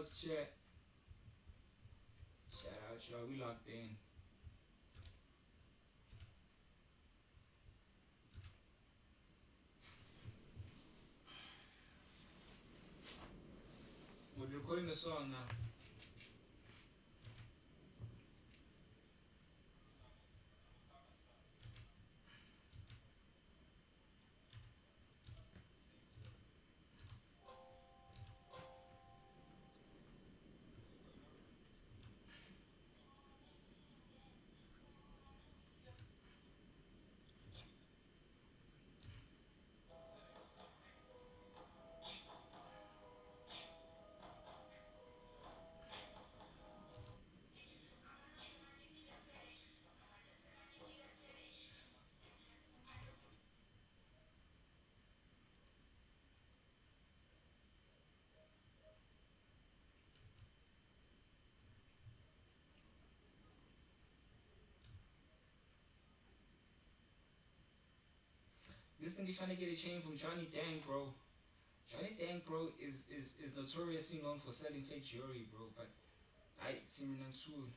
house chat. Shout out, y'all. We locked in. We're recording the song now. This nigga trying to get a chain from Johnny Dang, bro. Johnny Dang, bro, is notoriously known for selling fake jewelry, bro. But I see me none too.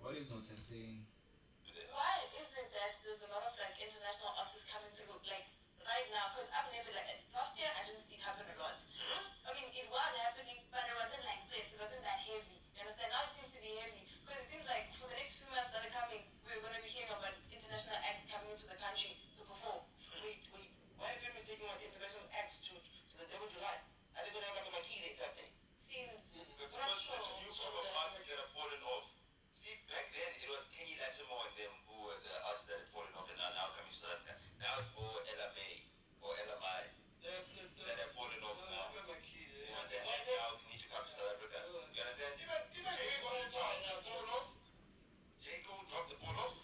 What is not saying? Why is it that there's a lot of like international artists coming through like right now? Because I've never like last year I didn't see it happen a lot. I mean it was happening, but it wasn't like this. It wasn't that heavy. You understand? Now it seems to be heavy because it seems like for the next few months that are coming, we're going to be hearing about international acts coming into the country to perform. Wait. Why are famous taking on international acts to the devil July? Are they going to have like a marquee type thing? Seems. That's not sure. That's a new group of artists that have fallen off. See, back then it was Kenny Lattimore and them who were the artists that had fallen off and are now coming to South Africa. Now it's more Ella May or Ella Mai that have fallen off now. You understand? And now they need to come to South Africa. You understand? Even J. Cole dropped the fall off. J. Cole dropped the fall off.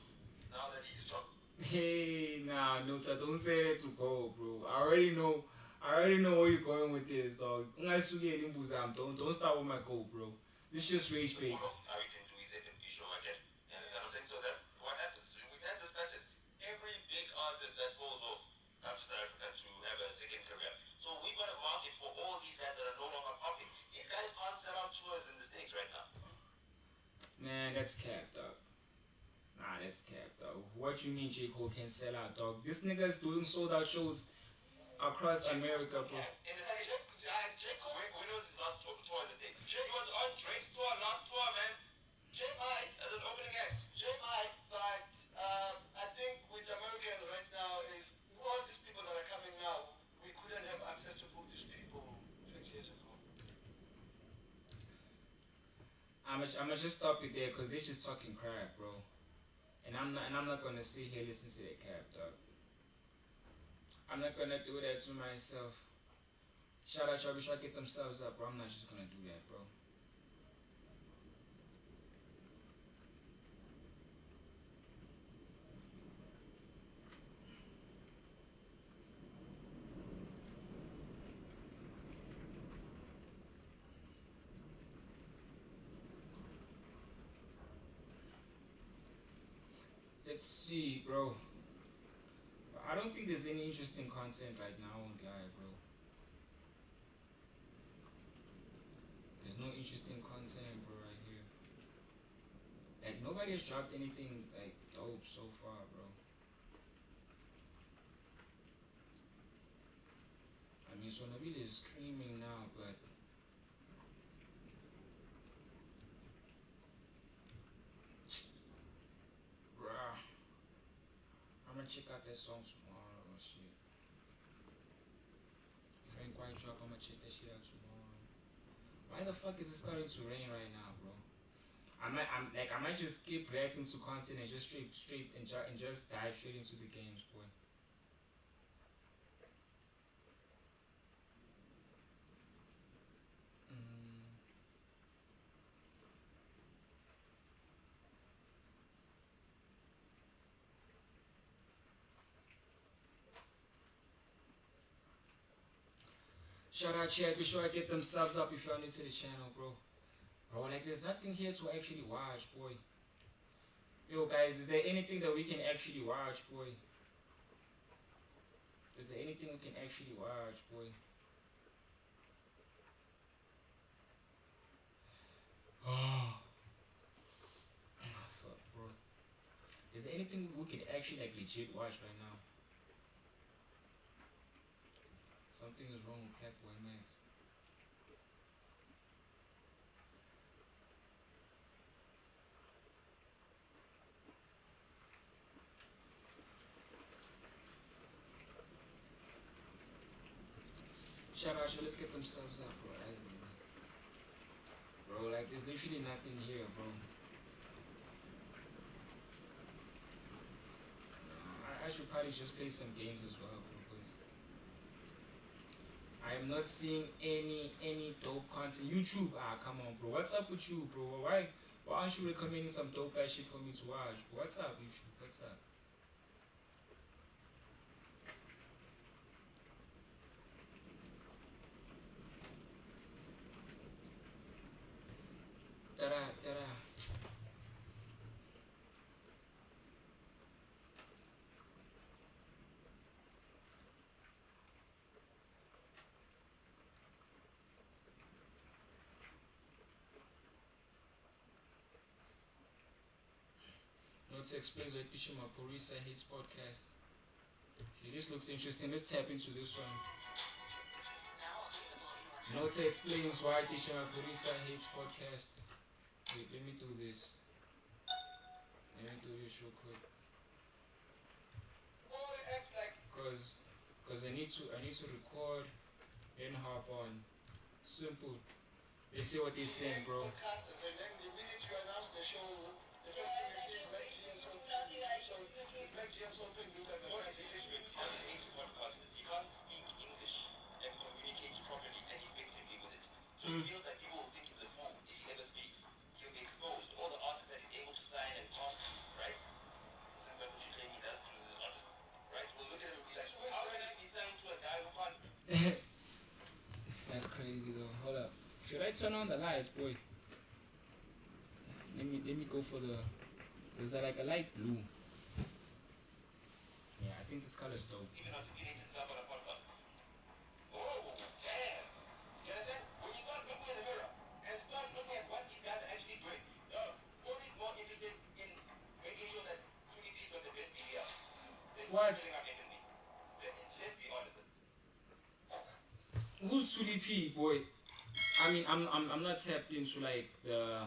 Now that he's dropped. Hey, nah, Nota, don't say that to go, bro. I already know where you're going with this, dog. Don't start with my goal, bro. This just rage bait. Now we can do his F&B show again. You understand what I'm saying? So that's what happens. We've had this pattern. Every big artist that falls off comes to South Africa to have a second career. So we've got a market for all these guys that are no longer popping. These guys can't sell out tours in the States right now. Man, that's cap, dog. Nah, that's cap, dog. What you mean J. Cole can sell out, dog? This nigga's doing sold out shows across America, bro. In the States, J. Cole, when was his last tour in the States? He was on Drake's tour, last tour, man. J. might as an opening act. J. might, but I think with Americans right now is all these people that are coming now, we couldn't have access to book these people 20 years ago. I'ma just stop it there because they just talking crap, bro. And I'm not gonna sit here listen to that cap, dog. I'm not gonna do that to myself. Shout out, y'all. Be sure to get themselves up, bro. I'm not just gonna do that, bro. Let's see, bro. I don't think there's any interesting content right now. I won't lie, bro. There's no interesting content, bro, right here. Like nobody has dropped anything like dope so far, bro. I mean, so Nabil is streaming now, but bruh, I'm gonna check out that song tomorrow. Shit, Frank White drop. I'm gonna check that shit out tomorrow. Why the fuck is it starting to rain right now, bro? I might just skip reacting to content and just straight and just dive straight into the games, boy. Mm, Shout out chat, be sure I get them subs up if you're new to the channel, bro. Bro, like there's nothing here to actually watch, boy. Yo guys, is there anything that we can actually watch, boy? Is there anything we can actually watch, boy? Oh, fuck, bro. Is there anything we can actually like legit watch right now? Something is wrong with Blackboy Max. Shout out, let's get them subs up, bro. As they, bro, like there's literally nothing here, bro. I should probably just play some games as well, bro. Because I am not seeing any dope content. YouTube, come on, bro. What's up with you, bro? Why aren't you recommending some dope ass shit for me to watch? Bro? What's up, YouTube? What's up? Ta-da, ta-da. Notes explains why teaching my Porisa hates podcast. Okay, this looks interesting. Let's tap into this one. Notes explains why teaching my Porisa hates podcast. Wait, let me do this. Let me do this real quick. Cause I need to record and hop on. Simple. They say what they saying, bro. Podcasters, and then the minute you announce the show, the first thing they say is make GS open. So it's make GS open, look at the What is illiterate? He doesn't hate podcasters. He can't speak English and communicate properly and effectively with it. So he feels like people will think he's a fool if he ever speaks. He'll be exposed. All the artists that he's able to sign and comp, right? Since that's what you claim he does to the artist, right? We'll look at him and be like, how can I be signed to a guy who can't? That's crazy though. Hold up. Should I turn on the lights, boy? Let me go for the. Is that like a light blue? Yeah, I think this color is dope. Even articulate himself on a podcast. Oh, damn. You understand? When you start looking in the mirror and start looking at what these guys are actually doing, Corey's more interested in making sure that Trudy P's got the best BBL than What? filling up F&B. Let's be honest. Who's Suli P, boy? I mean, I'm not tapped into like the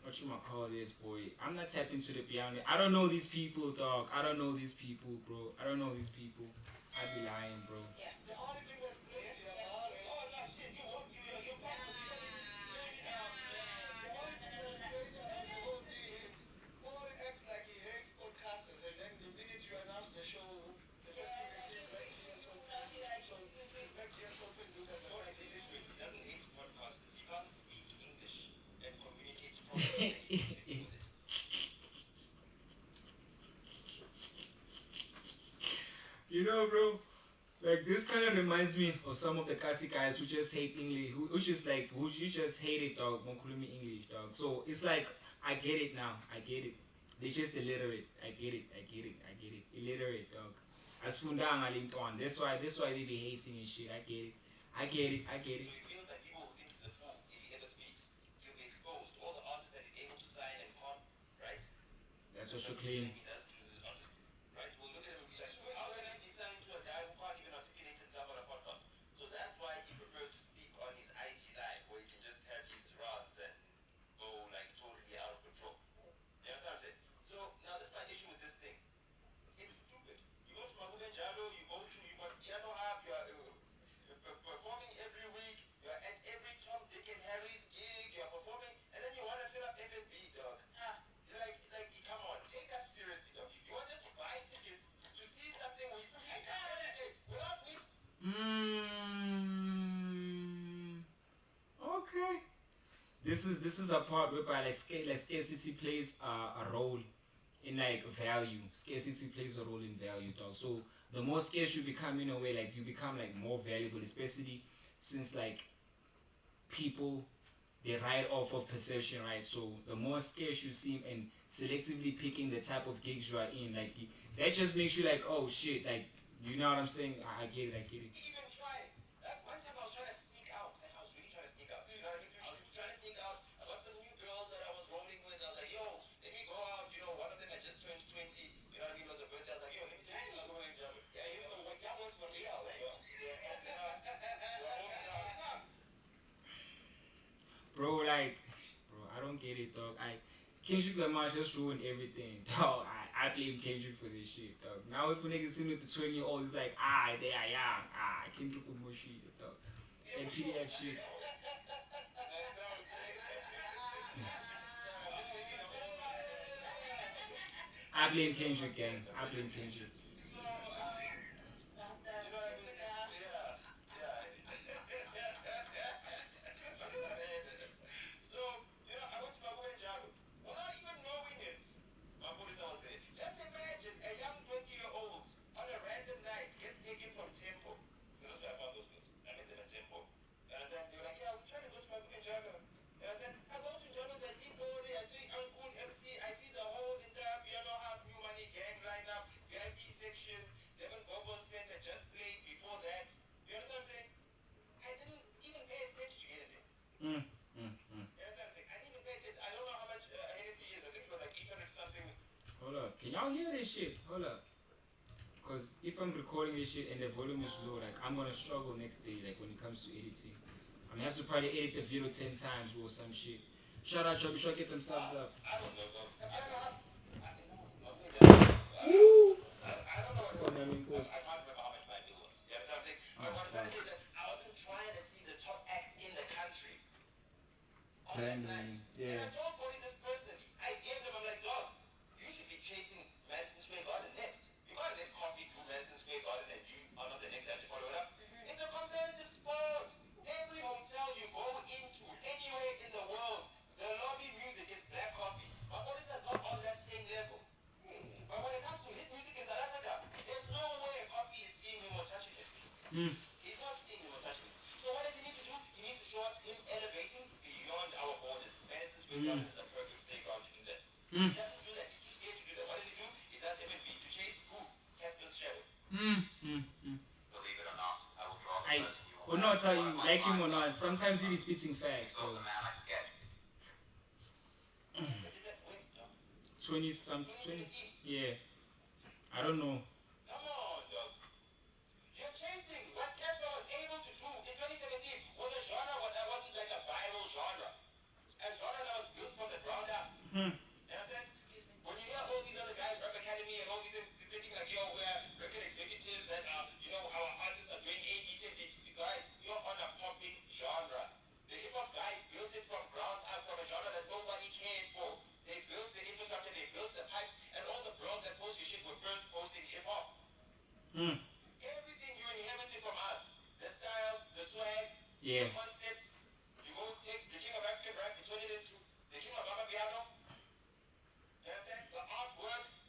what you might call this, boy. I'm not tapped into the beyond. I don't know these people, dog. I don't know these people, bro. I don't know these people. I'd be lying, bro. Yeah. The only thing was crazy about it. Oh, no, shit. Your podcast. The only thing that was crazy about the whole thing is Corey acts like he hates podcasters, and then the minute you announce the show, the first thing they say is make GS open. So it's make GS open, look at the Corey is illiterate. He doesn't hate podcasters. He can't speak English and communicate properly and effectively with it. You know, bro, like this kind of reminds me of some of the Kasi guys who just hate English, who just like, who you just hate it, dog. Monkulumi English, dog. So it's like, I get it now. I get it. They just illiterate. I get it. Illiterate, dog. Asfundanga linked on. That's why they be hating and shit. I get it. So he feels like people will think he's a fool if he ever speaks. He'll be exposed. All the artists that he's able to sign and comp, right? That's what you claim. He does to the artist, right? We'll look at him and be like, how can I be signed to a guy who can't even articulate himself on a podcast? So that's why he prefers to speak on his IG live, where he can just have his rods and go like totally out of control. You understand what I'm saying? So now this is my issue with this thing. It's stupid. You go to Mabuben Jalo, you got piano up, you are performing every week, you are at every Tom, Dick and Harry's gig, you are performing, and then you want to fill up F&B, dog. Like, come on, take us seriously, dog. You want us to buy tickets to see something we see every day without me? Okay. This is a part whereby like scarcity plays a role in like value. Scarcity plays a role in value, dog. So the more scarce you become in a way, like you become like more valuable, especially since like people they ride off of perception, right? So the more scarce you seem and selectively picking the type of gigs you are in, like that just makes you like, oh shit, like you know what I'm saying? I get it, I get it. Even try. Like one time I was trying to sneak out. Like I was really trying to sneak out. You know what I mean? I was trying to sneak out. I got some new girls that I was rolling with. I was like, yo, let me go out. You know, one of them had just turned 20. You know what I mean? It was a birthday. I was like, yo, let me take you out. Yeah, you know what? That was for real, eh? Bro, like, bro, I don't get it, dog. Kendrick Lamar just ruined everything, dog. I blame Kendrick for this shit, dog. Now if a nigga seen with the 20-year-old, it's like, they are young. Kendrick with more shit, dog. And PDF shit. I blame Kendrick, gang. I blame Kendrick. So, you know, I went to Magobe Jago without even knowing it. My police was there. Just imagine a young 20-year-old on a random night gets taken from Tempo. This is where I found those girls. I met them at Tempo. And I said, they were like, yeah, we're trying to go to Magobe Jago. And I said, I go to Jonas, I see Bori, I see Uncle MC, I see the whole entire Piano Hub New Money gang lineup, VIP section, Devon Bobo Center just played before that. You understand what I'm saying? I didn't even pay a cent to get in there. You understand what I'm saying? I didn't even pay a cent. I don't know how much Hennessy is. I think it was like 800 something. Hold up. Can y'all hear this shit? Hold up. Because if I'm recording this shit and the volume is low, like I'm gonna struggle next day, like when it comes to editing. I'm gonna have to probably edit the video 10 times or some shit. Shout out, y'all. Be sure to get them subs up. I don't know, bro. I don't know. I can't remember how much my bill was. You understand what I'm saying? But what I'm trying to say is that I wasn't trying to see the top acts in the country on that night. And I told Bori this personally. I gave them, I'm like, dog, you should be chasing Madison Square Garden next. You gotta let coffee do Madison Square Garden and you are not the next time to follow it up. It's a competitive sport. Every hotel you go into, anywhere in the world, the lobby music is black coffee. But what is that not on that same level? But when it comes to hit music in South Africa, there's no way coffee is seeing him or touching him. He's not seeing him or touching him. So what does he need to do? He needs to show us him elevating beyond our borders. Madison Square Garden is a perfect playground to do that. He doesn't do that. He's too scared to do that. What does he do? He does F&B to chase who? Casper's shadow. Believe it or not, I will draw the person you Or not tell you, like him or not, sometimes he be spitting facts, bro. the man I sketched. 20 something, 20, yeah. I don't know. Come on, dog. You're chasing what Casper was able to do in 2017 with a genre that wasn't like a viral genre. A genre that was built from the ground up. You understand? Excuse me. When you hear all these other guys, Rap Academy and all these things, thinking like, yo, we're record executives that are, you know, our artists are doing A, B, C, D. You guys, you're on a popping genre. The hip-hop guys built it from ground up, from a genre that nobody cared for. They built the infrastructure, they built the pipes, and all the blogs that post your shit were first posting hip-hop. Everything you inherited from us, the style, the swag, the concepts, you go take the King of African Rap and turn it into the King of Amapiano. You understand? The artworks,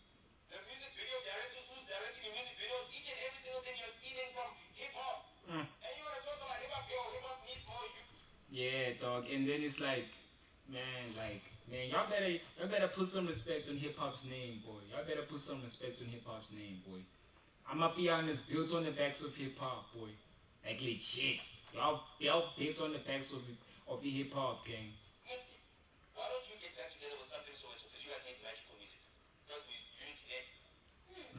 the music video directors who's directing your music videos, each and every single thing you're stealing from hip-hop. And you want to talk about hip-hop, yo, hip-hop needs more you. Yeah, dog. And then it's like, man, y'all better put some respect on hip hop's name, boy. Y'all better put some respect on hip hop's name, boy. I'ma be honest, built on the backs of hip hop, boy. Like legit. Y'all built on the backs of the hip hop, gang. Unity. Why don't you get back together with something so it's because you guys make magical music? Because unity there.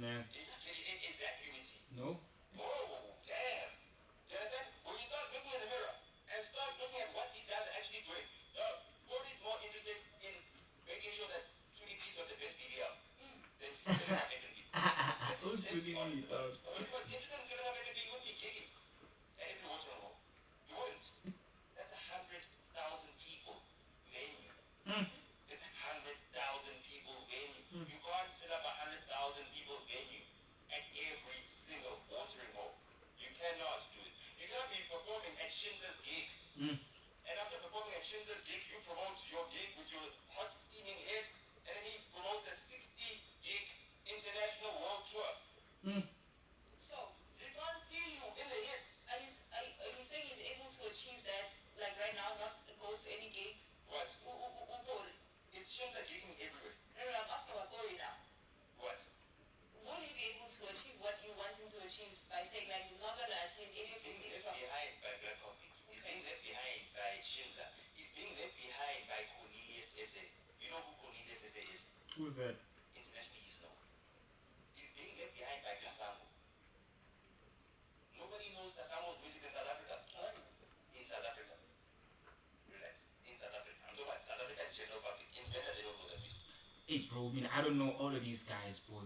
Nah. Is that unity? No? Oh, damn. You understand? When you start looking in the mirror and start looking at what these guys are actually doing, Cody's more interested in making sure that 2DP's got the best BBL than filling up F&B. Who's 2DP, dog? If he was interested in filling up F&B, he wouldn't be gigging at every watch no more. He wouldn't. That's 100,000 people venue. It's 100,000 people venue. You can't fill up 100,000 people venue at every single watering hole. You cannot do it. You cannot be performing at Shinza's gig. And after performing at Shinza's gig, you promote your gig with your hot steaming head, and then he promotes a 60 gig international world tour. any gigs? What? Paul. It's Shimza gigging everywhere. No, I'm asking about Paul now. What? Will he be able to achieve what you want him to achieve by saying that he's not going to attend any He's being festival? left behind by Black Coffee. He's being left behind by Shimza. He's being left behind by Cornelius Esse. You know who Cornelius Esse is? Who's that? Internationally, he's known. He's being left behind by Kasango. Nobody knows Kasango's music in South Africa. In South Africa. Relax. In South Africa. I'm talking about South African general public. In Ghana, they don't know that music. Hey, bro. I mean, I don't know all of these guys, boy,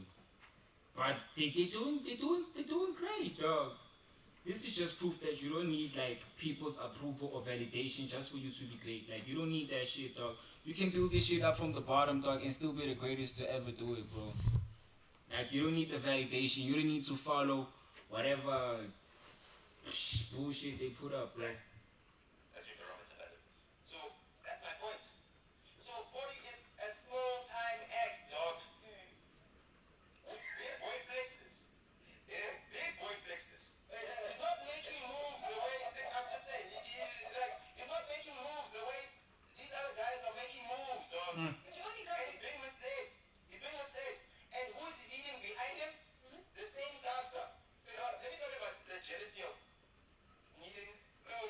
but they're doing great, dog. This is just proof that you don't need like people's approval or validation just for you to be great. Like you don't need that shit, dog. You can build this shit up from the bottom, dog, and still be the greatest to ever do it, bro. Like you don't need the validation. You don't need to follow whatever bullshit they put up, bro. That's your barometer, by the way. So, that's my point. So, Body is a small-time act, dog. With big boy flexes. Yeah, big boy flexes. He's not making moves the way, I'm just saying, he's not making moves the way these other guys are making moves, dog. But you only got And he's being misled. He's being misled. And who is leading behind him? The same Kabza. Let me tell you about the jealousy of needing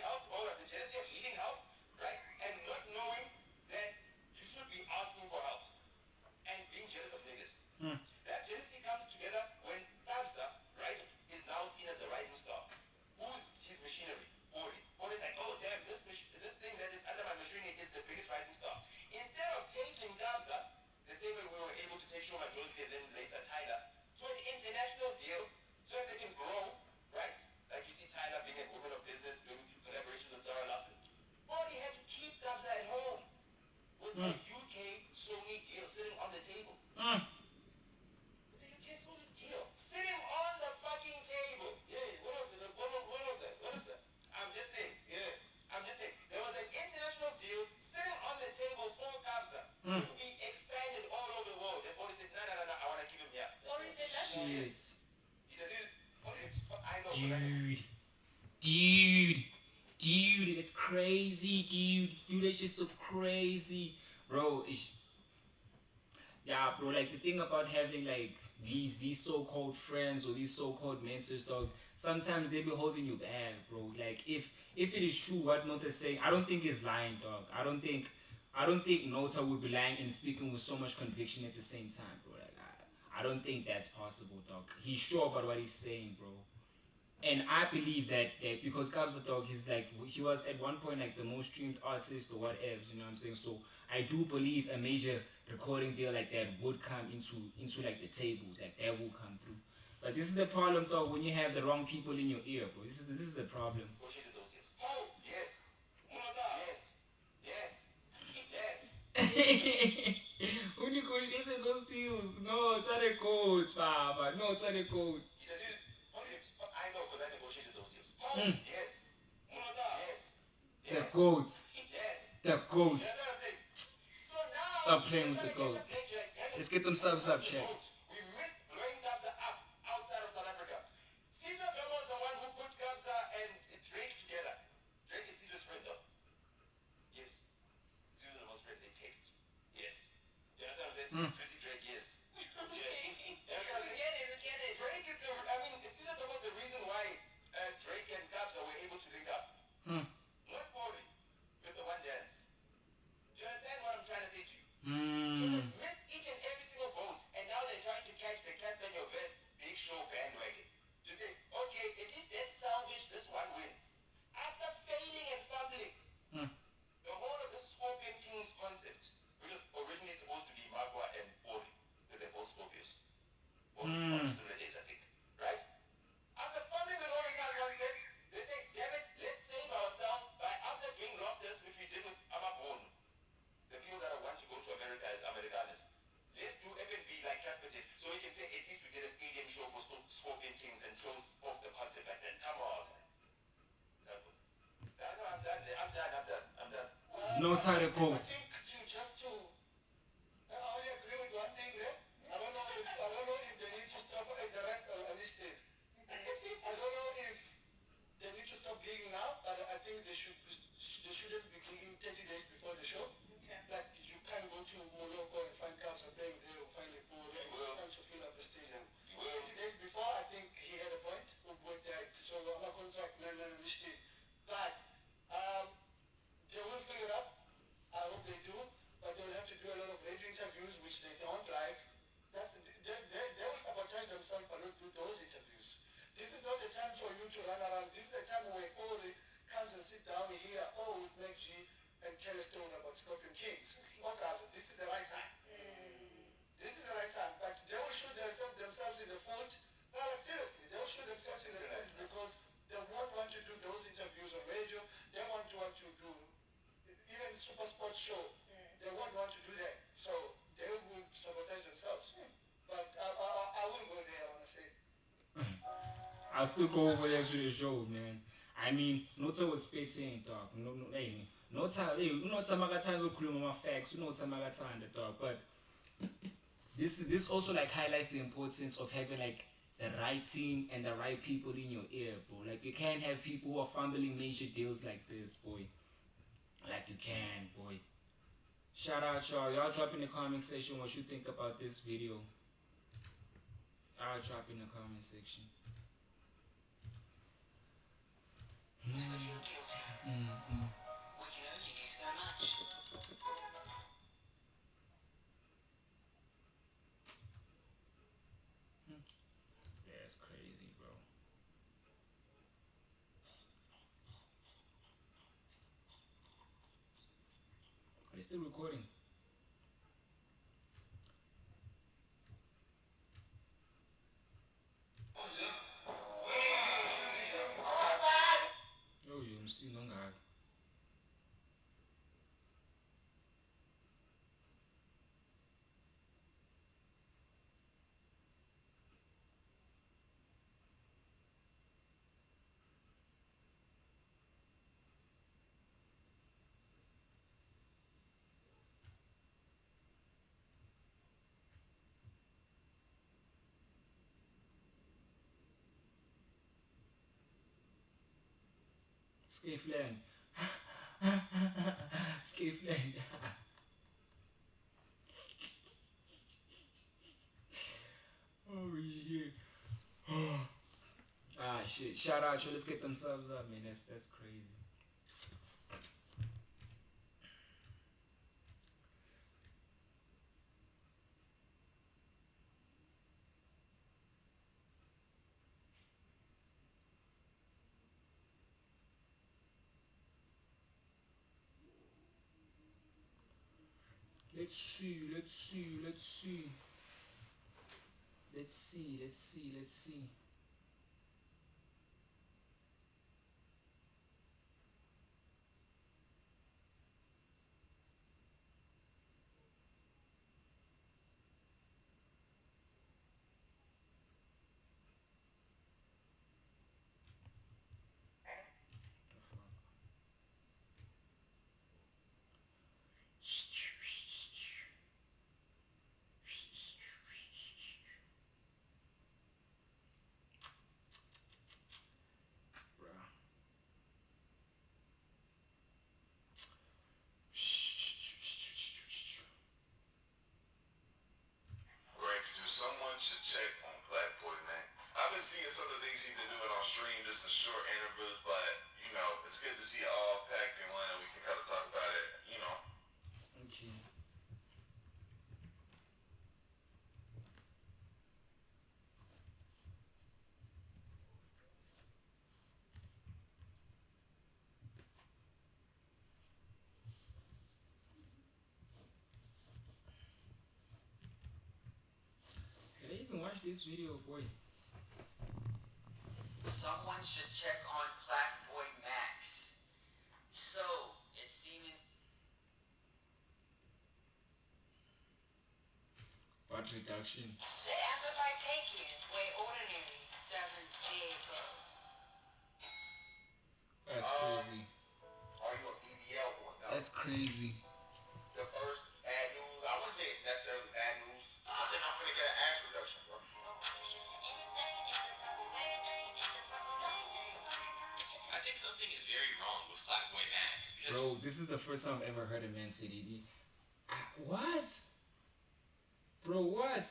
help, or the jealousy of needing help, right? And not knowing that you should be asking for help. And being jealous of niggas. That jealousy comes together when Kabza, right, is now seen as the rising star. Who's his machinery? Ori. Ori's like, oh damn, this thing that is under my machinery is the biggest rising star. Instead of taking Kabza, the same way we were able to take Shoma Josie and then later Tyler, to an international deal so that they can grow, right? Like you see Tyler being a woman of business, doing collaborations with Zara Larsson. Ori had to keep Kabza at home with the UK Sony deal sitting on the table. With the UK Sony deal sitting on the fucking table. Yeah, what was it? What is that? I'm just saying, there was an international deal sitting on the table for Kabza to be expanded all over the world. And Ori said, no, I want to keep him here. Ori said that. Shit. He said, I know. Dude, it's crazy, dude, that's just so crazy, bro. Yeah, bro, like the thing about having like these so-called friends or these so-called mentors, dog, sometimes they be holding you back, bro. Like if it is true what Nota is saying, I don't think he's lying, dog. I don't think Nota would be lying and speaking with so much conviction at the same time, bro. Like I don't think that's possible, dog. He's sure about what he's saying, bro. And I believe that because Kabza, dog, he was at one point like the most streamed artist or whatever, you know what I'm saying? So I do believe a major recording deal like that would come into like the tables, like that will come through. But this is the problem, dog, when you have the wrong people in your ear, bro. This is the problem. Negotiated those deals. Oh, yes. Yes. Who negotiated those deals? No, it's not a code, Baba. No, it's not a code. I know because I negotiated those deals. Oh, yes. The goat. Yes. The goat. You know what I'm saying? So now, Stop playing with the goat. Let's get them subs up, check. We missed blowing Kabza up outside of South Africa. Caesar Vemo was the one who put Kabza and Drake together. Drake is Caesar's friend, though. Yes. Caesar was friend. They text. Yes. You understand what I'm saying? Tracy Drake, yes. Yes. You understand what I'm saying? We get it. Drake is Caesar was the reason why Drake and Kabza were able to link up. Not Bori. Mr. One Dance. Do you understand what I'm trying to say to you? So they missed each and every single boat, and now they're trying to catch the Casper in your vest Big Show bandwagon. To say, okay, at least let's salvage this one win. After failing and fumbling, the whole of the Scorpion Kings concept, which was originally supposed to be Magua and Bori, because they're both Scorpios. On similar days, I think. Right? After fumbling the whole entire concept, they say, damn it, let's save ourselves by after doing Loftus, which we did with Amabon. The people that want to go to America as Americaners. Let's do F&B like Casper did, so we can say at least we did a stadium show for Scorpion Kings and shows off the concept like that. Come on. I'm done. No time to quote. I think you just to... I only agree with one thing there. I don't know if they need to stop the rest of initiative. I don't know if they need to stop gigging now, but I think they should they shouldn't be gigging 30 days before the show. Okay. Like, you can't go to Morocco and find clubs are playing there or find a pool and trying to fill up the stadium. 20 days before, I think he had a point with that. So, I'm not contract, but they will figure it out. I hope they do, but they'll have to do a lot of radio interviews, which they don't like. They will sabotage themselves by not do those interviews. This is not the time for you to run around. This is the time where Ori comes and sit down here, with Meg G, and tell a story about Scorpion Kings. Okay, this is the right time. This is the right time, but they will shoot themselves in the foot. No, like, seriously, they will shoot themselves in the foot because they won't want to do those interviews on radio. They won't want to do even Super Sports show. They won't want to do that, so they will sabotage themselves. But I won't go there, honestly. I'll still go over there to the show, man. I mean, no time was spitting, dog. No time. You know, time I got time to include my facts. You know, time I got time to talk. But this also like highlights the importance of having like the right team and the right people in your ear, bro. Like you can't have people who are fumbling major deals like this, boy. Like you can, boy. Shout out y'all. Y'all drop in the comment section what you think about this video. I'll drop in the comment section. What do you do? We can only do so much. Yeah, it's crazy, bro. Are you still recording? Yo, you see, no guy. Skifland. Skifland. Oh shit. Shit. Shout out, yo. Let's get them subs up, man. That's crazy. Let's see. Someone should check on Black Boy Max. I've been seeing some of the things he's been doing on stream, just in short intervals, but you know, it's good to see it all packed in one and we can kind of talk about it, you know. Okay. Did I even watch this video, boy? Someone should check on Black Boy Max. So, it's seeming... Butt reduction. The amplify take you where ordinary doesn't dare go. That's crazy. Are you an EBL or no? That's crazy. The first bad news, I wouldn't say it's necessarily bad news. I think I'm gonna get an ass reduction, bro. I think something is very wrong with Flatboy Max because Bro, this is the first time I've ever heard a man say it. What? Bro, what?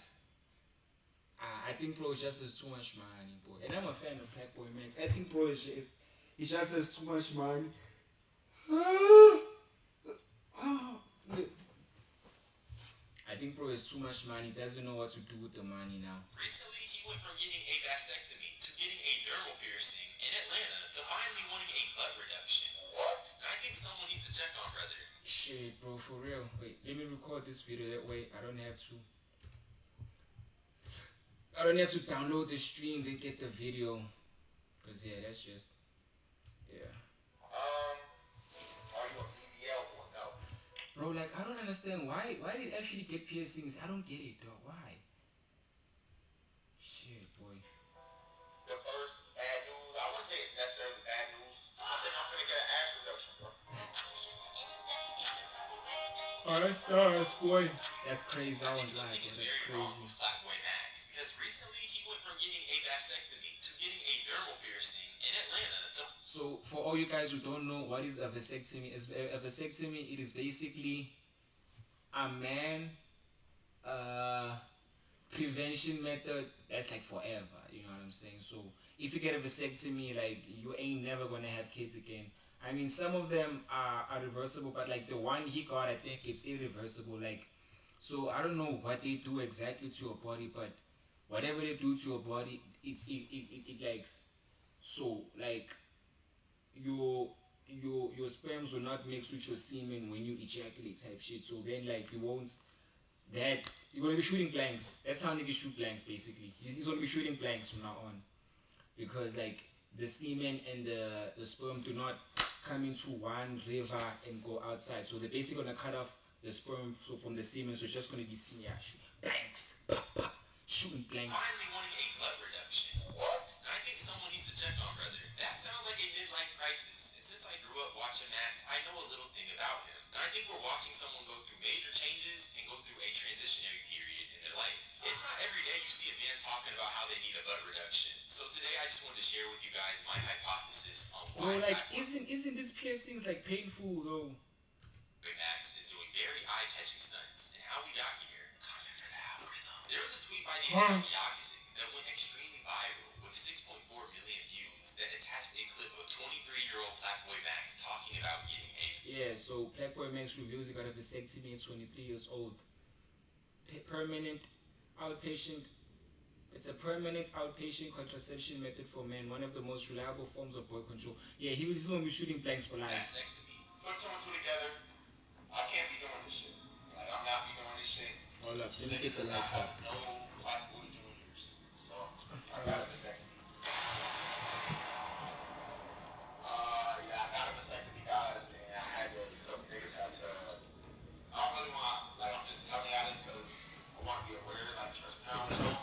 I think bro just has too much money, boy. And I'm a fan of Flatboy Max. I think bro he just has too much money. I think bro has too much money. Doesn't know what to do with the money now. recently he went from getting a vasectomy to getting a dermal piercing in Atlanta to finally wanting a butt reduction. What? And I think someone needs to check on brother. Shit, bro, for real. Wait, let me record this video. That way I don't have to download the stream then get the video. Cause yeah, that's just yeah. Are you a BBL or no? Bro, like I don't understand why did actually get piercings? I don't get it though. Why? Shit, boy. The first bad news, I wouldn't say it's necessarily bad news. I think I'm gonna get an ass reduction, bro. Oh, that's stars, boy. That's crazy. I won't lie, Something bro. is That's very wrong crazy. with Flatboy Max because recently he went from getting a vasectomy to getting a dermal piercing in Atlanta to So, for all you guys who don't know what is a vasectomy, a vasectomy, it is basically a man prevention method that's like forever. You know what I'm saying? So, if you get a vasectomy, like you ain't never gonna have kids again. I mean, some of them are reversible, but like the one he got, I think it's irreversible. Like, so I don't know what they do exactly to your body, but whatever they do to your body, it likes. So like your sperms will not mix with your semen when you ejaculate type shit. So then like you won't that you're gonna be shooting blanks. That's how niggas shoot blanks basically. He's gonna be shooting blanks from now on. Because like the semen and the sperm do not come into one river and go outside. So they're basically gonna cut off the sperm from the semen, so it's just gonna be blanks. Shooting blanks. finally wanting a butt reduction. What? And I think someone needs to check on brother. That sounds like a midlife crisis. And since I grew up watching Max, I know a little thing about him. And I think we're watching someone go through major changes and go through a transitionary period in their life. It's not every day you see a man talking about how they need a butt reduction. So today I just wanted to share with you guys my hypothesis on Bro, why like Flatboy isn't this piercings like painful though? Max is doing very eye-catching stunts. And how we got here. There was a tweet by the Huh. account Yoxic that went extremely viral with 6.4 million views that attached a clip of 23-year-old Flatboy Max talking about getting a Yeah, so Flatboy Max reveals he got a vasectomy at 23 years old. Permanent outpatient. It's a permanent outpatient contraception method for men, one of the most reliable forms of birth control. Yeah, he's gonna be shooting blanks for life. vasectomy. Put two and two together. I can't be doing this shit. Like, I'm not be doing this shit. Hold up, let me get the lights up. No Flatboy Juniors. So, I got a vasectomy. Yeah, I got a vasectomy, guys, and I had to, because niggas had to, I don't really want, like, I'm just telling y'all this because I want to be aware, like, transparent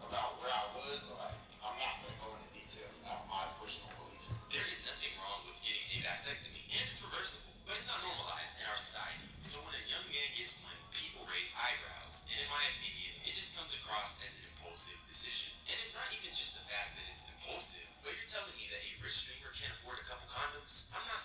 about where I was, but, like, I'm not going to go into details about my personal beliefs. There is nothing wrong with getting a vasectomy, and it's reversible, but it's not normalized in our society. So when a young man gets one, people raise eyebrows, and in my opinion, it just comes across as an impulsive decision. And it's not even just the fact that it's impulsive, but you're telling me that a rich streamer can't afford a couple condoms? I'm not.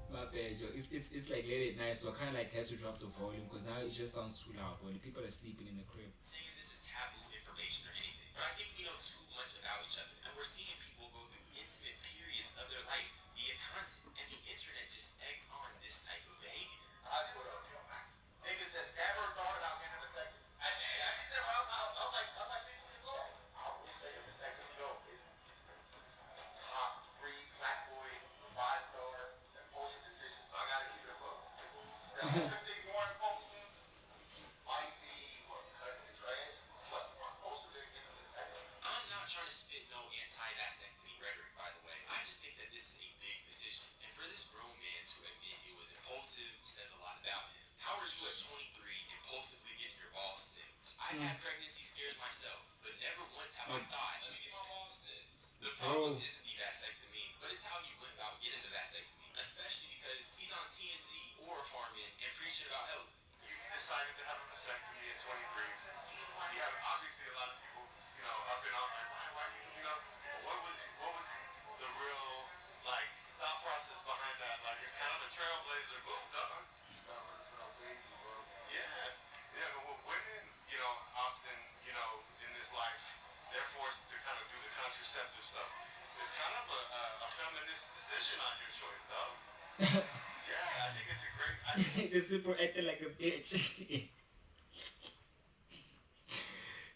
My bad, Joe. It's like late at night, so I kind of like has to drop the volume because now it just sounds too loud. But the people are sleeping in the crib. Saying this is taboo information or anything, but I think we know too much about each other, and we're seeing people go through intimate periods of their life via content, and the internet just eggs on this type of behavior. Niggas that never thought about getting a vasectomy. I didn't know. I'm like, I would say a vasectomy though is top 3 Flatboy 5-star impulsive decisions. So I gotta keep it afloat. The other thing more impulsive might be cutting the grass. What's more impulsive than getting a vasectomy? I'm not trying to spit no anti-vasectomy rhetoric, by the way. I just think that this is a big decision, and for this grown man to admit it was impulsive says a lot about him. How are you at 23 impulsively getting your balls snipped? I've had pregnancy scares myself, but never once have I thought, let me get my balls snipped. The problem isn't the vasectomy, but it's how he went about getting the vasectomy, especially because he's on TMZ or Farming and preaching about health. You decided to have a vasectomy at 23. You have obviously a lot of people, up in arms Yeah, I think it's a great. I think The super acting like a bitch.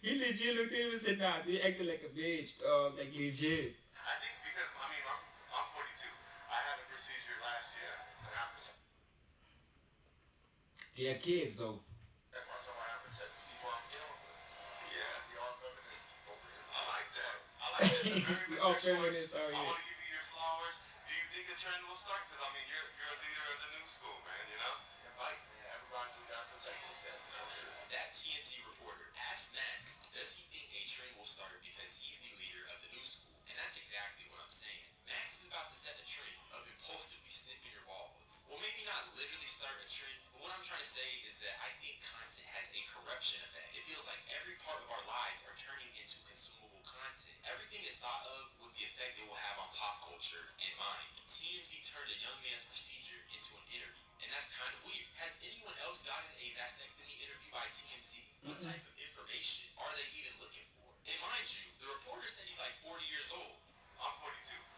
He legit looked at him and said, nah, you acting like a bitch, dog. Like legit. I think because I mean I'm 42. I had a procedure last year, and after Do you have kids though? that's why someone have to check the people I'm dealing with. Yeah, the all feminists over here. I like that. I like that. It's a very We all mature choice. feminists out I here. want to give you your flowers. Do you think a trend will start? Because I mean, you're a leader of the new school, man. You know. You're right, man. Everybody do got to protect themselves. No shit. That TMZ reporter asked Max, does he think a trend will start because he's the leader of the new school? And that's exactly what I'm saying. Max is about to set a trend of impulsively snipping your balls. Well, maybe not literally start a trend, but what I'm trying to say is that I think content has a corruption effect. It feels like every part of our lives are turning into consumable content. Everything is thought of with the effect it will have on pop culture in mind. TMZ turned a young man's procedure into an interview, and that's kind of weird. Has anyone else gotten a vasectomy interview by TMZ? What type of information are they even looking for? And mind you, the reporter said he's like 40 years old. I'm 42.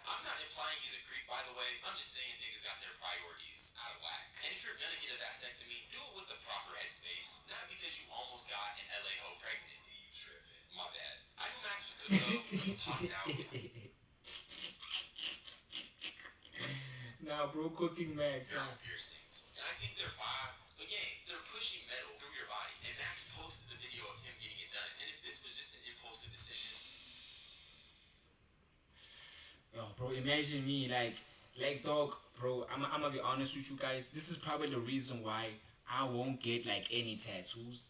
I'm not implying he's a creep, by the way. I'm just saying niggas got their priorities out of whack. And if you're gonna get a vasectomy, do it with the proper headspace. Not because you almost got an LA hoe pregnant. You tripping. My bad. I knew Max was good though when he popped out. Nah, bro, cooking Max. They're Nah. all piercings. And I think they're fine. But yeah, they're pushing metal through your body. And Max posted the video of him getting it done. And if this was just an impulsive decision, Yo, bro, imagine me, like, dog, bro, I'm gonna be honest with you guys. This is probably the reason why I won't get, like, any tattoos.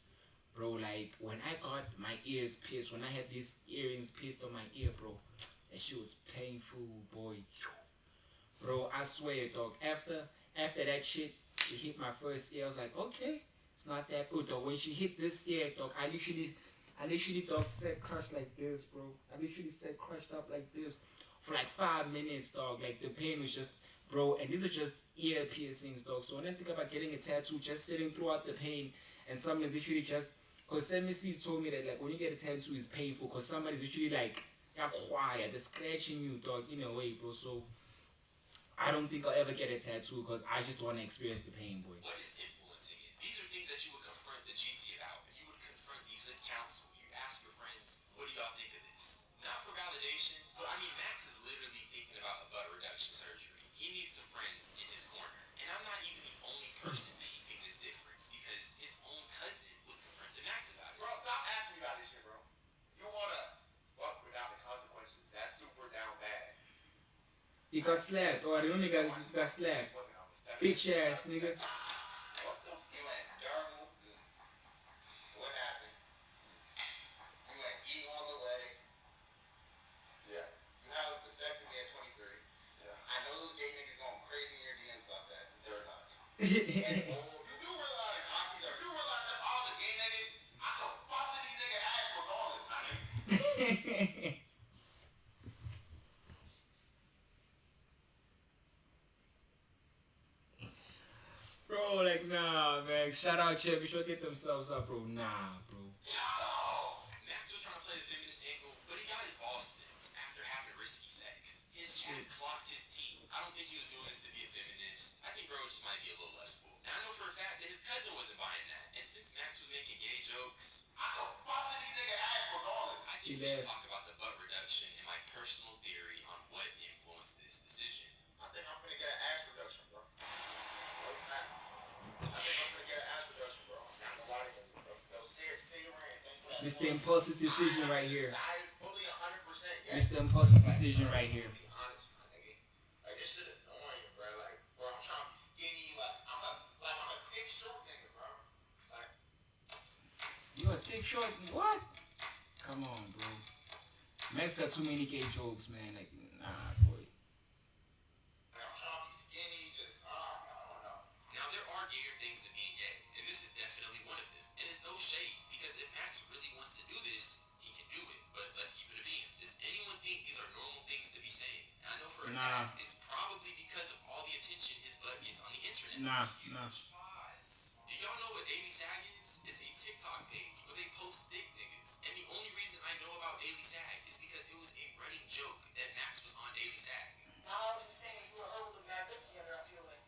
Bro, like, when I got my ears pierced, when I had these earrings pierced on my ear, bro, that shit was painful, boy. Bro, I swear, dog, after that shit, she hit my first ear, I was like, okay, it's not that good, dog. When she hit this ear, dog, I literally, dog, sat crushed like this, bro. I literally sat crushed up like this for like 5 minutes, dog. Like, the pain was just, bro, and these are just ear piercings, dog. So when I think about getting a tattoo, just sitting throughout the pain, and someone's literally just, because Semisi told me that, like, when you get a tattoo, it's painful, because somebody's literally, like, they're quiet, they're scratching you, dog, in a way, bro. So I don't think I'll ever get a tattoo, because I just want to experience the pain, boy. what is influencing it? These are things that you would confront the GC about. You would confront the hood council. You ask your friends, what do y'all think of this? Not for validation, but I mean, Max is literally thinking about a butt reduction surgery. He needs some friends in his corner. And I'm not even the only person peeping this difference, because his own cousin was confronting Max about it. Bro, stop asking me about this shit, bro. You wanna fuck without the consequences? That's super down bad. He got slapped, or the only guy who got slapped. Bitch ass nigga. What the f- You went dermal. What happened? You went E on the leg. Yeah. You had a vasectomy at 23. Yeah. I know those gay niggas going crazy in your DMs about that. They're not. And you do realize, Aki, you do realize that all the gay niggas, I could bust in these niggas' ass regardless, my nigga. Bro, like, nah, man. Shout out, Chip. Be sure to get themselves up, bro. Nah, bro. Max was trying to play the feminist angle, but he got his balls snipped after having risky sex. His chat clocked his teeth. I don't think he was doing this to be a feminist. I think bro just might be a little less cool. Now I know for a fact that his cousin wasn't buying that. And since Max was making gay jokes, I could bust in these niggas' ass regardless. I think we should talk about the butt reduction and my personal theory on what influenced this decision. I think I'm gonna get an ass reduction, bro. I think I'm gonna get an ass reduction, bro. I'm not gonna lie to you, bro. They'll see your rant. Thanks for that. This the impulsive decision right here. I fully 100% yes. This the impulsive decision right here. Be honest, my nigga. Like, this shit annoying, bro. Like, bro, I'm trying to be skinny. Like, I'm a thick, short nigga, bro. Like, You a thick short? What? Come on, bro. Max got too many gay jokes, man. Like, nah, boy. I'm trying to be skinny. Just, I don't know. Now there are gayer things than being gay, and this is definitely one of them. And it's no shade, because if Max really wants to do this, he can do it. But let's keep it a beam. Does anyone think these are normal things to be saying? And I know for a Nah. fact it's probably because of all the attention his butt gets on the internet. Nah. Do y'all know what Daily Sag is? It's a TikTok page where they post thick niggas. And the only reason I know about Daily Sag is because it was a running joke that Max was on Daily Sag. Now I'm just saying you were over the mad bitch together, I feel like.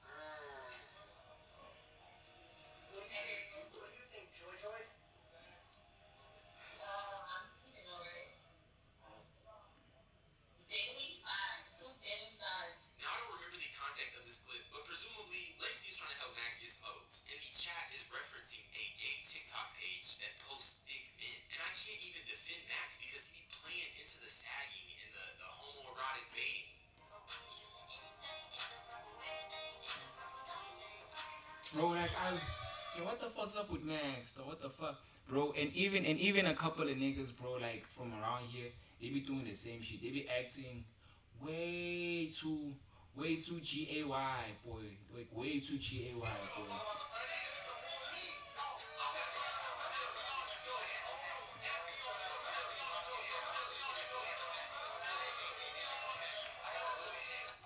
Who do you think, Joy Joy? Now, I don't remember the context of this clip, but presumably, Lacey is trying to help Max get some hoes, and the chat is referencing a gay TikTok page that posts thick men. And I can't even defend Max because he be playing into the sagging and the homoerotic baiting. Bro, like what the fuck's up with Max? Though, what the fuck, bro? And even a couple of niggas, bro, like from around here, they be doing the same shit. They be acting way too gay, boy. Like way too gay, boy.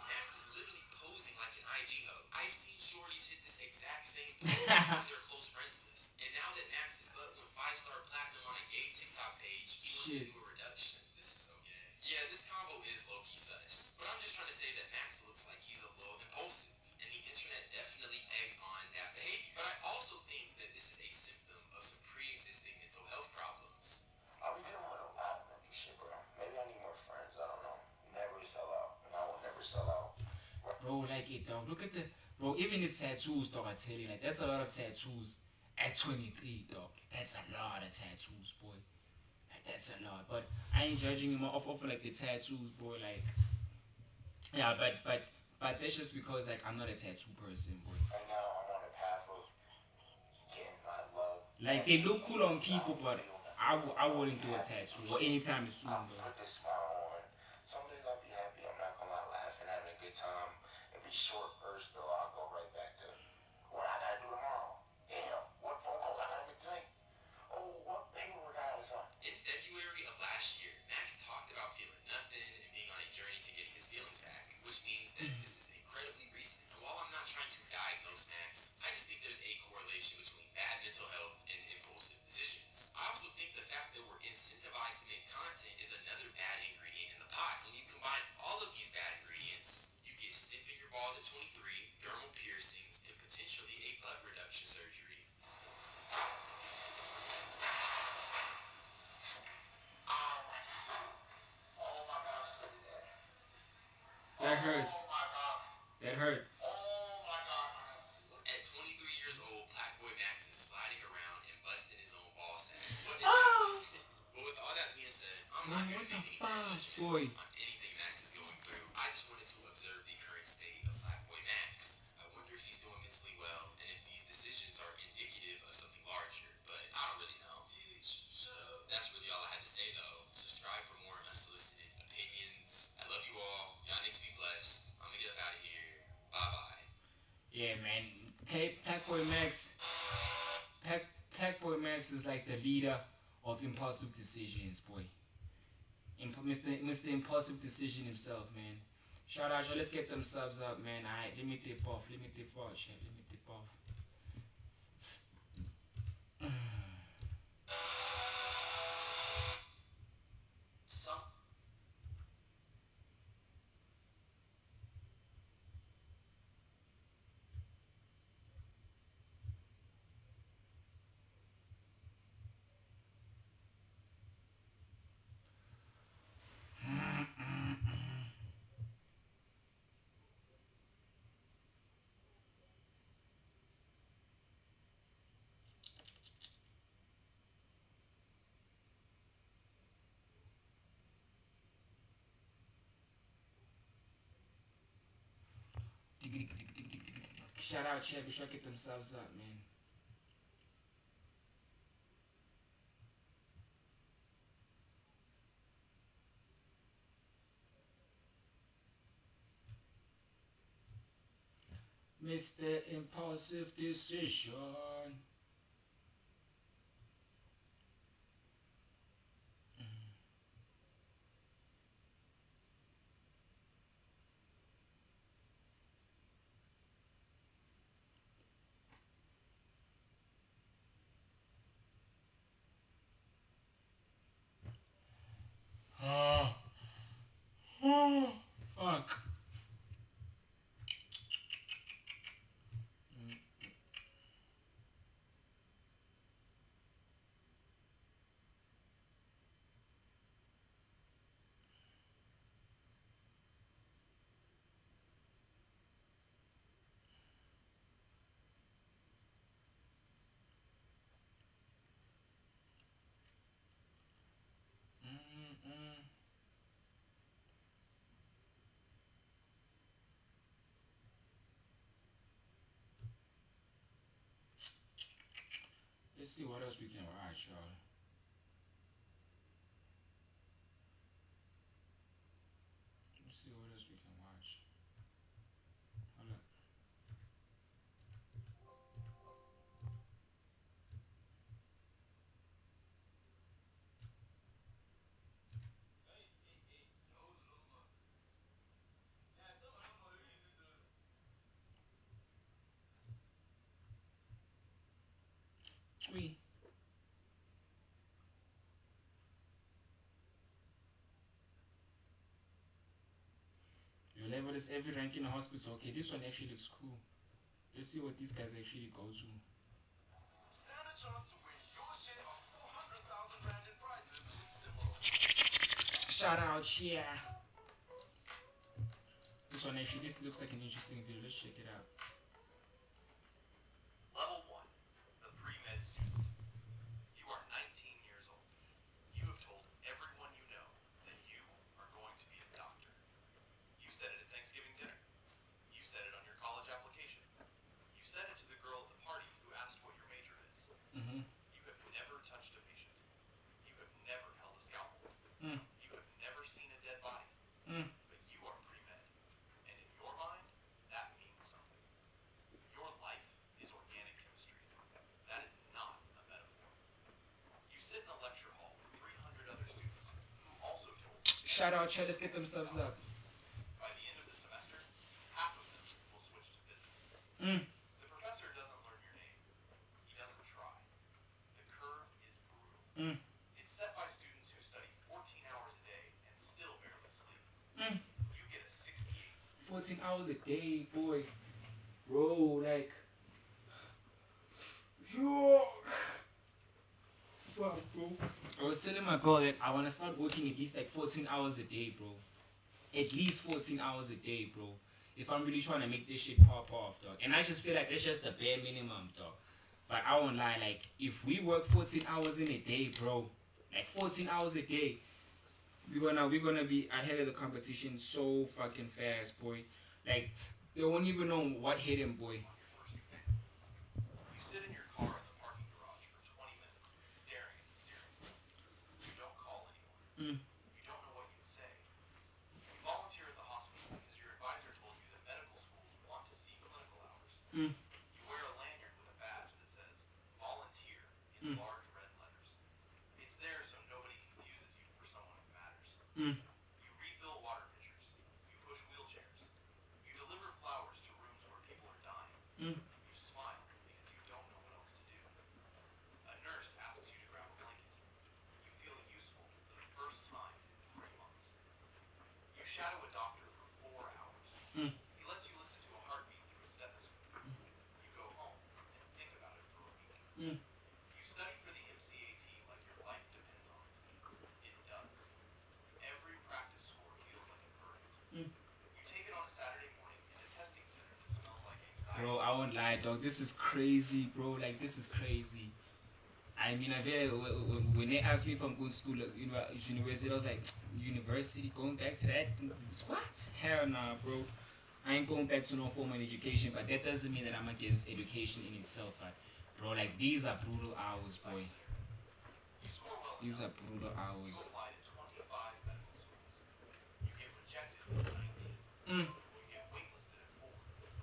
Max is literally posing like an IG hoe. I've seen shorties hit this exact same point on their close friends list. And now that Max's butt went 5-star platinum on a gay TikTok page, he wants to Shit. do a reduction. This is so gay. Yeah, this combo is low-key sus. But I'm just trying to say that Max looks like he's a little impulsive. And the internet definitely eggs on that behavior. But I also think that this is a symptom of some pre-existing mental health problems. I'll be dealing with a lot of mental shit, bro. Maybe I need more friends. I don't know. Never sell out. And I will never sell out. Bro, like it, dog. Look at the bro. Even his tattoos, dog. I tell you, like that's a lot of tattoos at 23, dog. That's a lot of tattoos, boy. Like that's a lot. But I ain't judging him off of like the tattoos, boy. Like, yeah, but that's just because like I'm not a tattoo person, boy. Right now, I'm on a path of getting my love. Like they look cool on people, but I wouldn't do a tattoo or anytime soon, I'll bro. put this smile on. Some days I'll be happy. I'm not gonna lie, laughing, having a good time. It'll be short bursts, though. I'll go right back to what I gotta do tomorrow. Damn, what phone call I gotta get today? Oh, what paperwork I gotta sign? In February of last year, Max talked about feeling nothing and being on a journey to getting his feelings back, which means that this is incredibly recent. And while I'm not trying to diagnose Max, I just think there's a correlation between bad mental health and impulsive decisions. I also think the fact that we're incentivized to make content is another bad ingredient in the pot. When you combine all of these bad ingredients, you get snipping your balls at 23, dermal piercings, and potentially a butt reduction surgery. Oh my gosh, look at that. That hurts. Oh my god. That hurt. Oh my god. At 23 years old, Blackboy Max is sliding around and busting his own ball sack. What is But with all that being said, I'm not here to make any judgments on anything Max is going through. I just wanted to observe the current state of Blackboy Max. I wonder if he's doing mentally well and if these decisions are indicative of something larger, but I don't really know. Shut up. That's really all I had to say though. Subscribe for more unsolicited opinions. I love you all. Y'all niggas be blessed. I'm gonna get up out of here. Bye bye. Yeah, man. Packboy Max. Packboy Max is like the leader of impulsive decisions, boy. Mr. Impulsive Decision himself, man. Shout out, y'all. Let's get them subs up, man. Alright, let me tip off, chat. Let me tip off. Some Shout out, chat. Be sure to get them subs up, man. Mr. Impulsive Decision. Fuck. Let's see what else we can watch, y'all. Let's see what else we can watch. Hold up. We. Your level is every rank in the hospital. Okay, this one actually looks cool. Let's see what these guys actually go to. Stand a chance to win your share of 400,000 rand in prizes with Stimmo. Shout out, yeah. This one actually, this looks like an interesting video. Let's check it out. Level 1, the pre-med student. You are 19 years old. You have told everyone you know that you are going to be a doctor. You said it at Thanksgiving dinner. You said it on your college application. You said it to the girl at the party who asked what your major is. You have never touched a patient. You have never held a scalpel. You have never seen a dead body. But you are pre-med. And in your mind, that means something. Your life is organic chemistry. That is not a metaphor. You sit in a lecture hall with 300 other students who also told you Shout out, chat. Let's get themselves up. by the end of the semester, half of them will switch to business. The professor doesn't learn your name. He doesn't try. The curve is brutal. It's set by students who study 14 hours a day and still barely sleep. You get a 68. 14 hours a day, boy. Bro, like. Yo. Fuck, bro. I was telling my girl that I want to start working at least like 14 hours a day, bro. At least 14 hours a day, bro. If I'm really trying to make this shit pop off, dog. And I just feel like that's just the bare minimum, dog. But I won't lie, like, if we work 14 hours in a day, bro, like 14 hours a day, we're gonna be ahead of the competition so fucking fast, boy. Like, they won't even know what hit him, boy. First example. You sit in your car in the parking garage for 20 minutes, staring at the steering wheel. You don't call anyone. You don't know what you'd say. You volunteer at the hospital because your advisor told you that medical schools want to see clinical hours. You wear a lanyard with a badge that says volunteer in large red letters. It's there so nobody confuses you for someone who matters. You refill water pitchers. You push wheelchairs. You deliver flowers to rooms where people are dying. You smile because you don't know what else to do. A nurse asks you to grab a blanket. You feel useful for the first time in 3 months. You shadow a doctor for 4 hours. He lets you listen to a heartbeat through a stethoscope. You go home and think about it for a week. You study for the MCAT like your life depends on it. It does. Every practice score feels like a verdict. You take it on a Saturday morning in a testing center that smells like anxiety. Bro, I won't lie, dog. This is crazy, bro. Like, this is crazy. I mean, when they asked me if I'm going to school at university, I was like, university, going back to that? What? Hell nah, bro. I ain't going back to no formal education, but that doesn't mean that I'm against education in itself. But, bro, like, these are brutal hours, boy. You score well These enough. are brutal You hours. apply to 25 medical schools. You get rejected at 19. You get waitlisted at 4.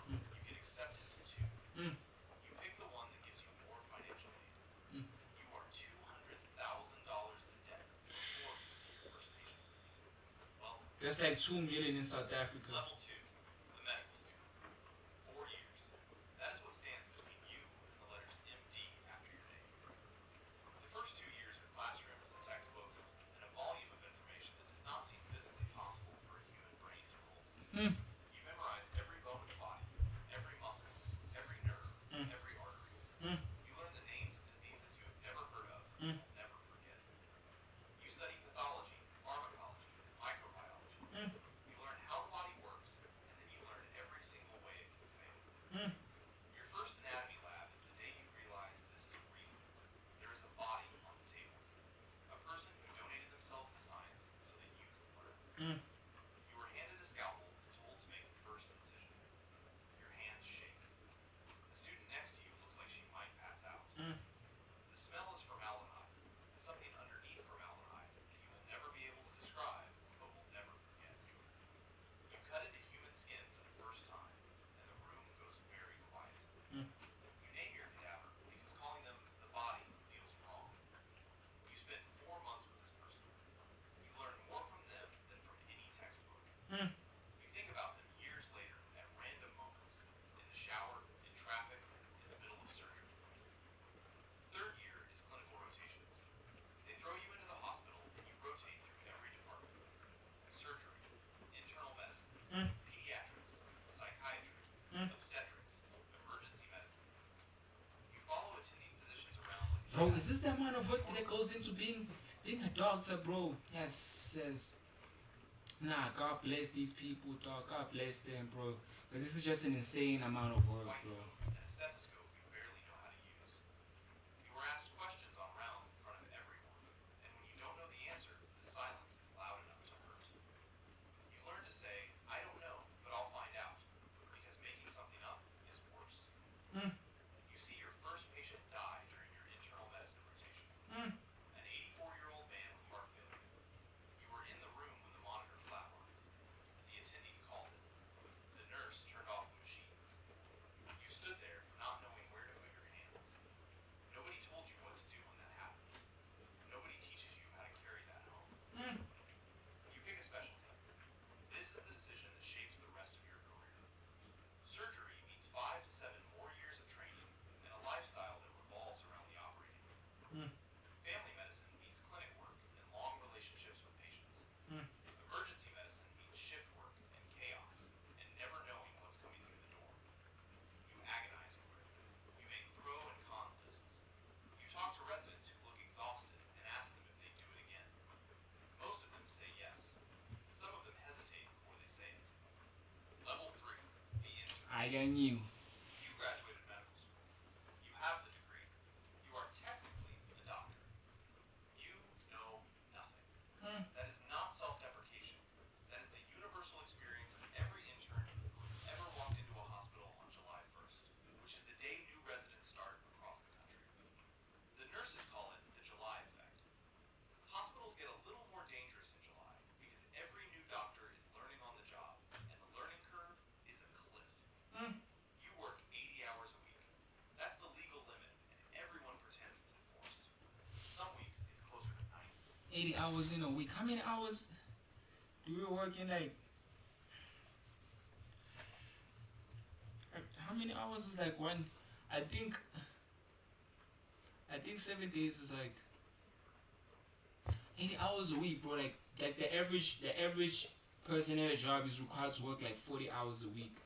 You get accepted to 2. You pick the one that gives you more financial aid. You are $200,000 in debt before you see your first patient. Welcome. That's like 2 million in South Africa. Level 2, the medical student. 4 years. That is what stands between you and the letters MD after your name. The first 2 years are classrooms and textbooks and a volume of information that does not seem physically possible for a human brain to hold. You memorize every bone in the body, every muscle, every nerve, every artery. You learn the names of diseases you have never heard of and will never forget. You study pathology, pharmacology, and microbiology. You learn how the body works, and then you learn every single way it can fail. Your first anatomy lab is the day you realize this is real. There is a body on the table. A person who donated themselves to science Mm. You were handed a scalpel and told to make the first incision. Your hands shake. The student next to you looks like she might pass out. Mm. The smell is formaldehyde, and something underneath formaldehyde that you will never be able to describe, but will never forget. You cut into human skin for the first time, and the room goes very quiet. Mm. You name your cadaver because calling them the body feels wrong. You spend 4 months with this person. You learn more from them than from any textbook. Mm. You think about them years later at random moments, in the shower, in traffic, in the middle of surgery. Third year is clinical rotations. They throw you into the hospital and you rotate through every department. Surgery, internal medicine, Mm. pediatrics, psychiatry, Mm. obstetrics, emergency medicine. You follow attending physicians around like Bro, is this the amount of work that goes into being a doctor, bro? Yes. Nah, God bless these people, dog. God bless them, bro. Because this is just an insane amount of work, white bro. coat and a stethoscope you barely know how to use. You were asked questions on rounds in front of everyone, and when you don't know the answer, the silence is loud enough to hurt. You learn to say, I don't know, but I'll find out, because making something up is worse. Mm. You see your first patient die during your internal medicine rotation. Mm. An 84-year-old man with heart failure. You were in the room when the monitor flatlined. The attending called it. The nurse turned off the machines. You stood there, not knowing where to put your hands. Nobody told you what to do when that happens. Nobody teaches you how to carry that home. Mm. You pick a specialty. This is the decision that shapes the rest of your career. Surgery means 5 to 7 more years of training and a lifestyle that revolves around the operating room. Mm. Family medicine means clinic work and long relationships with patients. Mm. Emergency medicine means shift work and chaos and never knowing what's coming through the door. You agonize over it. You make pro and con lists. You talk to residents who look exhausted and ask them if they'd do it again. Most of them say yes. Some of them hesitate before they say it. Level 3, the intern. I knew. You graduated medical school. You have the degree. You are technically a doctor. You know nothing. Mm. That is not self-deprecation. That is the universal experience of every intern who has ever walked into a hospital on July 1st, which is the day new residents start across the country. The nurses call it the July effect. Hospitals get a little more dangerous in July because every new doctor is learning on the job, and the learning curve is a cliff. Mm. You work 80 hours a week. That's the legal limit, and everyone pretends it's enforced. Some weeks it's closer to 90. 80 hours in a week. How many hours do you work in, like, how many hours is like one? I think 7 days is like 80 hours a week, bro. Like the average person at a job is required to work like 40 hours a week.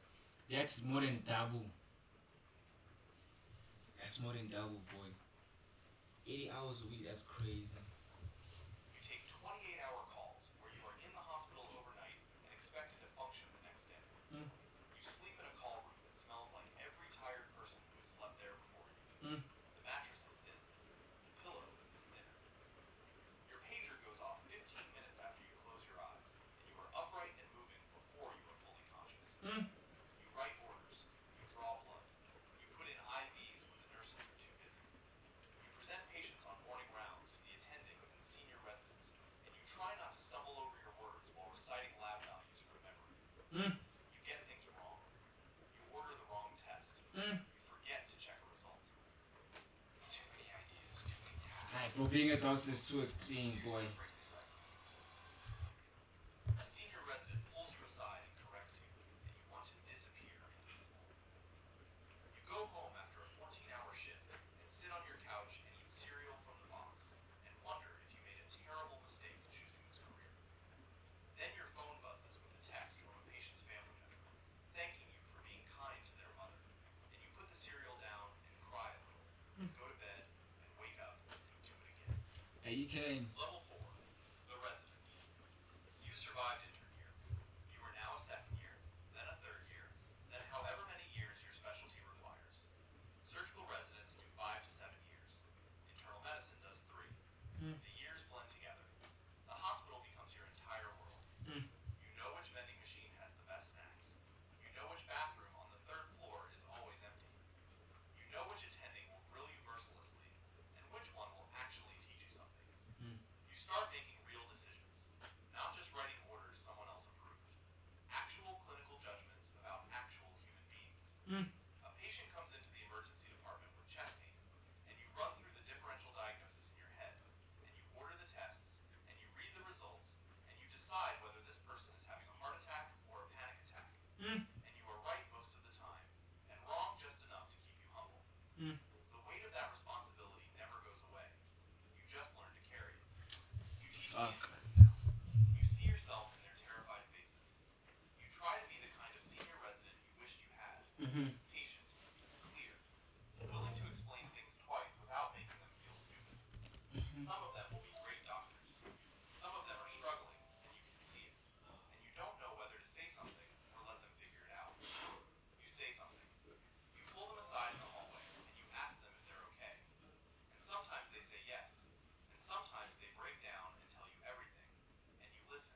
That's more than double. That's more than double, boy. 80 hours a week, that's crazy. You take 28-hour calls where you are in the hospital overnight and expected to function the next day. Mm. You sleep in a call room that smells like every tired person who has slept there before you. Mm. The mattress is thin. The pillow is thinner. Your pager goes off 15 minutes after you close your eyes, and you are upright and moving before you are fully conscious. Mm. You write orders. You draw blood. You put in IVs when the nurses are too busy. You present patients on morning rounds to the attending and the senior residents, and you try not to stumble over your words while reciting lab values from memory. Mm. You get things wrong. You order the wrong test. Mm. You forget to check a result. Too many ideas, too many tasks. Like, bro, being a doctor is too extreme, boy. Break the cycle. A senior resident pulls you aside and corrects you, and you want to disappear into the floor. You go home after a 14-hour shift and sit on your couch and eat cereal from the box and wonder if you made a terrible mistake choosing this career. Then your phone buzzes with a text from a patient's family member, thanking you for being kind to their mother, and you put the cereal down and cry a little, go to bed, and wake up and do it again. And you can. Level 4, the resident. You survived intern year. You are now a second year, then a third year, then however many years your specialty requires. Surgical residents do 5 to 7 years. Internal medicine does 3. Mm. The years blend together. The hospital becomes your entire world. Mm. patient, clear, willing to explain things twice without making them feel stupid. Some of them will be great doctors. Some of them are struggling, and you can see it. And you don't know whether to say something or let them figure it out. You say something. You pull them aside in the hallway, and you ask them if they're okay. And sometimes they say yes, and sometimes they break down and tell you everything, and you listen.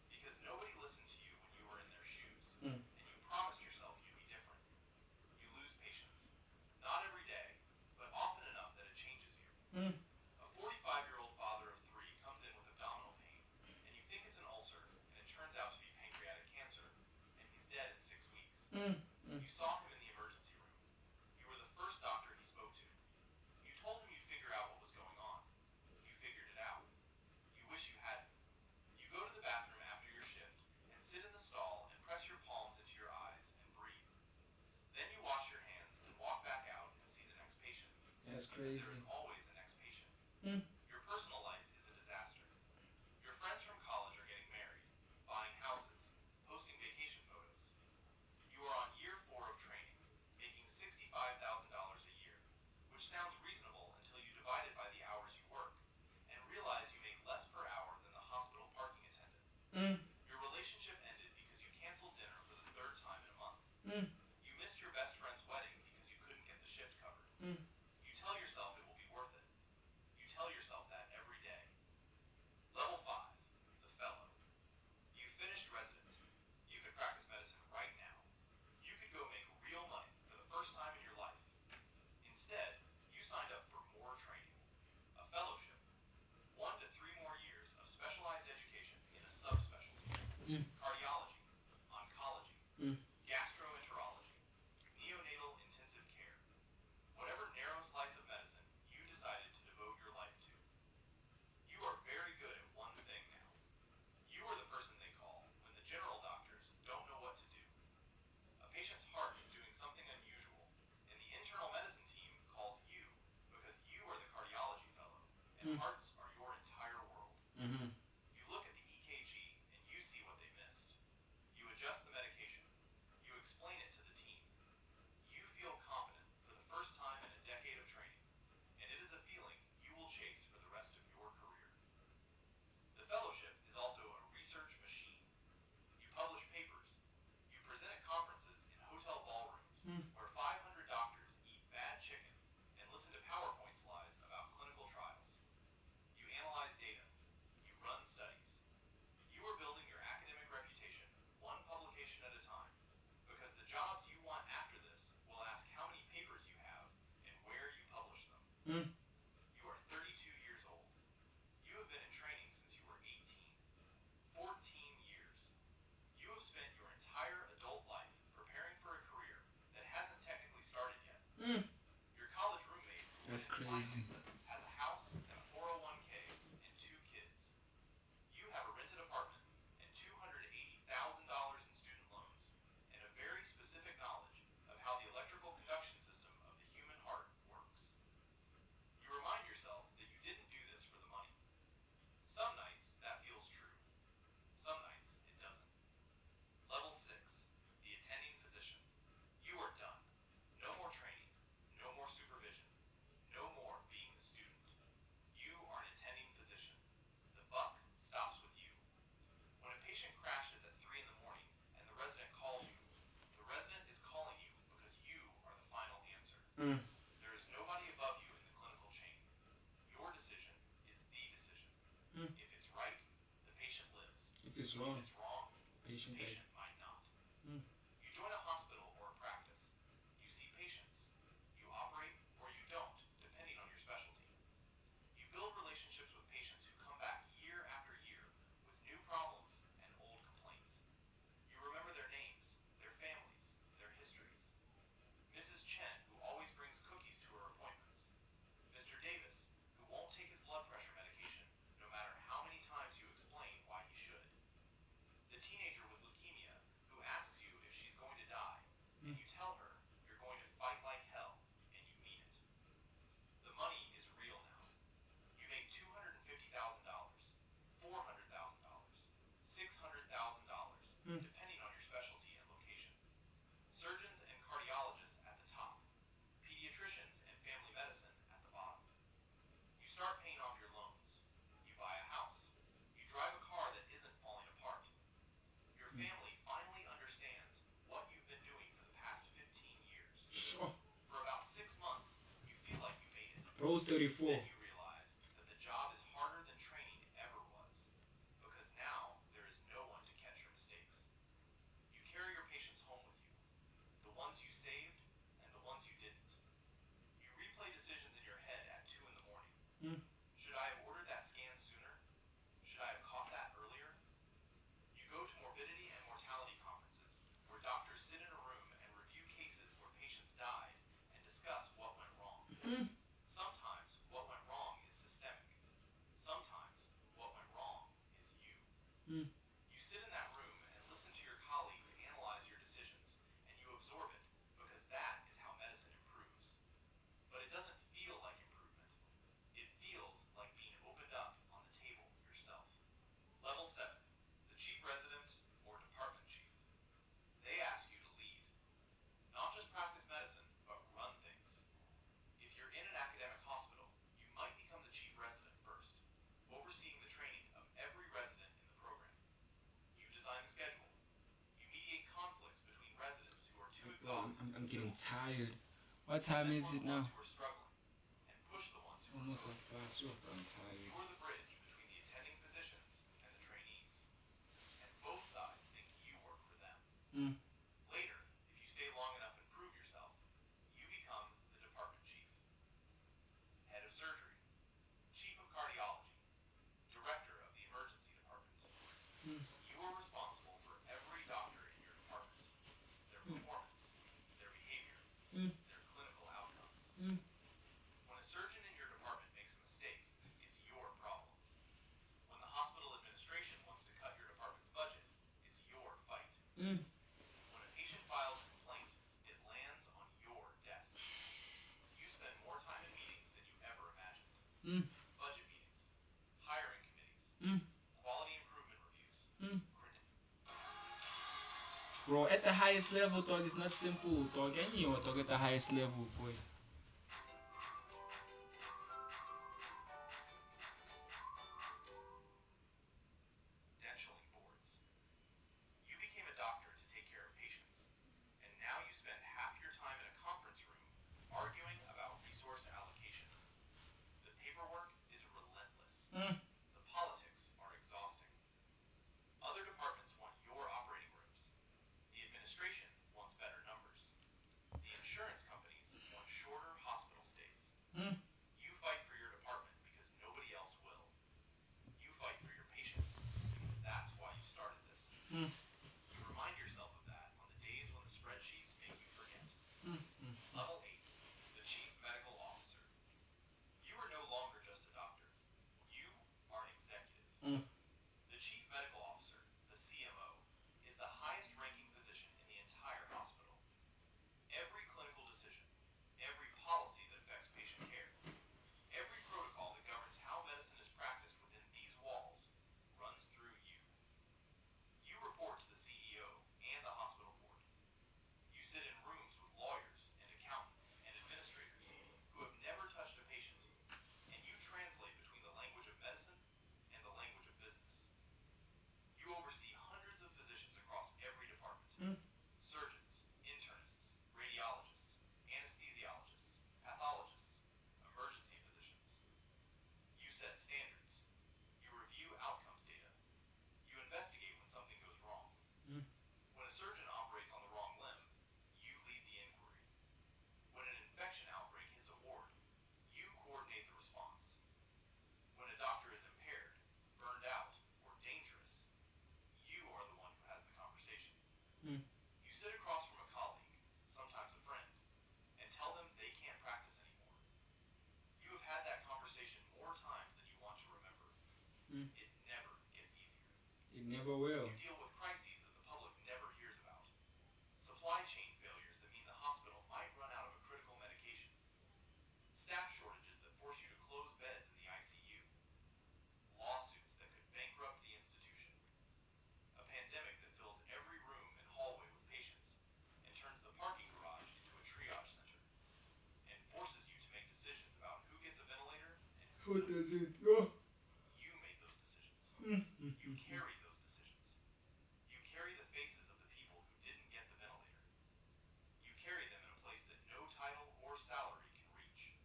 Because nobody listened to you when you were in their shoes, and you promised yourself you'd be different. You lose patience. Not every day, but often enough that it changes you. A 45-year-old father of 3 comes in with abdominal pain, and you think it's an ulcer, and it turns out to be pancreatic cancer, and he's dead in 6 weeks. You saw him in the emergency room. You were the first doctor he spoke to. You told him you'd figure out what was going on. You figured it out. You wish you hadn't. You go to the bathroom after your shift, and sit in the stall and press your palms into your eyes and breathe. Then you wash your hands and walk back out and see the next patient. That's Because crazy. there is always a next patient. Your personal life is a disaster. Your friends from college are getting married, buying houses, posting vacation photos. You are on year 4 of training, making $65,000 a year, which sounds reasonable until you divide it by the hours you work, and realize you make less per hour than the hospital parking attendant. Your relationship ended because you canceled dinner for the 3rd time in a month. You missed your best friend's wedding because you couldn't get the shift covered. You tell yourself it will be worth it. You tell yourself that every day. Level 5, the fellow. You finished residency. You could practice medicine right now. You could go make real money for the first time in your life. Instead, you signed up for more training. A fellowship. 1 to 3 more years of specialized education in a subspecialty. Cardiology, oncology, gastroenterology, neonatal intensive care. Whatever narrow slice of medicine you decided to devote your life to. You are very good at one thing now. You are the person they call when the general doctors don't know what to do. A patient's heart is doing something unusual, and the internal medicine team calls you because you are the cardiology fellow, and hearts are your entire world. You look at the EKG and you see what they missed. You adjust the medication. You explain it to the team. You feel confident for the first time in a decade of training, and it is a feeling you will chase for the rest of your career. The fellowship is also a research machine. You publish papers. You present at conferences in hotel ballrooms where 500 doctors eat bad chicken and listen to PowerPoint slides about clinical trials. You analyze data. You run studies. You are building your academic reputation one publication at a time, because the jobs you want after this will ask how many papers you have and where you publish them. You are 32 years old. You have been in training since you were 18. 14 years. You have spent your entire adult life preparing for a career that hasn't technically started yet. Your college roommate, who That's is in crazy. finance, has a house and a 401k and 2 kids. You have a rented apartment and $280,000 in student loans and a very specific knowledge of how the electrical conduction system of the human heart works. You remind yourself that you didn't do this for the money. Some nights that feels true. Some nights it doesn't. Level 6, the attending physician. You are done. No more training. No more supervision. No more being the student. You are an attending physician. The buck stops with you. When a patient crashes at 3 in the morning and the resident calls you, the resident is calling you because you are the final answer. There is nobody above you in the clinical chain. Your decision is the decision. If it's right, the patient lives. If it's If wrong, it's wrong, patient the dies. patient might not. You join a hospital or a practice. You see patients. You operate or you don't, depending on your specialty. You build relationships with patients who come back year after year with new problems and old complaints. You remember their names, their families, their histories. Mrs. Chen, who always brings cookies to her appointments. Mr. Davis, who won't take his blood pressure medication no matter how many times you explain why he should. The teenager with leukemia who asks you if Almost 34. Then you realize that the job is harder than training ever was, because now there is no one to catch your mistakes. You carry your patients home with you, the ones you saved and the ones you didn't. You replay decisions in your head at 2 in the morning. Should I have ordered that scan sooner? Should I have caught that earlier? You go to morbidity and mortality conferences, where doctors sit in a room and review cases where patients died and discuss what went wrong. Sometimes what went wrong is systemic. Sometimes what went wrong is you. You sit in that room and listen to your colleagues analyze your decisions, and you absorb it, because that is how medicine improves. But it doesn't feel like improvement. It feels like being opened up on the table yourself. Level 7, the chief resident or department chief. They ask you to lead. Not just practice medicine, but run things. If you're in an academic hospital, you might become the chief resident first, overseeing the training of every resident in the program. You design the schedule. You mediate conflicts between residents who are too exhausted. I'm getting tired. What time is it now? Who are struggling, and push the ones who are Almost growing. like 5. So I'm tired. You are the bridge between the attending physicians and the trainees. And both sides think you work for them. Later, if you stay long enough and prove yourself, you become the department chief. Head of surgery, chief of cardiology, director of the emergency department. You are responsible for every doctor in your department, their performance, their behavior, their clinical outcomes. When a surgeon in your department makes a mistake, it's your problem. When the hospital administration wants to cut your department's budget, it's your fight. When a patient files a complaint, it lands on your desk. You spend more time in meetings than you ever imagined. Budget meetings, hiring committees, quality improvement reviews, Bro, at the highest level, dog, it's not simple, dog. Any dog at the highest level, boy. credentialing boards. You became a doctor to take care of patients, and now you spend half your time in a conference room arguing about resource allocation. The paperwork is relentless. The politics are exhausting. Other departments want your operating rooms. The administration wants better numbers. The insurance companies want shorter hospital stays. You fight for your department because nobody else will. You fight for your patients. That's why you started this. You remind yourself of that on the days when the spreadsheets make you forget. Level 8, the Chief Medical Officer. You are no longer just a doctor. You are an executive. The Chief Medical Officer, the CMO, is the highest ranking physician in the entire hospital. Every clinical decision, every policy that affects patient care, every protocol that governs how medicine is practiced within these walls runs through you. You report to the CEO and the hospital board. You sit in rooms with lawyers and accountants and administrators who have never touched a patient, and you translate between the language of medicine and the language of business. You oversee hundreds of physicians across every department. Surgeons, internists, radiologists, anesthesiologists, pathologists, emergency physicians. You set standards. You review outcomes data. You investigate when something goes wrong. When a surgeon operates on the wrong limb, you lead the inquiry. When an infection outbreak hits a ward, you coordinate the response. When a doctor is impaired, burned out, or dangerous, you are the one who has the conversation. You sit across from a colleague, sometimes a friend, and tell them they can't practice anymore. You have had that conversation more times than you want to remember. It never gets easier. It never will. You deal with crises that the public never hears about. Supply chain failures that mean the hospital might run out of a critical medication. Staff shortages that force you to close beds in the ICU. Lawsuits that could bankrupt the institution. A pandemic that fills every room and hallway with patients and turns the parking garage into a triage center. And forces you to make decisions about who gets a ventilator and who Who doesn't. does it? Oh. You made those decisions. You carry those decisions. You carry the faces of the people who didn't get the ventilator. You carry them in a place that no title or salary can reach.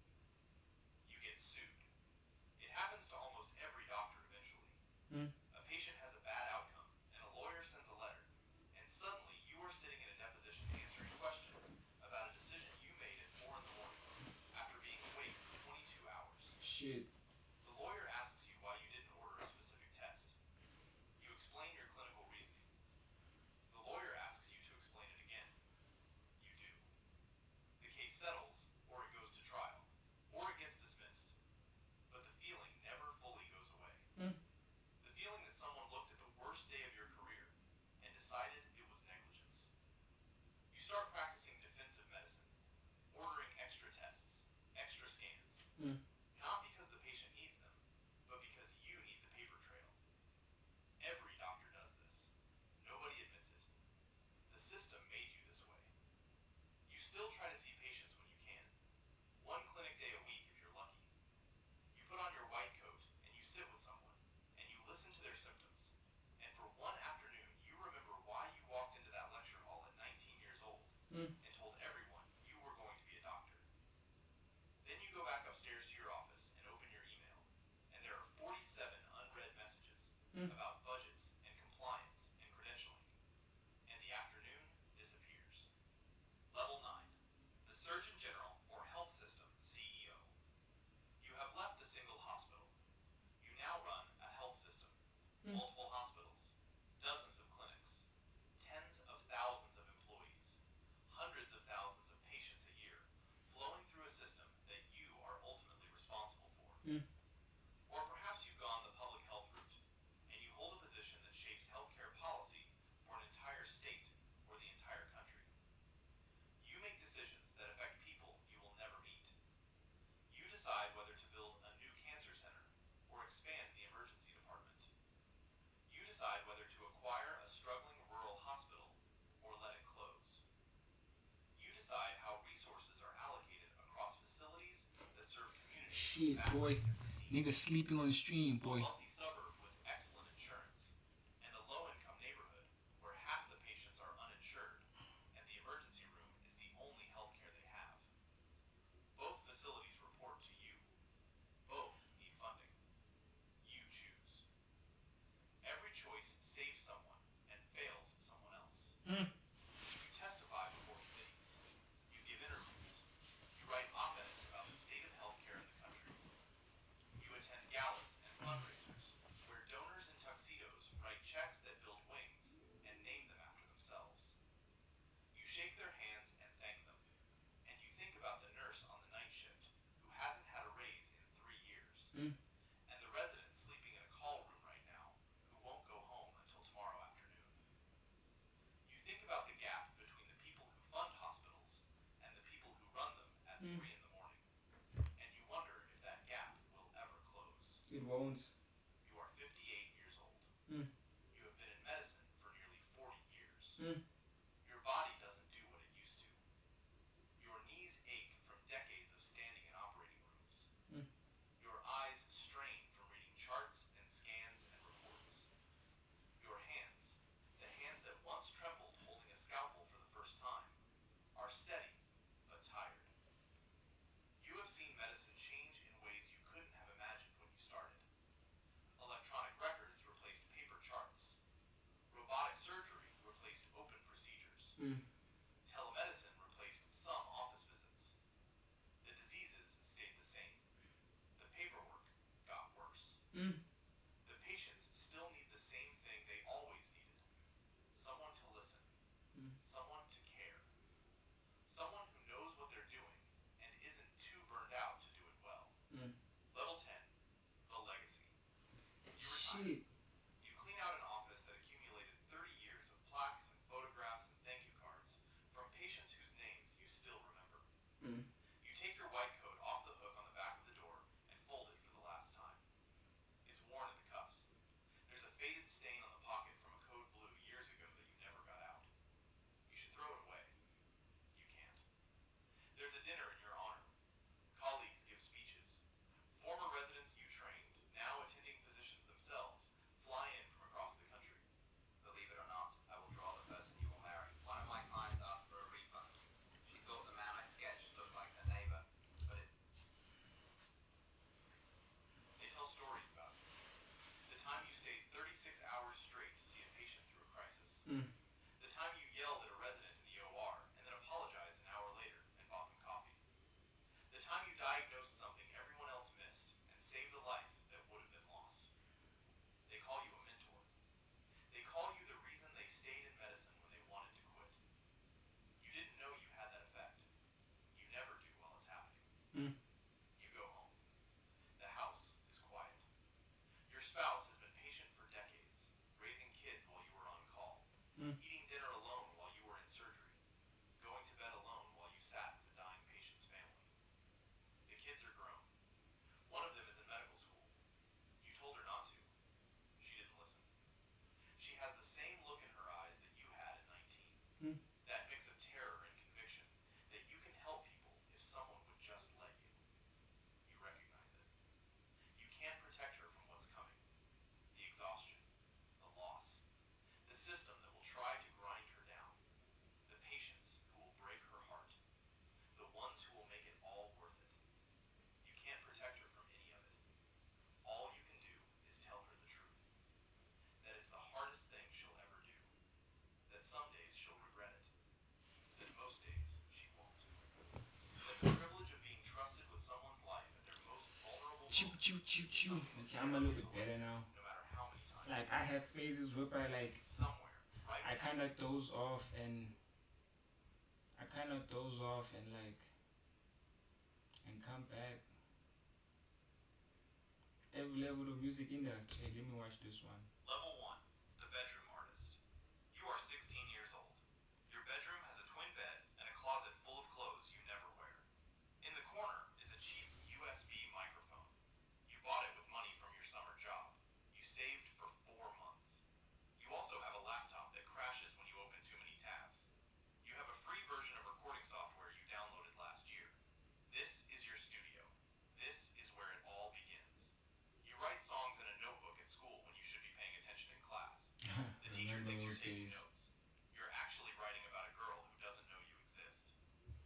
You get start practicing defensive medicine, ordering extra tests, extra scans. Not because the patient needs them, but because you need the paper trail. Every doctor does this. Nobody admits it. The system made you this way. You still try to see patients when you can. One clinic day a week if you're lucky. You put on your white coat and you sit with someone, and you listen to their symptoms. And for one afternoon, you remember why you walked into that lecture hall at 19 years old and told everyone you were going to be a doctor. Then you go back upstairs to your office and open your email, and there are 47 unread messages about budgets and compliance and credentialing, and the afternoon disappears. Level 9, the Surgeon General or Health System CEO. You have left the single hospital. You now run a health system, multiple hospitals, dozens of clinics, tens of thousands of employees, hundreds of thousands of patients a year, flowing through a system that you are ultimately responsible for. Or perhaps you've gone the public health route, and you hold a position that shapes healthcare policy for an entire state or the entire country. You make decisions that affect people you will never meet. You decide whether to build a new cancer center or expand the emergency department. You decide whether to acquire a struggling rural hospital or let it close. You decide how resources are allocated across facilities that serve communities. Shit, vastly boy. different needs. Niggas sleeping on the stream, A boy. wealthy suburb with excellent insurance, and a low-income neighborhood where half the patients are uninsured, and the emergency room is the only healthcare they have. Both facilities report to you. Both need funding. You choose. Every choice saves someone and fails someone else. You testify before committees. You give interviews. You write op-eds about the state of healthcare in the country. You attend galas and fundraisers where donors in tuxedos write checks that build wings and name them after themselves. You shake their hands and thank them. And you think about the nurse on the night shift who hasn't had a raise in 3 years. And the resident sleeping in a call room right now who won't go home until tomorrow afternoon. You think about the gap between the people who fund hospitals and the people who run them at 3 in the morning. And you wonder if that gap will ever close. It won't. You are 58 years old. You have been in medicine for nearly 40 years. Your body doesn't do what it used to. Your knees ache from decades of standing in operating rooms. Your eyes strain from reading charts and scans and reports. Your hands, the hands that once trembled holding a scalpel for the first time, are steady but tired. You have seen medicine change in ways you couldn't have imagined when you started. Electronic records replaced paper charts. Robotic surgery replaced open procedures. Telemedicine replaced some office visits. The diseases stayed the same. The paperwork got worse. The patients still need the same thing they always needed. Someone to listen. Someone to care. Someone who knows what they're doing and isn't too burned out to do it well. Level 10, the legacy. You retire. Shit. You clean out an office that accumulated 30 years of plaques and photographs and thank you cards from patients whose names you still remember. You take your white coat off the hook on the back of the door and fold it for the last time. It's worn at the cuffs. There's a faded stain on the pocket from a code blue years ago that you never got out. You should throw it away. You can't. There's a dinner in your honor. Colleagues give speeches. Former residents you trained, now attending physicians themselves, fly in from across the country. Believe it or not, I will draw the person you will marry. One of my clients asked for a refund. She thought the man I sketched looked like her neighbor, but They tell stories about it. The time you stayed 36 hours straight to see a patient through a crisis. The time you yelled at a resident in the OR and then apologized an hour later and bought them coffee. The time you diagnosed something everyone else missed and saved a life that would have been lost. They call you a mentor. They call you the reason they stayed in medicine when they wanted to quit. You didn't know you had that effect. You never do while it's happening. You go home. The house is quiet. Your spouse has been patient for decades, raising kids while you were on call, eating dinner alone while you were in surgery, That mix of terror and conviction that you can help people if someone would just let you. You recognize it. You can't protect her from what's coming. The exhaustion, the loss, the system that will try to grind her down, the patients who will break her heart, the ones who will make it all worth it. You can't protect her from any of it. All you can do is tell her the truth. That it's the hardest thing she'll ever do. That some days she'll regret it. That most days she won't. That the privilege of being trusted with someone's life at their most vulnerable moment Okay, I'm a little bit better now. no matter how many times. Like, I have phases where Somewhere, right I kind of doze off and come back. Every level of music industry. Hey, let me watch this one. Level 1, the bedroom artist. You are 16 years old. Your bedroom has a twin bed and a closet full of clothes you never wear. In the corner is a cheap USB microphone. You bought it with money from your summer job. You saved for 4 months. You also have a laptop that crashes when you open too many tabs. You have a free version of recording software you downloaded last year. This is your studio. This is where it all begins. You write songs in a notebook at school when you should be paying attention in class. The teacher Remember thinks you're those taking days. notes. You're actually writing about a girl who doesn't know you exist.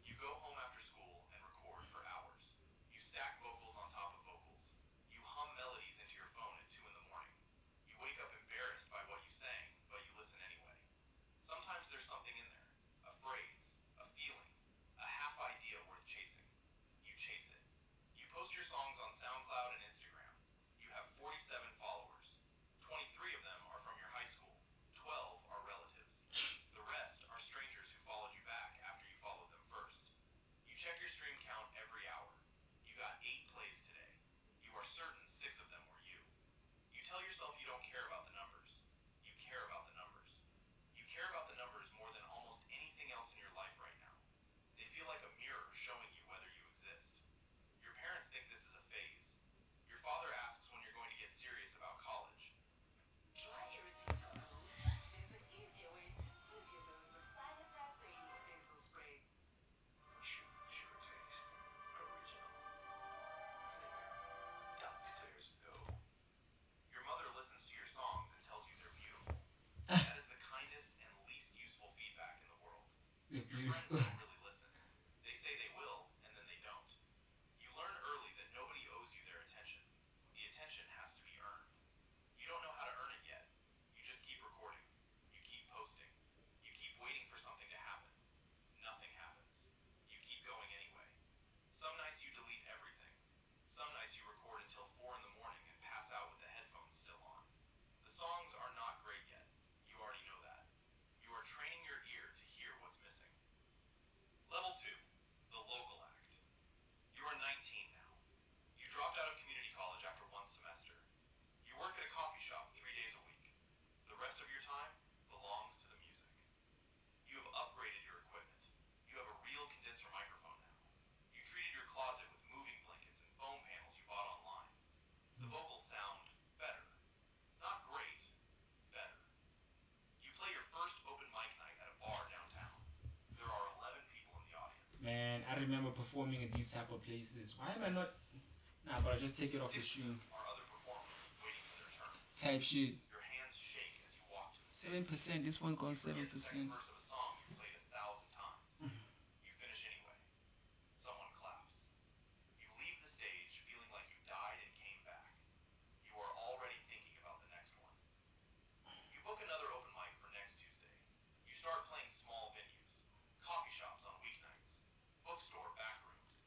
You go home after school and record for hours. You stack vocals on top of vocals. You hum melodies into your phone at 2 in the morning. You wake up embarrassed by what you sang, but you listen anyway. Sometimes there's something in there. A phrase, a feeling, a half idea worth chasing. You chase it. You post your songs on SoundCloud and Instagram. You have 47 followers. 23 of them are from your high school. 12 are relatives. The rest are strangers who followed you back after you followed them first. You check your stream count every hour. You got 8 plays today. You are certain 6 of them were you. You tell yourself you don't care about the numbers. You care about the numbers. You care about the numbers more than almost anything else in your life right now. They feel like a mirror showing you whether you exist. Your parents think this is a phase. Your father asks when you're going to get serious about college. Try irritator rose. There's an easier way to soothe your nose with Silence Sadie nasal spray. Sure taste. Original. Thinner. There's no. Your mother listens to your songs and tells you they're beautiful. That is the kindest and least useful feedback in the world. They're Your friends beautiful. don't really listen. They say they will, and then they don't. You learn early that nobody owes you their attention. The attention has to be earned. You don't know how to earn it yet. You just keep recording. You keep posting. You keep waiting for something to happen. Nothing happens. You keep going anyway. Some nights you delete everything. Some nights you record until 4 in the morning and pass out with the headphones still on. The songs are not great yet. You already know that. You are training your ear to hear what's missing. Level 2, the local act. You are 19 now. You dropped out of community college after 1 semester. You work at a coffee shop 3 days a week. The rest of your time belongs to the music. You have upgraded your equipment. You have a real condenser microphone now. You treated your closet with moving blankets and foam panels you bought online. The vocals sound better. Not great, better. You play your first open mic night at a bar downtown. There are 11 people in the audience. Man, I remember performing in these type of places. Why am I not? Nah, but I just take it off the 6 stream. are other performers waiting for their turn. Type shit. Your hands shake as you walk to the stage. 7%. This one gone You forget the 7%. second verse of a song you played 1,000 times. You finish anyway. Someone claps. You leave the stage feeling like you died and came back. You are already thinking about the next one. You book another open mic for next Tuesday. You start playing small venues, coffee shops on weeknights, bookstore back rooms,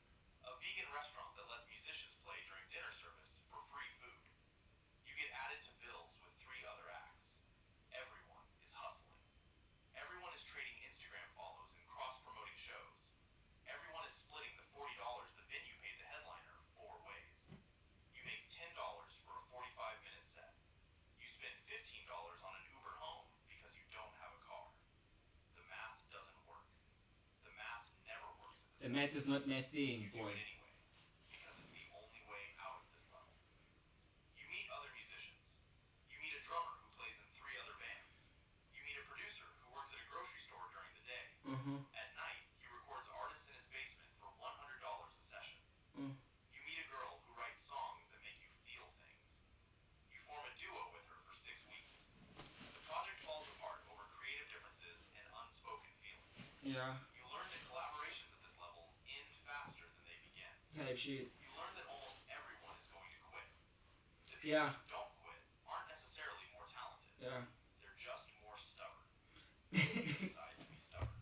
a vegan restaurant that lets musicians play during dinner service for free food. You get added to bills with 3 other acts. Everyone is hustling. Everyone is trading Instagram follows and cross-promoting shows. Everyone is splitting the $40 the venue paid the headliner 4 ways. You make $10 for a 45-minute set. You spend $15 on an Uber home because you don't have a car. The math doesn't work. The math never works at this The math is not my thing, you do boy. it anyway, because it's the only way out of this level. You meet other musicians. You meet a drummer who plays in 3 other bands. You meet a producer who works at a grocery store during the Yeah. You learn that collaborations at this level end faster than they begin. Type shit. You learn that almost everyone is going to quit. The people Yeah. who don't quit aren't necessarily more talented. Yeah. They're just more stubborn. You decide to be stubborn.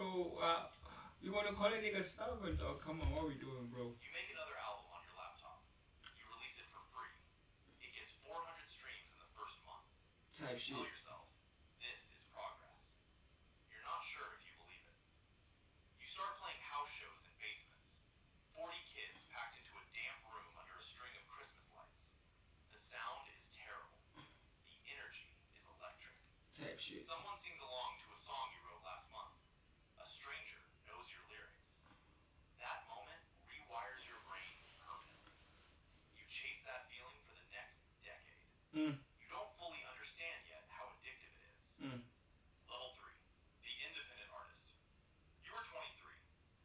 Oh, wow. You wanna call a nigga stubborn, dog? Come on, what we doing, bro? You make another album on your laptop. You release it for free. It gets 400 streams in the first month. Type shit. Tell yourself, this is progress. You're not sure if you believe it. You start playing house shows in basements. 40 kids packed into a damp room under a string of Christmas lights. The sound is terrible. The energy is electric. Type shit. Someone sings along to a song you wrote last month. A stranger knows your lyrics. That moment rewires your brain permanently. You chase that feeling for the next decade. Mm. You don't fully understand yet how addictive it is. Mm. Level 3. The independent artist. You are 23.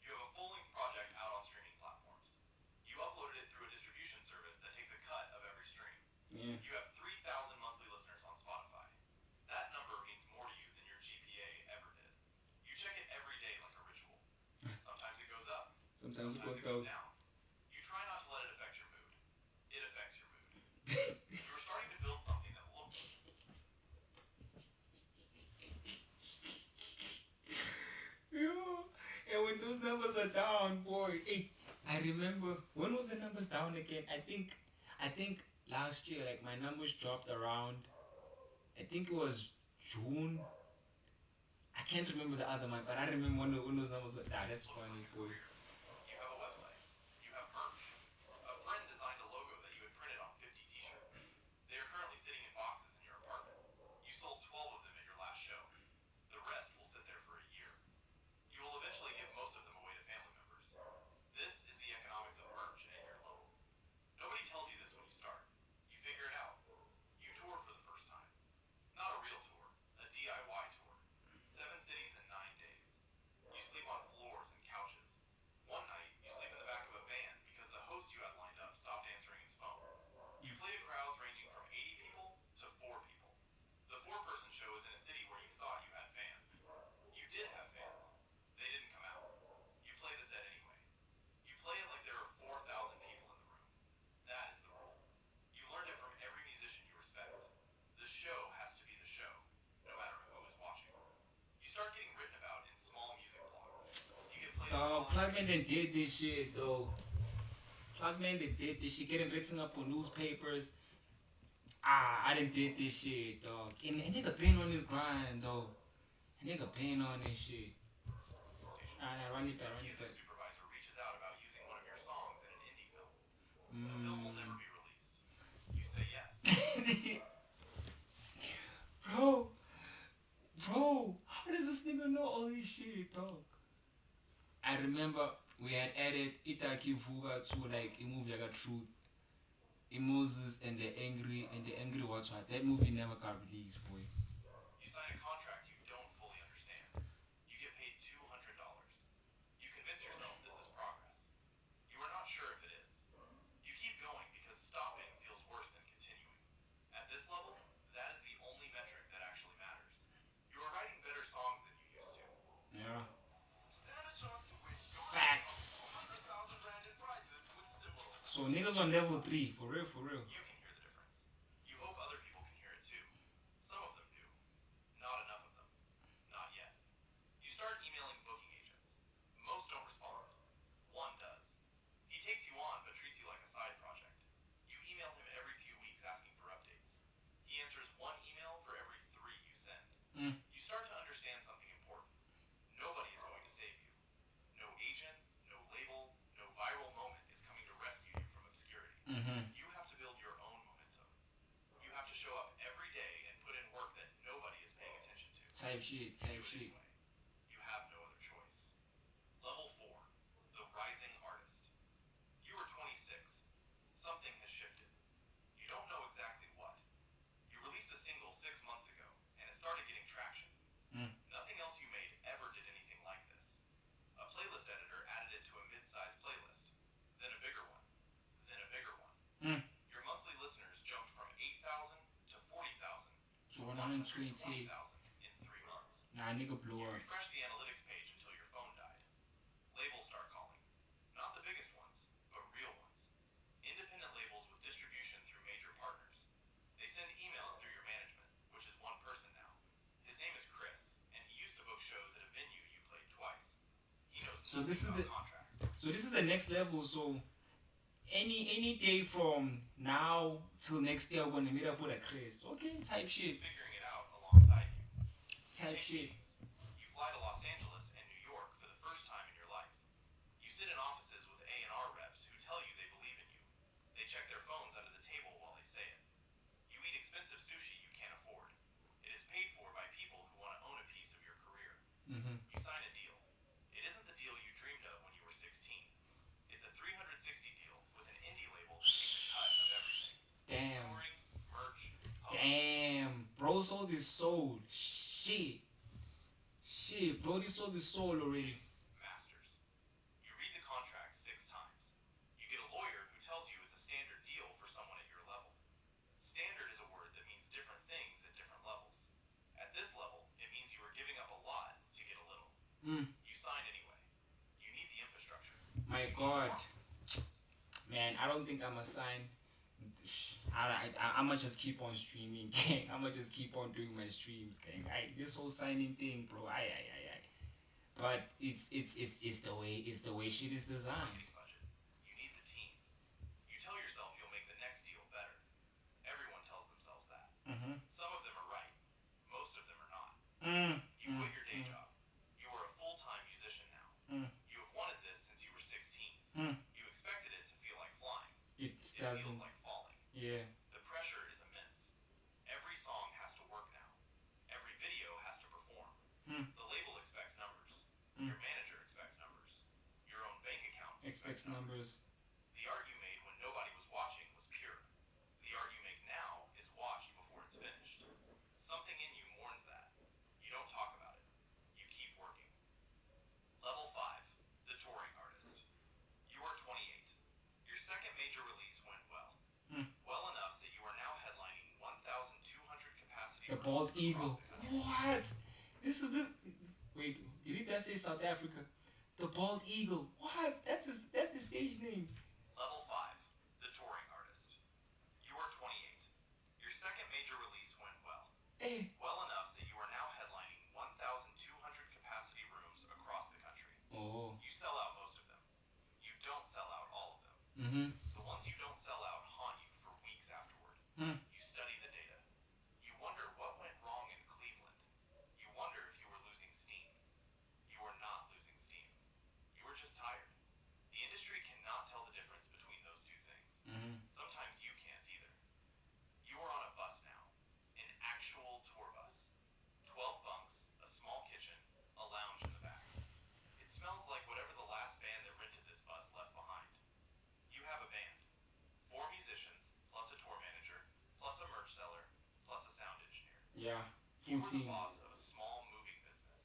You have a full-length project out on streaming platforms. You uploaded it through a distribution service that takes a cut of every stream. Yeah. You have 3,000 monthly listeners on Spotify. That number means more to you than your GPA ever did. You check it every day like a ritual. Sometimes it goes up. Sometimes it goes Sometimes down. down. You try not to let it affect your mood. It affects your mood. You are starting to build something that will look Yo, and when those numbers are down, boy, hey, I remember when was the numbers down again? I think last year, like my numbers dropped around. I think it was June. I can't remember the other month, but I remember when those numbers were down. That's funny, boy. You have a website. You have merch. A friend designed a logo that you had printed on 50 t-shirts. They are currently sitting in boxes in your apartment. You sold 12 of them at your last show. The rest will sit there for a year. You will eventually give most of them away to family members. This is the economics of merch at your level. Nobody tells you this when you start. You figure it out. You tour for the first time. Not a real tour, a DIY tour. 7 cities in 9 days. You sleep on floors and couches. One night, you sleep in the back of a van because the host you had lined up stopped answering his phone. You play to crowds ranging from 80 people to 4 people. The 4-person show is in a city where you thought you had fans. You did have fans. They didn't come out. You play the set anyway. You play it like there are 4,000 people in the room. That is the rule. You learned it from every musician you respect. The show has to be the show, no matter who is watching. You start getting written about in small music blogs. You get played on Plugman they did this shit though. Plugman they did this shit, getting written up on newspapers. I didn't did this shit, dog. And a nigga paying on his grind, though. A nigga paying on this shit. station. Run it back, A run it music back. supervisor reaches out about using one of your songs in an indie film. The film will never be released. You say yes. Bro, how does this nigga know all this shit, dog? I remember we had added Itaki Vuga to like a movie like a Truth. Moses and the Angry Watch What. That movie never got released, boy. You sign a contract you don't fully understand. You get paid $200. You convince yourself this is progress. You are not sure if it is. You keep going because stopping feels worse than continuing. At this level, that is the only metric that actually matters. You are writing better songs than you used to. Yeah. Stand a chance to win your Facts. 100,000 rand in prizes with Stimul. So niggas on level 3, for real, for real. You can hear the difference. You hope other people can hear it too. Some of them do. Not enough of them. Not yet. You start emailing booking agents. Most don't respond. One does. He takes you on but treats you like a side project. You email him every few weeks asking for updates. He answers one email for every 3 you send. You start to understand something important. Nobody is going to save you. No agent, no label, no viral moment is coming to rescue you from obscurity. You have to build your own momentum. You have to show up every day and put in work that nobody is paying attention to. Type shit, Do type it shit. anyway. You have no other choice. Level 4, the rising artist. You are 26. Something has shifted. You don't know exactly what. You released a single 6 months ago, and it started getting traction. Nothing else you made ever did anything like this. A playlist editor added it to a mid-sized playlist, then a bigger one, then a bigger one. Your monthly listeners jumped from 8,000 to 40,000 So to 120. 120,000 in 3 months. Nah, nigga blew You up. refresh the analytics page until your phone died. Labels start calling. Not the biggest ones, but real ones. Independent labels with distribution through major partners. They send emails through your management, which is one person now. His name is Chris, and he used to book shows at a venue you played twice. He knows So nothing this is about the- contracts. So this is the next level. So any day from now till next day, I'm gonna meet up with a Chris. Okay, type shit. He's figuring it out alongside you. Type shit. You fly to Los Angeles and New York for the first time in your life. You sit in offices with A&R reps who tell you they believe in you. They check their phones under the table while they say it. You eat expensive sushi you can't afford. It is paid for by people who want to own a piece of your career. Mm-hmm. You sign a deal. It isn't the deal you dreamed of when you were 16. It's a 360 deal with an indie label that takes a cut of everything. Damn. Touring, merch, publishing. Damn. Bro sold his soul. Shit, bro, he sold his soul already. Masters. You read the contract 6 times. You get a lawyer who tells you it's a standard deal for someone at your level. Standard is a word that means different things at different levels. At this level, it means you are giving up a lot to get a little. You sign anyway. You need the infrastructure. My God. Man, I don't think I'ma sign. I'ma just keep on streaming, gang. I'ma just keep on doing my streams, gang. This whole signing thing, bro. But it's the way shit is designed. Marketing budget. You need the team. You tell yourself you'll make the next deal better. Everyone tells themselves that. Mm-hmm. Some of them are right. Most of them are not. Mm. You quit your day job. You are a full-time musician now. You have wanted this since you were 16. You expected it to feel like flying. It It feels doesn't. like falling. Yeah. The pressure is immense. Every song has to work now. Every video has to perform. The label expects numbers. Your manager expects numbers. Your own bank account Expects numbers. The art you made when nobody was watching was pure. The art you make now is watched before it's finished. Something in you mourns that. You don't talk about it. You keep working. Level 5. The touring artist. You are 28. Your second major release went well. Well enough that you are now headlining 1,200 capacity The rooms Bald across Eagle. the country. What? This is the. Wait, did he just say South Africa? The Bald Eagle. What? That's his stage name. Level 5. The touring artist. You are 28. Your second major release went well. Hey. Well enough that you are now headlining 1,200 capacity rooms across the country. Oh. You sell out most of them. You don't sell out all of them. Mm-hmm. The ones you don't sell out haunt you for weeks afterward. You study the data. You wonder what went wrong in Cleveland. You wonder if you were losing steam. You are not losing steam. You are just tired. The industry cannot tell the difference between those two things. Sometimes you can't either. You are on a bus now. An actual tour bus. 12 bunks, a small kitchen, a lounge in the back. It smells like whatever the last band that rented this bus left behind. You have a band. 4 musicians, plus a tour manager, plus a merch seller, plus a sound engineer. Yeah. You Full are the team. boss of a small moving business.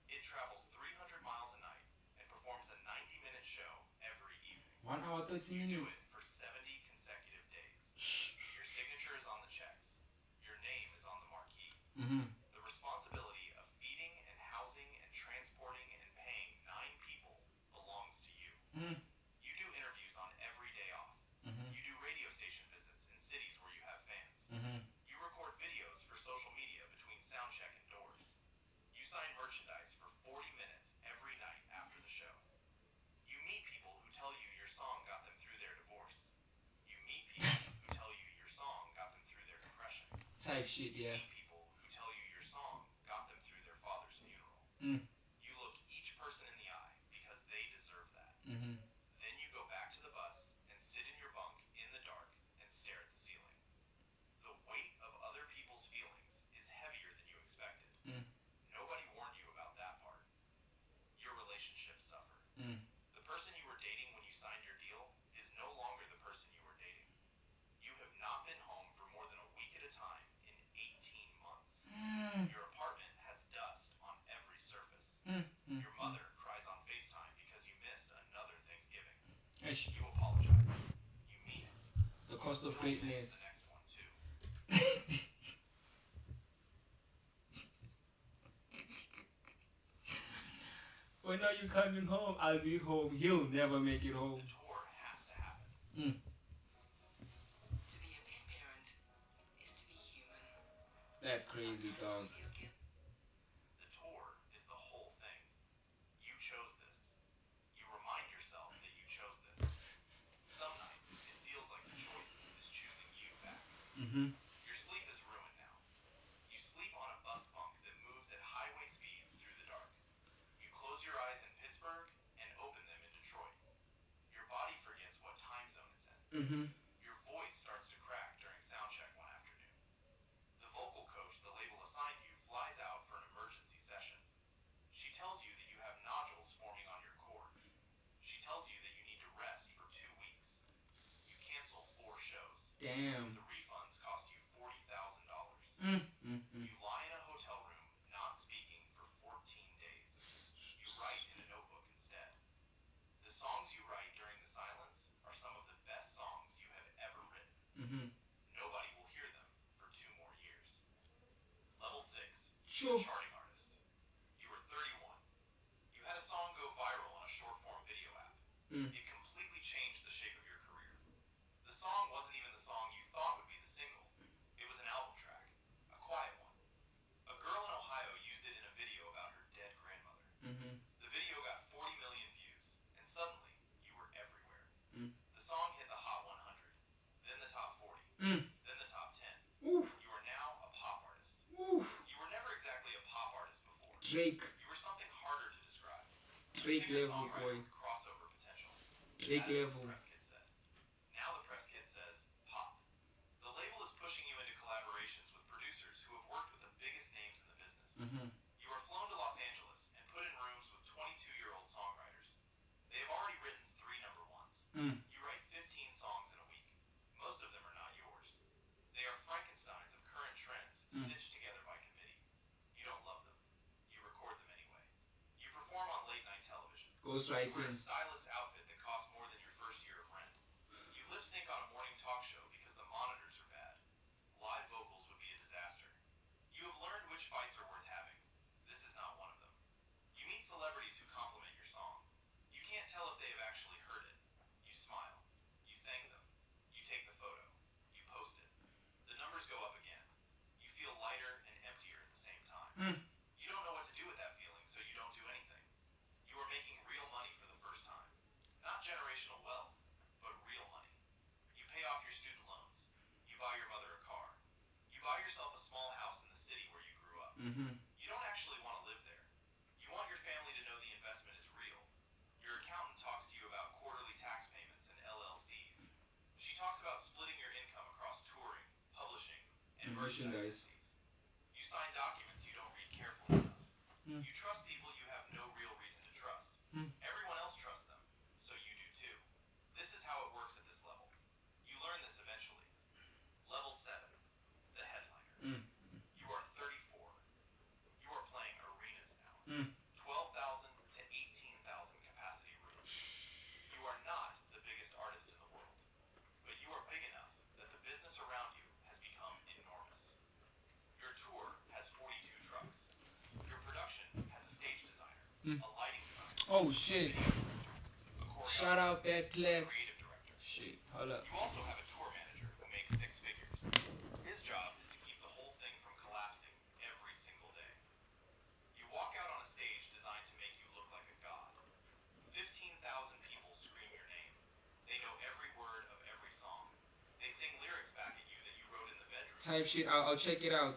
It travels 300 miles a night and performs a 90-minute show every evening. 1 hour 30 You do minutes. it for 70 consecutive days. Your signature is on the checks. Your name is on the marquee. The responsibility of feeding and housing and transporting and paying 9 people belongs to you. You do interviews on every day off. You do radio station visits in cities where you have fans. You record videos for social media between soundcheck and doors. You sign merchandise for 40 minutes every night after the show. You meet people who tell you your song got them through their divorce. You meet people who tell you your song got them through their depression. Type shit, You yeah. meet people who tell you your song got them through their father's funeral. You look each person in the eye because they deserve that. Then you go back to the bus and sit in your bunk in the dark and stare at the ceiling. The weight of other people's feelings is heavier than you expected. Nobody warned you about that part. Your relationships suffer. The person you were dating when you signed your deal is no longer the person you were dating. You have not been home for more than a week at a time in 18 months. Your apartment has dust on every surface. Your mother cries on FaceTime because you missed another Thanksgiving. Ish. You apologize. You mean it. The cost of You'll miss greatness. the next one too. When are you coming home? I'll be home. He'll never make it home. The tour has to happen. To be a pet parent is to be human. That's crazy, dog. Sometimes we feel guilt. The tour is the whole thing. You chose this. You remind yourself that you chose this. Some nights, it feels like the choice is choosing you back. Mm-hmm. Your sleep is ruined now. You sleep on a bus bunk that moves at highway speeds through the dark. You close your eyes in Pittsburgh and open them in Detroit. Your body forgets what time zone it's in. Mm-hmm. Your voice starts to crack during sound check one afternoon. The vocal coach the label assigned you flies out for an emergency session. She tells you that you have nodules forming on your cords. She tells you that you need to rest for 2 weeks. You cancel 4 shows. Damn. The refunds cost you $40,000. Mm-hmm. You lie in a hotel room, not speaking for 14 days. You write in a notebook instead. The songs you write during the silence are some of the best songs you have ever written. Mm-hmm. Nobody will hear them for 2 more years. Level 6. Sure. Charting artist. You were 31. You had a song go viral on a short-form video app. It completely changed the shape of your career. The song wasn't even the song you thought would be the single. It was an album track, a quiet one. A girl in Ohio used it in a video about her dead grandmother. Mm-hmm. The video got 40 million views, and suddenly you were everywhere. Mm. The song hit the Hot 100, then the top 40, then the top 10. Oof. You are now a pop artist. Oof. You were never exactly a pop artist before. Drake. You were something harder to describe. Drake level, Singer-songwriter boy. with crossover potential. Drake That is level. what the press kit said. Now the press kit says pop. The label is pushing you into collaborations with producers who have worked with the biggest names in the business. Mm-hmm. You are flown to Los Angeles and put in rooms with 22-year-old songwriters. They have already written 3 number ones. You write 15 songs in a week. Most of them are not yours. They are Frankensteins of current trends stitched together by committee. You don't love them. You record them anyway. You perform on late-night television. Ghost You wear a writing. stylish outfit that costs more than your first year of rent. You lip sync on a morning talk show because the monitors are bad. Live vocals would be a disaster. You have learned which fights are worth having. This is not one of them. You meet celebrities who compliment your song. You can't tell if they have actually heard it. You smile. You thank them. You take the photo. You post it. The numbers go up again. You feel lighter and emptier at the same time. You don't know what to do with that feeling, so you don't do anything. You are making real money for the first time. Not generational wealth, but real money. You pay off your student loans. You buy your mother a car. You buy yourself a small house in the city where you grew up. Mm-hmm. You don't actually want to live there. You want your family to know the investment is real. Your accountant talks to you about quarterly tax payments and LLCs. She talks about splitting your income across touring, publishing, and Merchandise. merchandise entities. You sign documents you don't read carefully enough. You trust people you have no real reason to trust. Everyone else trusts them, so you do too. This is how it works at this level. You learn this eventually. Level 7, the headliner. You are 34. You are playing arenas now. 12,000 to 18,000 capacity rooms. You are not the biggest artist in the world, but you are big enough that the business around you has become enormous. Your tour has 42 trucks. Your production has a stage designer, a lighting designer, Oh shit. a choreographer, Shout out Bad a Plex. creative director. Shit. Hold up. You also have a tour manager who makes 6 figures. His job is to keep the whole thing from collapsing every single day. You walk out on a stage designed to make you look like a god. 15,000 people scream your name. They know every word of every song. They sing lyrics back at you that you wrote in the bedroom. Type shit. I'll check it out.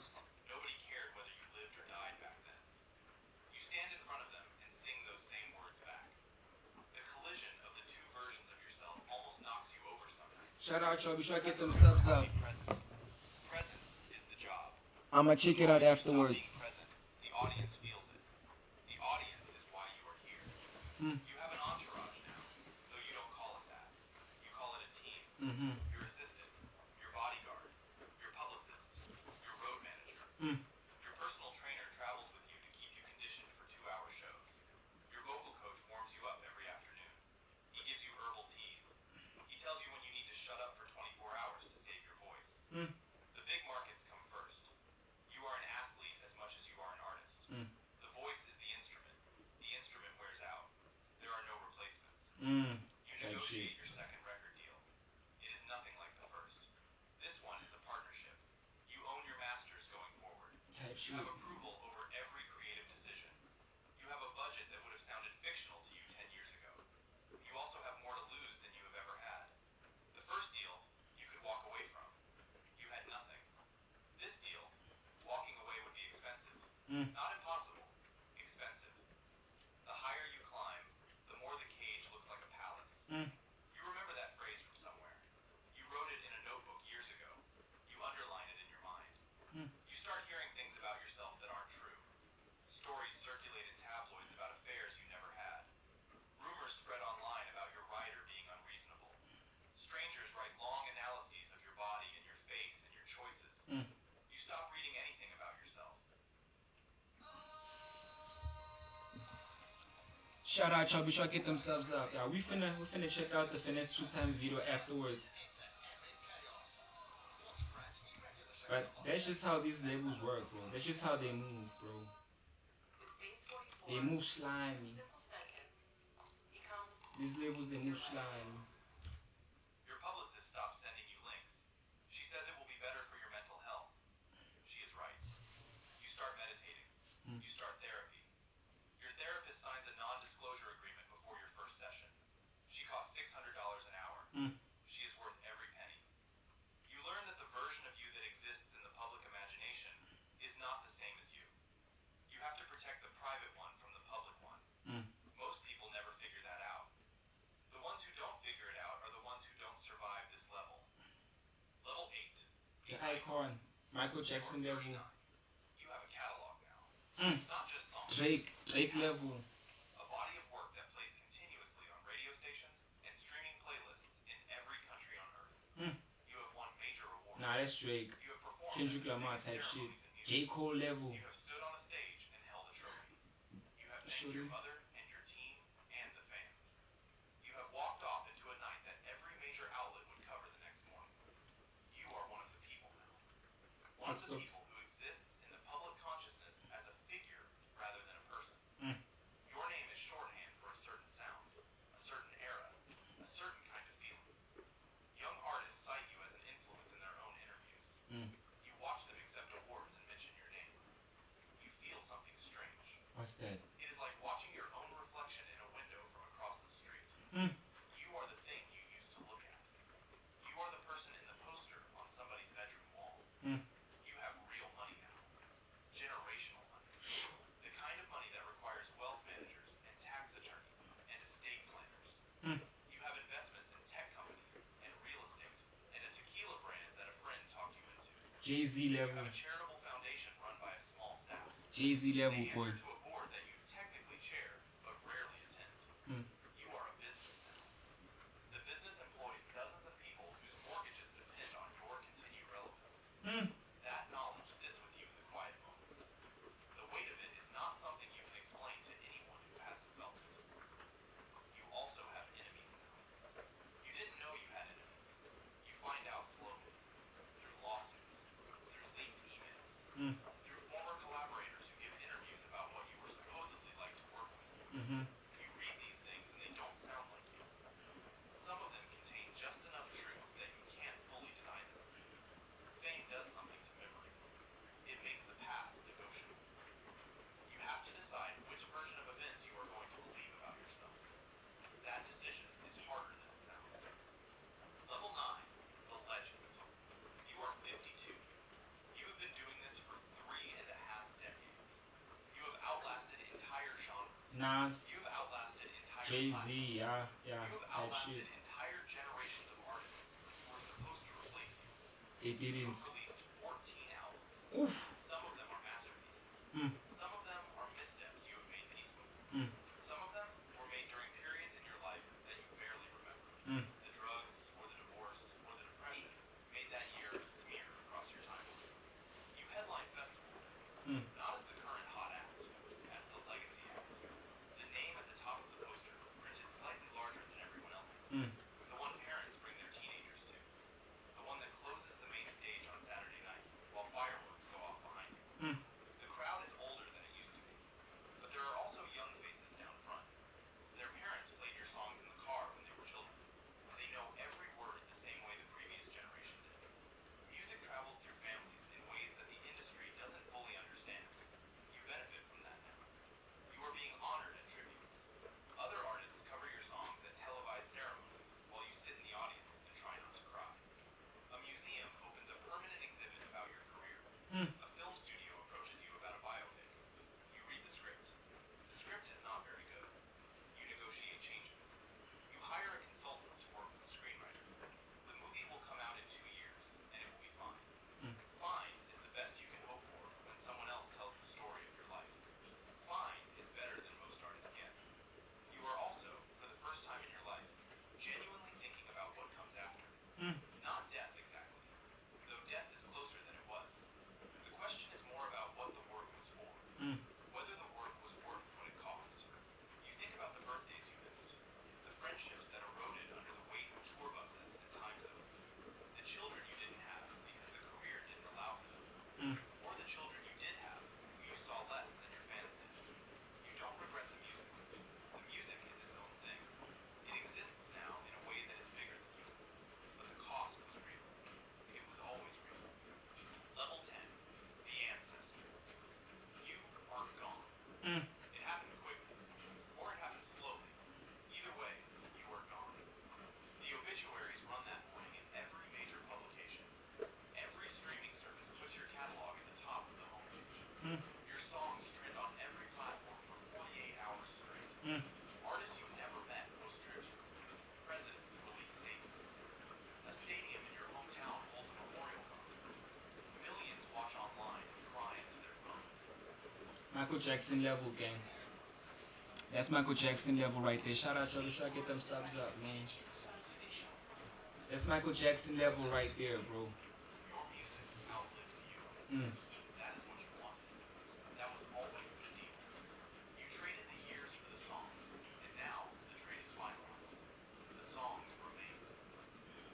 Nobody cared whether you lived or died back then. You stand in front of them and sing those same words back. The collision of the 2 versions of yourself almost knocks you over sometimes. Shout out, y'all. Be sure to get them subs up. Presence is the job. I'ma check it out Stop afterwards. being present. The audience feels it. The audience is why you are here. You have an entourage now, though you don't call it that. You call it a team. Your assistant, your bodyguard, your publicist, your road manager. Your personal trainer travels with you to keep you conditioned for 2-hour shows. Your vocal coach warms you up every afternoon. He gives you herbal teas. He tells you when you need to shut up for 24 hours to save your voice. The big markets come first. You are an athlete as much as you are an artist. The voice is the instrument. The instrument wears out. type You shit. have approval over every creative decision. You have a budget that would have sounded fictional to you 10 years ago. You also have more to lose than you have ever had. The first deal, you could walk away from. You had nothing. This deal, walking away would be expensive. Not impossible, expensive. The higher you climb, the more the cage looks like a palace. You remember that phrase from somewhere. You wrote it in a notebook years ago. You underline it in your mind. You start hearing things about yourself that aren't true. Stories circulate in tabloids about affairs you never had. Rumors spread online about your rider being unreasonable. Strangers write long analyses of your body and your face and your choices. You stop reading anything about yourself. Shout out, y'all. Be sure to get them subs up. Y'all, we finna check out the Finesse 2-time video afterwards. But that's just how these labels work, bro. That's just how they move, bro. They move slimy. These labels, they move slimy. Your publicist stops sending you links. She says it will be better for your mental health. She is right. You start meditating. You start therapy. Your therapist signs a non-disclosure agreement before your first session. She costs $600 an hour. She is worth every penny. You learn that the version of you that exists in the public imagination is not the same as you. You have to protect the private one from the public one. Most people never figure that out. The ones who don't figure it out are the ones who don't survive this level. Level 8. The icon, Michael Jackson level. You have a catalog now. Not just songs. Drake level. A body of work that plays continuously on radio stations and streaming playlists in every country on Earth. You have won major awards. Nah, that's Drake. You have performed Kendrick at the Lamar biggest type shit. ceremonies in music. J. Cole level. You have stood on a stage and held a trophy. You have thanked Sorry. your mother and your team and the fans. You have walked off into a night that every major outlet would cover the next morning. You are one of the people now. One of That's the so- people who exists in the public consciousness as a figure rather than a person. Your name is shorthand for a certain sound, a certain era, a certain kind of feeling. Young artists cite you as an influence in their own interviews. You watch them accept awards and mention your name. You feel something strange. What's that? It is like watching your own reflection in a window from across the street. You are the thing you used to look at. You are the person in the poster on somebody's bedroom wall. You have real money now. Generational money. The kind of money that requires wealth managers and tax attorneys and estate planners. You have investments in tech companies and real estate and a tequila brand that a friend talked you into. Jay-Z You level. have a charitable foundation run by a small staff. Jay-Z level, They boy. answer to a board that you technically chair, but rarely attend. You are a business now. The business employs dozens of people whose mortgages depend on your continued relevance. That knowledge sits with you in the quiet moments. The weight of it is not something you can explain to anyone who hasn't felt it. You also have enemies now. You didn't know you had enemies. You find out slowly. Through lawsuits. Through leaked emails. Through former collaborators who give interviews about what you were supposedly like to work with. You read these things and they don't sound like you. Some of them contain just enough truth that you can't fully deny them. Fame does something to memory. It makes the past negotiable. You have to decide which version of events you are going to believe about yourself. That decision is harder than it sounds. Level 9, the legend. You are 52. You have been doing this for 3.5 decades. You have outlasted entire genres. Nas, You have outlasted entire Jay-Z, platforms. yeah, You have type outlasted shit. entire generations of artists who were supposed to replace you. They You didn't. have released 14 albums. Oof. Some of them are masterpieces. Some of them are missteps you have made peace with. Some of them were made during periods in your life that you barely remember. The drugs, or the divorce, or the depression made that year a smear across your timeline. You headline festivals now, not as the current hot act, as the legacy act. The name at the top of the poster, printed slightly larger than everyone else's. The one parents bring their teenagers to. The one that closes the main stage on Saturday night, while fireworks go off behind you. The crowd is older than it used to be, but there are also young faces down front. Their parents played your songs in the car when they were children. They know every word the same way the previous generation did. Music travels through families in ways that the industry doesn't fully understand. children you didn't have because the career didn't allow for them. Or the children you did have who you saw less than your fans did. You don't regret the music. The music is its own thing. It exists now in a way that is bigger than you. But the cost was real. It was always real. Level 10. The ancestor. You are gone. It happened quickly. Or it happened slowly. Either way, you are gone. The obituaries run that morning in every major publication. Every streaming service puts your catalog at the top of the homepage. Your songs trend on every platform for 48 hours straight. Artists you never met post tributes. Presidents release statements. A stadium in your hometown holds a memorial concert. Millions watch online and cry into their phones. Michael Jackson level, gang. That's Michael Jackson level right there. Shout out y'all, try to get them subs up, man. That's Michael Jackson level right there, bro. Your music outlives you. That is what you wanted. That was always the deal. You traded the years for the songs, and now the trade is finalized. The songs remain.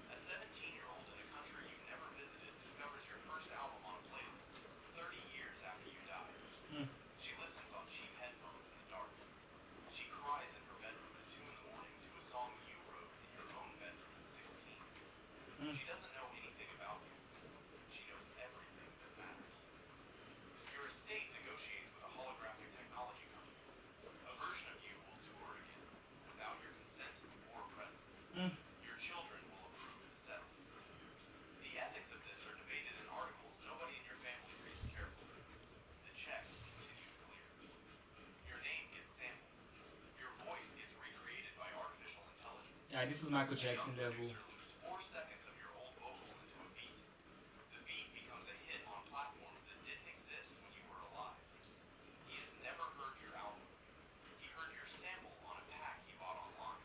A 17-year-old in a country you've never visited discovers your first album on a playlist 30 years after you died. She listens on cheap headphones in the dark. She cries in her bedroom at 2 in the morning to a song you wrote in your own bedroom at 16. She doesn't know anything about you. She knows everything that matters. Your estate negotiates with a holographic technology company. A version of you will tour again, without your consent or presence. Your children will approve the set list. The ethics of this are debated in articles nobody in your family reads carefully. The checks continue to clear. Your name gets sampled. Your voice gets recreated by artificial intelligence. Yeah, this is Michael Jackson A young level. producer loops 4 seconds of your old vocal into a beat. The beat becomes a hit on platforms that didn't exist when you were alive. He has never heard your album. He heard your sample on a pack he bought online.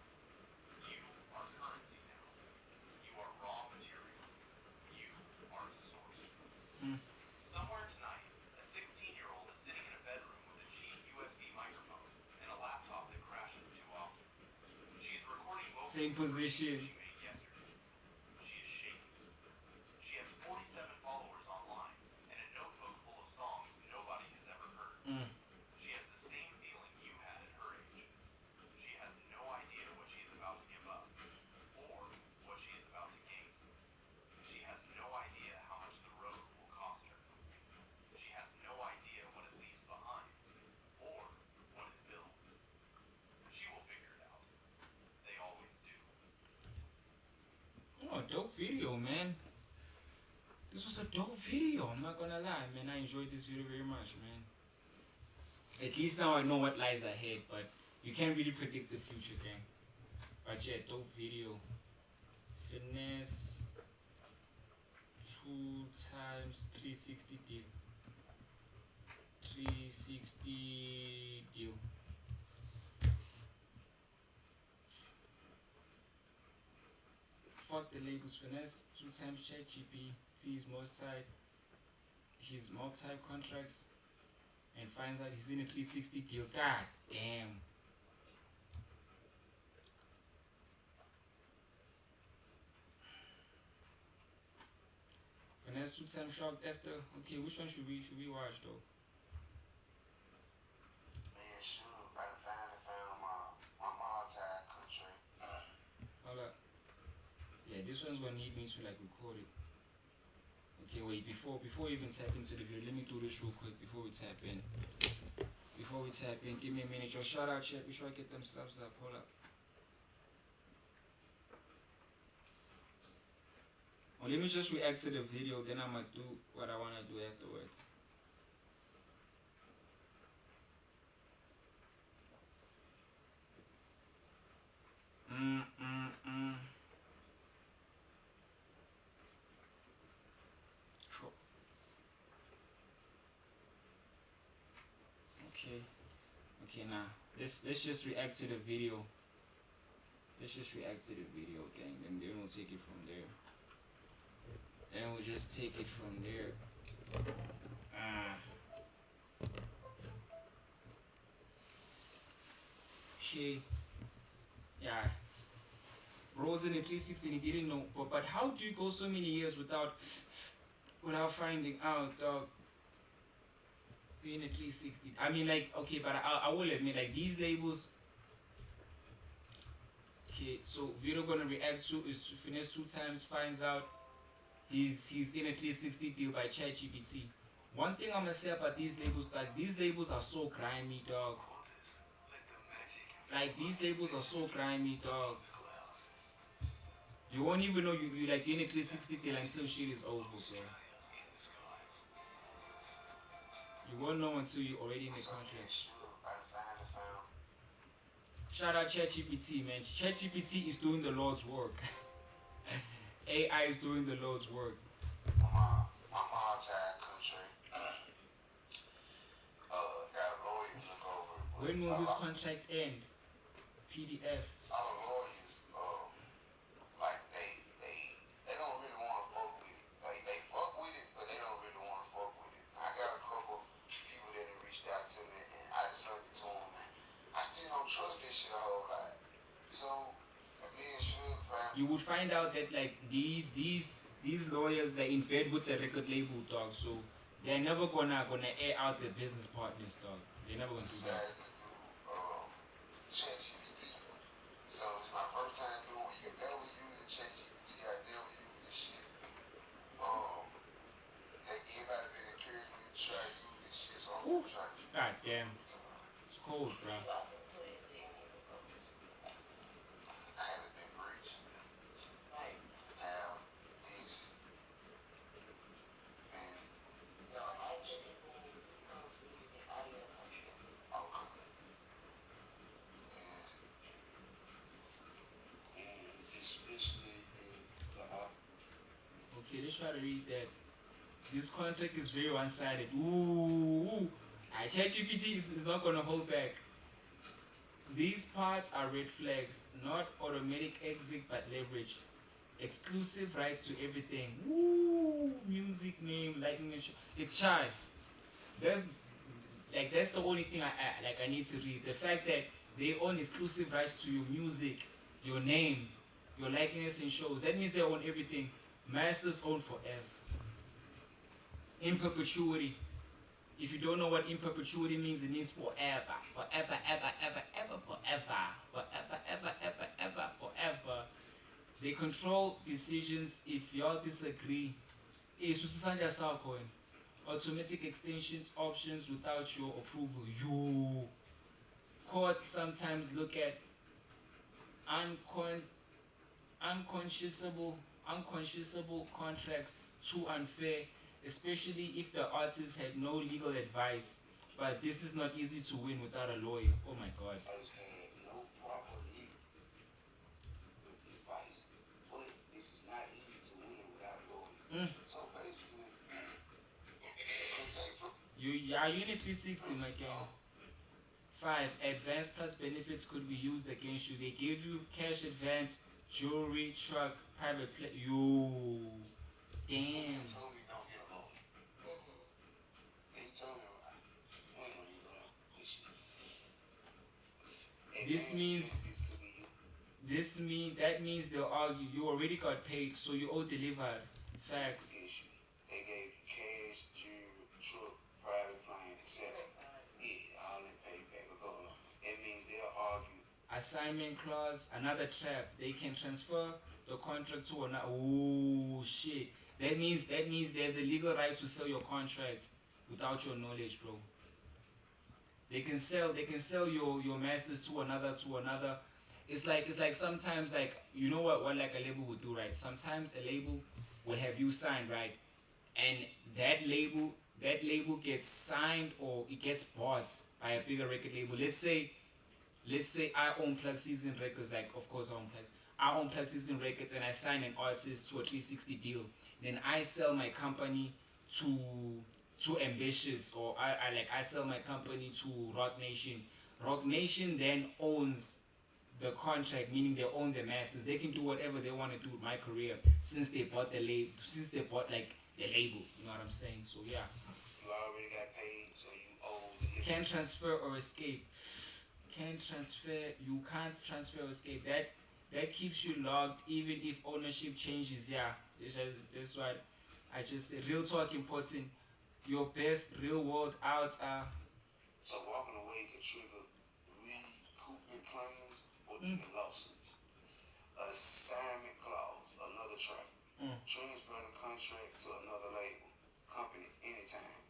You are currency now. You are raw material. You are a source. Somewhere tonight, a 16-year-old is sitting in a bedroom with a cheap USB microphone and a laptop that crashes too often. She's recording vocals Same position. she made yesterday. She is shaking. She has 47 followers online and a notebook full of songs nobody has ever heard. She has the same feeling you had at her age. She has no idea what she is about to give up or what she is about to gain. She has no idea how much the road will cost her. She has no idea what it leaves behind or what it builds. She will figure it out. They always do. Oh, dope video, man. This was a dope video. I'm not gonna lie, man. I enjoyed this video very much, man. At least now I know what lies ahead, but you can't really predict the future, gang. But yeah, dope video. Finesse 2 times 360 deal. 360 deal. Fuck the labels. Finesse 2 times ChatGPT sees his multi contracts and finds out he's in a 360 deal. God damn. Finesse 2 times shocked after. Okay, which one should we watch though? Man, sure. I finally found my multi-country. Hold up. Yeah, this one's gonna need me to like record it. Okay, wait, before we even tap into the video, let me do this real quick before we tap in. Give me a minute. Yo, shout out chat, be sure I get them subs up. Hold up. Oh, let me just react to the video, then I might do what I wanna do afterwards. Sure. Okay, now let's just react to the video. Gang. Then we'll take it from there. And we'll just take it from there. Okay. Yeah. bro's in a 360 and he didn't know. But how do you go so many years without finding out, dog? Being a 360. I mean, like, okay, but I will admit, like, these labels. Okay, so Vito gonna react to is to finish 2 times, finds out he's in a 360 deal by ChatGPT. One thing I'm gonna say about these labels, like, these labels are so grimy, dog. Like, these labels are so grimy, dog. You won't even know you like you're in a 360 deal until shit is over, bro. You won't know until you're already in the contract. Shout out ChatGPT, man. ChatGPT is doing the Lord's work. AI is doing the Lord's work. My all-time contract. Got a lawyer to look over. When will this contract end? PDF. Our lawyers, like they don't really want to fuck with it. Like they fuck with it, but they don't really want to fuck with it. I got a couple people that have reached out to me, and I just sent it to them, man. I still don't trust this shit a whole lot. So, being sure, You would find out that, like, these lawyers, they're in bed with the record label, dog. So they're never gonna air out their business partners, dog. They're never gonna do that. ChatGPT. So it's my first time doing it. You ever use ChatGPT? I never use this shit. Everybody been encouraging me to try to use this shit, so I'm gonna try to. God damn. It's cold, bro. I haven't been breached. Now, this, and especially in the Okay, let's try to read that. This contract is very one-sided. Ooh. ChatGPT is not gonna hold back. These parts are red flags, not automatic exit but leverage. Exclusive rights to everything. Ooh, music, name, likeness. It's Chai. That's the only thing I need to read. The fact that they own exclusive rights to your music, your name, your likeness in shows. That means they own everything. Masters own forever. In perpetuity. If you don't know what in perpetuity means, it means forever. Forever, ever, ever, ever, forever. Forever, ever, ever, ever, forever. They control decisions if y'all disagree. Automatic extensions options without your approval. You. Courts sometimes look at unconscionable contracts too unfair, especially if the artist had no legal advice. But this is not easy to win without a lawyer. Oh my god. I just had no proper legal advice, but this is not easy to win without a lawyer. So basically, You are Unit 360, my game. 5. Advance plus benefits could be used against you. They give you cash advance, jewelry, truck, private play. You. Damn. told me don't get a lawyer. He told me we ain't gonna need a lawyer. That means they'll argue you already got paid, so you all delivered. Facts. Issue. They gave you cash, jewelry, truck, private plane, etc. Yeah, all in payback or go along. It means they'll argue. Assignment clause, another trap. They can transfer the contract to another. Oh shit. That means they have the legal rights to sell your contracts without your knowledge, bro. They can sell your masters to another. It's like sometimes, like, you know what like a label would do, right? Sometimes a label will have you signed, right? And that label gets signed or it gets bought by a bigger record label. Let's say I own Plug Season Records, like, of course I own Plug Season Records, and I sign an artist to a 360 deal. Then I sell my company to Ambitious, or I sell my company to Rock Nation. Rock Nation then owns the contract, meaning they own the masters. They can do whatever they want to do with my career since they bought the label, the label. You know what I'm saying? So yeah. You already got paid, so you owe the Can't transfer or escape. You can't transfer or escape. that keeps you locked even if ownership changes. Yeah, that's what I just say. Real talk important. Your best real world outs are So walking away can trigger recoupment claims or even lawsuits. Assignment clause, another track. Transfer the contract to another label, company, anytime.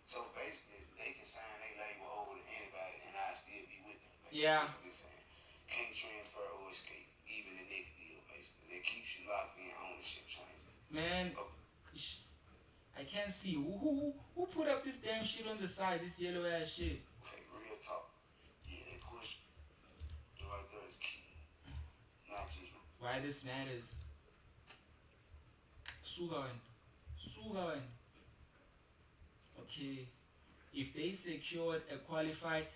So basically, they can sign their label over to anybody and I still be with them. Basically. Yeah. That's what they're saying. Can't transfer or escape, even the next deal, basically. That keeps you locked in ownership changes. man. I can't see who put up this damn shit on the side. This yellow ass shit. Okay, real talk. Yeah, they push right there is key. Not just Why this matters. Sugawan. Okay. If they secured a qualified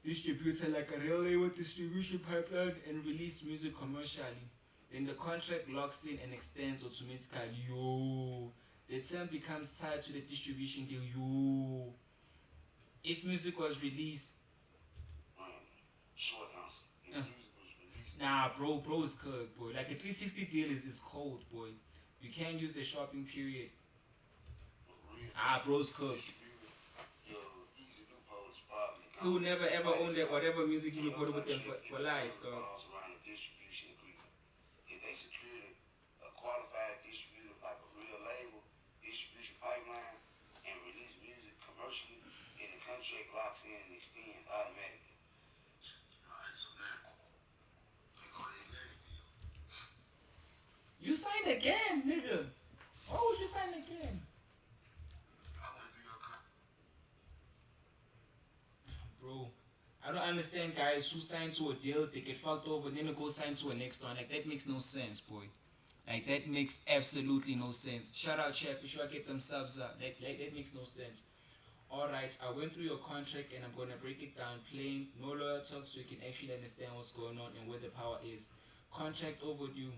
distributor like a real label distribution pipeline and release music commercially, then the contract locks in and extends automatically. Yo. The term becomes tied to the distribution deal. Yo. If music was released, short answer. If music was released. nah, bro's cooked, boy. Like a 360 deal is cold, boy. You can't use the shopping period. Bro's cooked. He will never ever own that whatever music he recorded with them for life, dog. Around the distribution agreement. If they secured a qualified distributor like a real label, distribution pipeline, and release music commercially, then the contract locks in and extends automatically. Alright, so now they go to the Atlantic deal. You signed again, nigga. Why would you sign again? I went through your contract. Bro, I don't understand guys who sign to a deal, they get fucked over, and then they go sign to a next one. Like, that makes no sense, boy. Like, that makes absolutely no sense. Shout out, chat. Be sure I get them subs up. Like that makes no sense. Alright, I went through your contract and I'm gonna break it down plain. No lawyer talk so you can actually understand what's going on and where the power is. Contract overdue.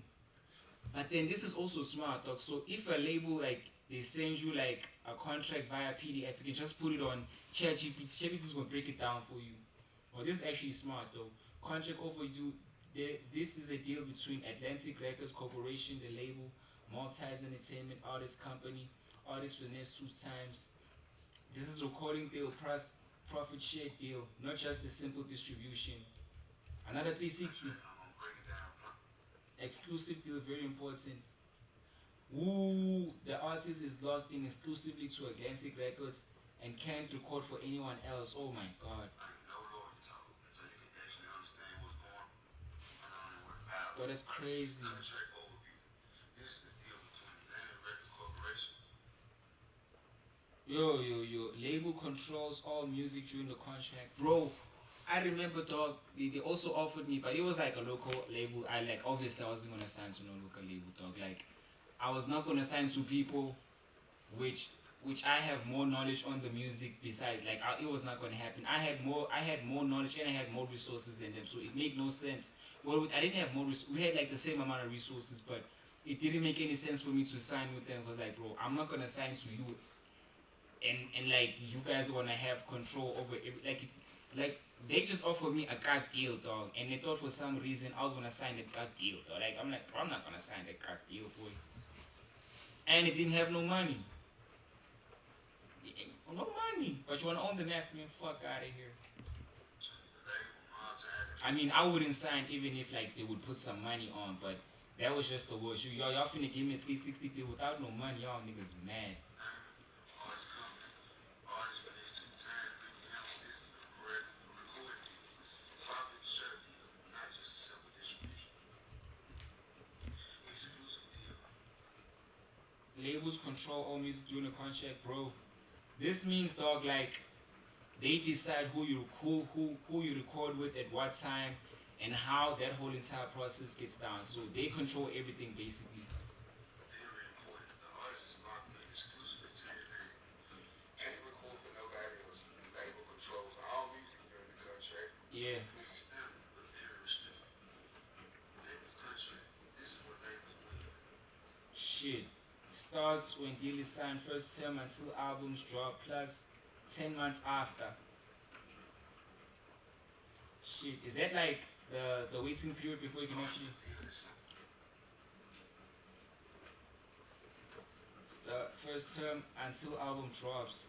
But then this is also smart, dog. So if a label, like, they send you like a contract via PDF, you can just put it on ChatGPT. ChatGPT is gonna break it down for you. Well, this is actually smart though. Contract overdue. This is a deal between Atlantic Records Corporation, the label, Maltese Entertainment, artist company, artist finesse 2 times. This is recording deal plus profit share deal, not just the simple distribution. Another 360. Exclusive deal, very important. Ooh, the artist is locked in exclusively to Atlantic Records and can't record for anyone else. Oh my god. Oh, that's crazy. Yo. Label controls all music during the contract. Bro, I remember, dog, they also offered me, but it was like a local label. Obviously I wasn't gonna sign to no local label, dog. Like, I was not gonna sign to people which I have more knowledge on the music besides. Like, it was not gonna happen. I had more knowledge and I had more resources than them, so it made no sense. Well, I didn't have more we had like the same amount of resources, but it didn't make any sense for me to sign with them because, like, bro, I'm not gonna sign to you and like you guys are gonna have control over every, like they just offered me a card deal, dog, and they thought for some reason I was gonna sign the card deal, dog. Like, I'm like, bro, I'm not gonna sign the card deal, boy. And it didn't have no money. No money. But you wanna own the master, man? Fuck out of here. I mean, I wouldn't sign even if like they would put some money on, but that was just the worst. Y'all finna give me a 360 deal without no money. Y'all niggas mad. Labels control all music during the contract, bro. This means, dog, like, they decide who you record with at what time and how that whole entire process gets done. So they control everything basically. Very important. The artist is locked in exclusively to Atlantic. Can't record for nobody else. Label controls all music during the contract. Yeah. This is standard, but very restricted. Label contract. This is what labels win. Shit. Starts when deal is signed first term until albums drop, plus 10 months after. Shit, is that like the waiting period before you can actually start first term until album drops.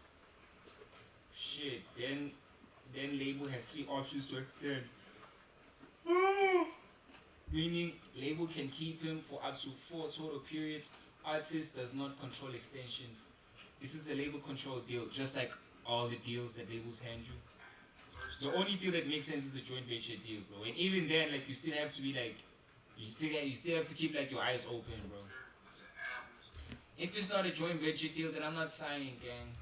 Shit, then label has 3 options to extend. Meaning label can keep him for up to 4 total periods. Artist does not control extensions. This is a label control deal, just like all the deals that labels hand you. The only deal that makes sense is the joint venture deal, bro. And even then, like you still have to be like, you still have to keep like your eyes open, bro. If it's not a joint venture deal, then I'm not signing, gang.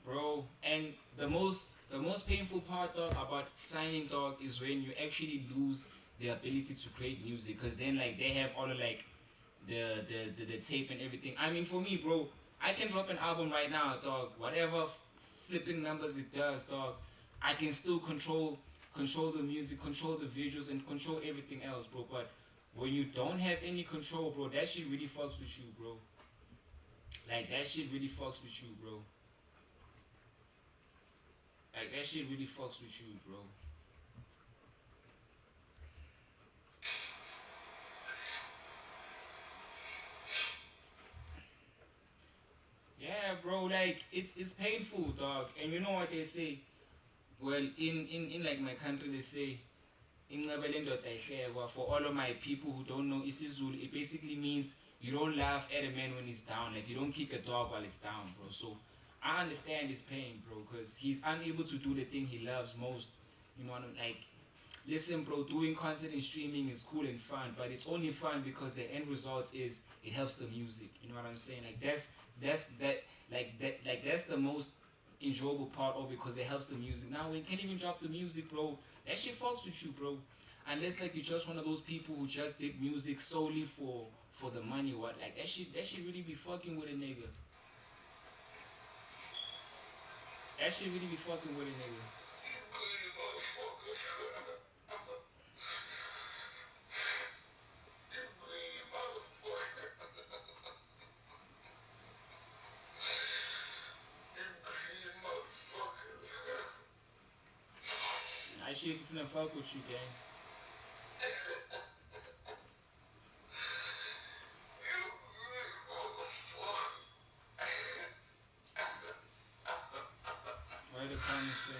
Bro, and the most painful part, dog, about signing, dog, is when you actually lose the ability to create music, because then like they have all of like the tape and everything. I mean, for me, bro, I can drop an album right now, dog, whatever flipping numbers it does, dog, I can still control the music, control the visuals, and control everything else, bro. But when you don't have any control, bro, that shit really fucks with you, bro. Like that shit really fucks with you, bro. Like that shit really fucks with you, bro. Yeah, bro, like it's painful, dog. And you know what they say? Well, in like my country, they say for all of my people who don't know isiZulu, it basically means you don't laugh at a man when he's down. Like you don't kick a dog while it's down, bro. So I understand his pain, bro, because he's unable to do the thing he loves most. You know what I'm like? Listen, bro, doing content and streaming is cool and fun, but it's only fun because the end result is it helps the music. You know what I'm saying? Like that's the most enjoyable part of it, because it helps the music. Now when you can't even drop the music, bro, that shit fucks with you, bro. Unless like you're just one of those people who just did music solely for the money, what? Like that shit really be fucking with a nigga. That shit really be fucking with a nigga. I shit finna fuck with you, gang. Why the comments say?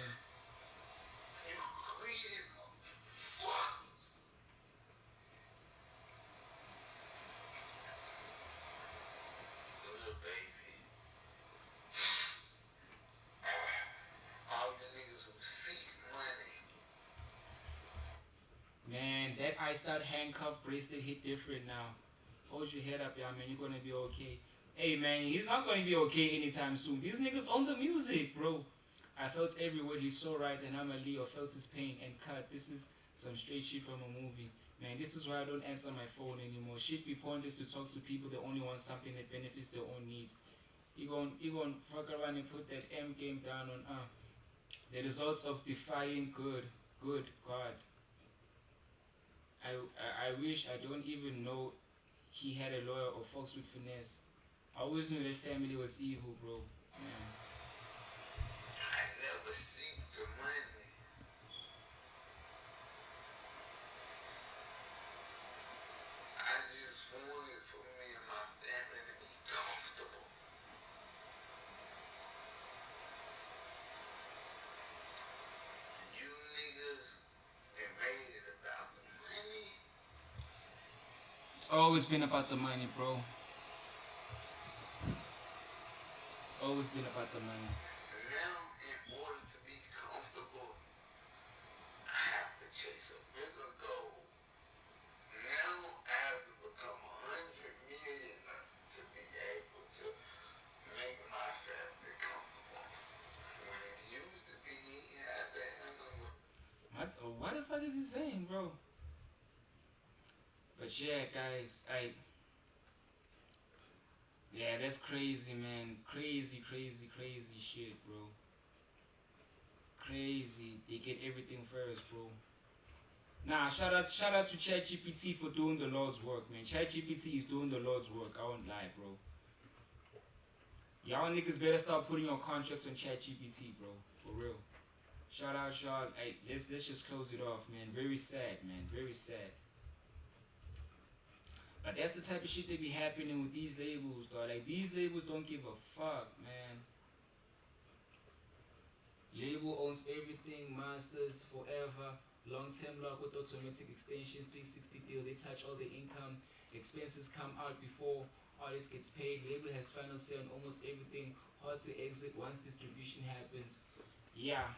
Man, that iced out handcuff bracelet hit different now. Hold your head up, yeah, man. You're gonna be okay. Hey, man, he's not gonna be okay anytime soon. These niggas own the music, bro. I felt every word he saw right, and I'm a Leo. Felt his pain and cut. This is some straight shit from a movie. Man, this is why I don't answer my phone anymore. Shit be pointless to talk to people that only want something that benefits their own needs. You gon' fuck around and put that M game down on the results of defying good God. I wish I don't even know he had a lawyer or folks with finesse. I always knew that family was evil, bro. Man. I never seek the money. I just wanted for me and my family to be comfortable. You niggas that made it about the money. It's always been about the money, bro. It's It's always been about the money. Now, in order to be comfortable, I have to chase a bigger goal. Now I have to become 100 million to be able to make my family comfortable. When it used to be had to handle What the fuck is he saying, bro? But yeah, guys, yeah, that's crazy, man. Crazy, crazy, crazy shit, bro. Crazy. They get everything first, bro. Nah, shout out to ChatGPT for doing the Lord's work, man. ChatGPT is doing the Lord's work. I won't lie, bro. Y'all niggas better start putting your contracts on ChatGPT, bro. For real. Shout out. Hey, let's just close it off, man. Very sad, man. Very sad. But that's the type of shit that be happening with these labels, dog. Like, these labels don't give a fuck, man. Label owns everything, masters forever. Long-term lock with automatic extension, 360 deal. They touch all the income. Expenses come out before artist gets paid. Label has final say on almost everything. Hard to exit once distribution happens. Yeah.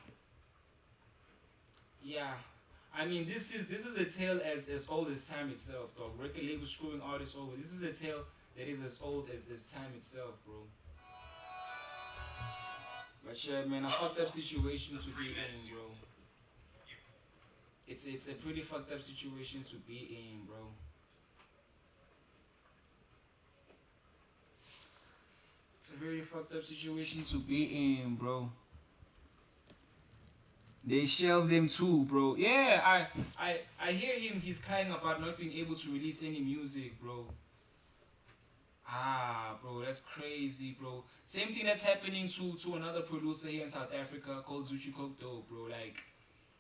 I mean, this is a tale as old as time itself, dog. Record label screwing artists over. This is a tale that is as old as time itself, bro. But yeah, man, a fucked up situation to be in, bro. It's a pretty fucked up situation to be in, bro. It's a very fucked up situation to be in, bro. They shelved him too, bro. Yeah, I hear him. He's crying about not being able to release any music, bro. Bro, that's crazy, bro. Same thing that's happening to another producer here in South Africa called Zuchi Kokdo, bro. Like,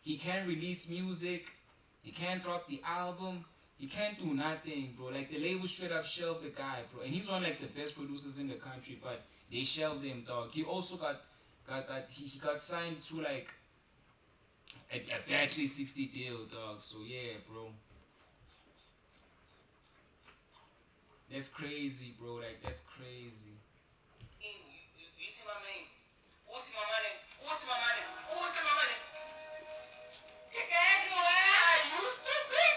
he can't release music. He can't drop the album. He can't do nothing, bro. Like, the label straight up shelved the guy, bro. And he's one of, like, the best producers in the country, but they shelved him, dog. He also got signed to, like, a bad 360 deal, dog. So yeah, bro. That's crazy, bro. Like, that's crazy. You see my man? What's my money? What's my money? What's my money? You can't do it. Are you stupid?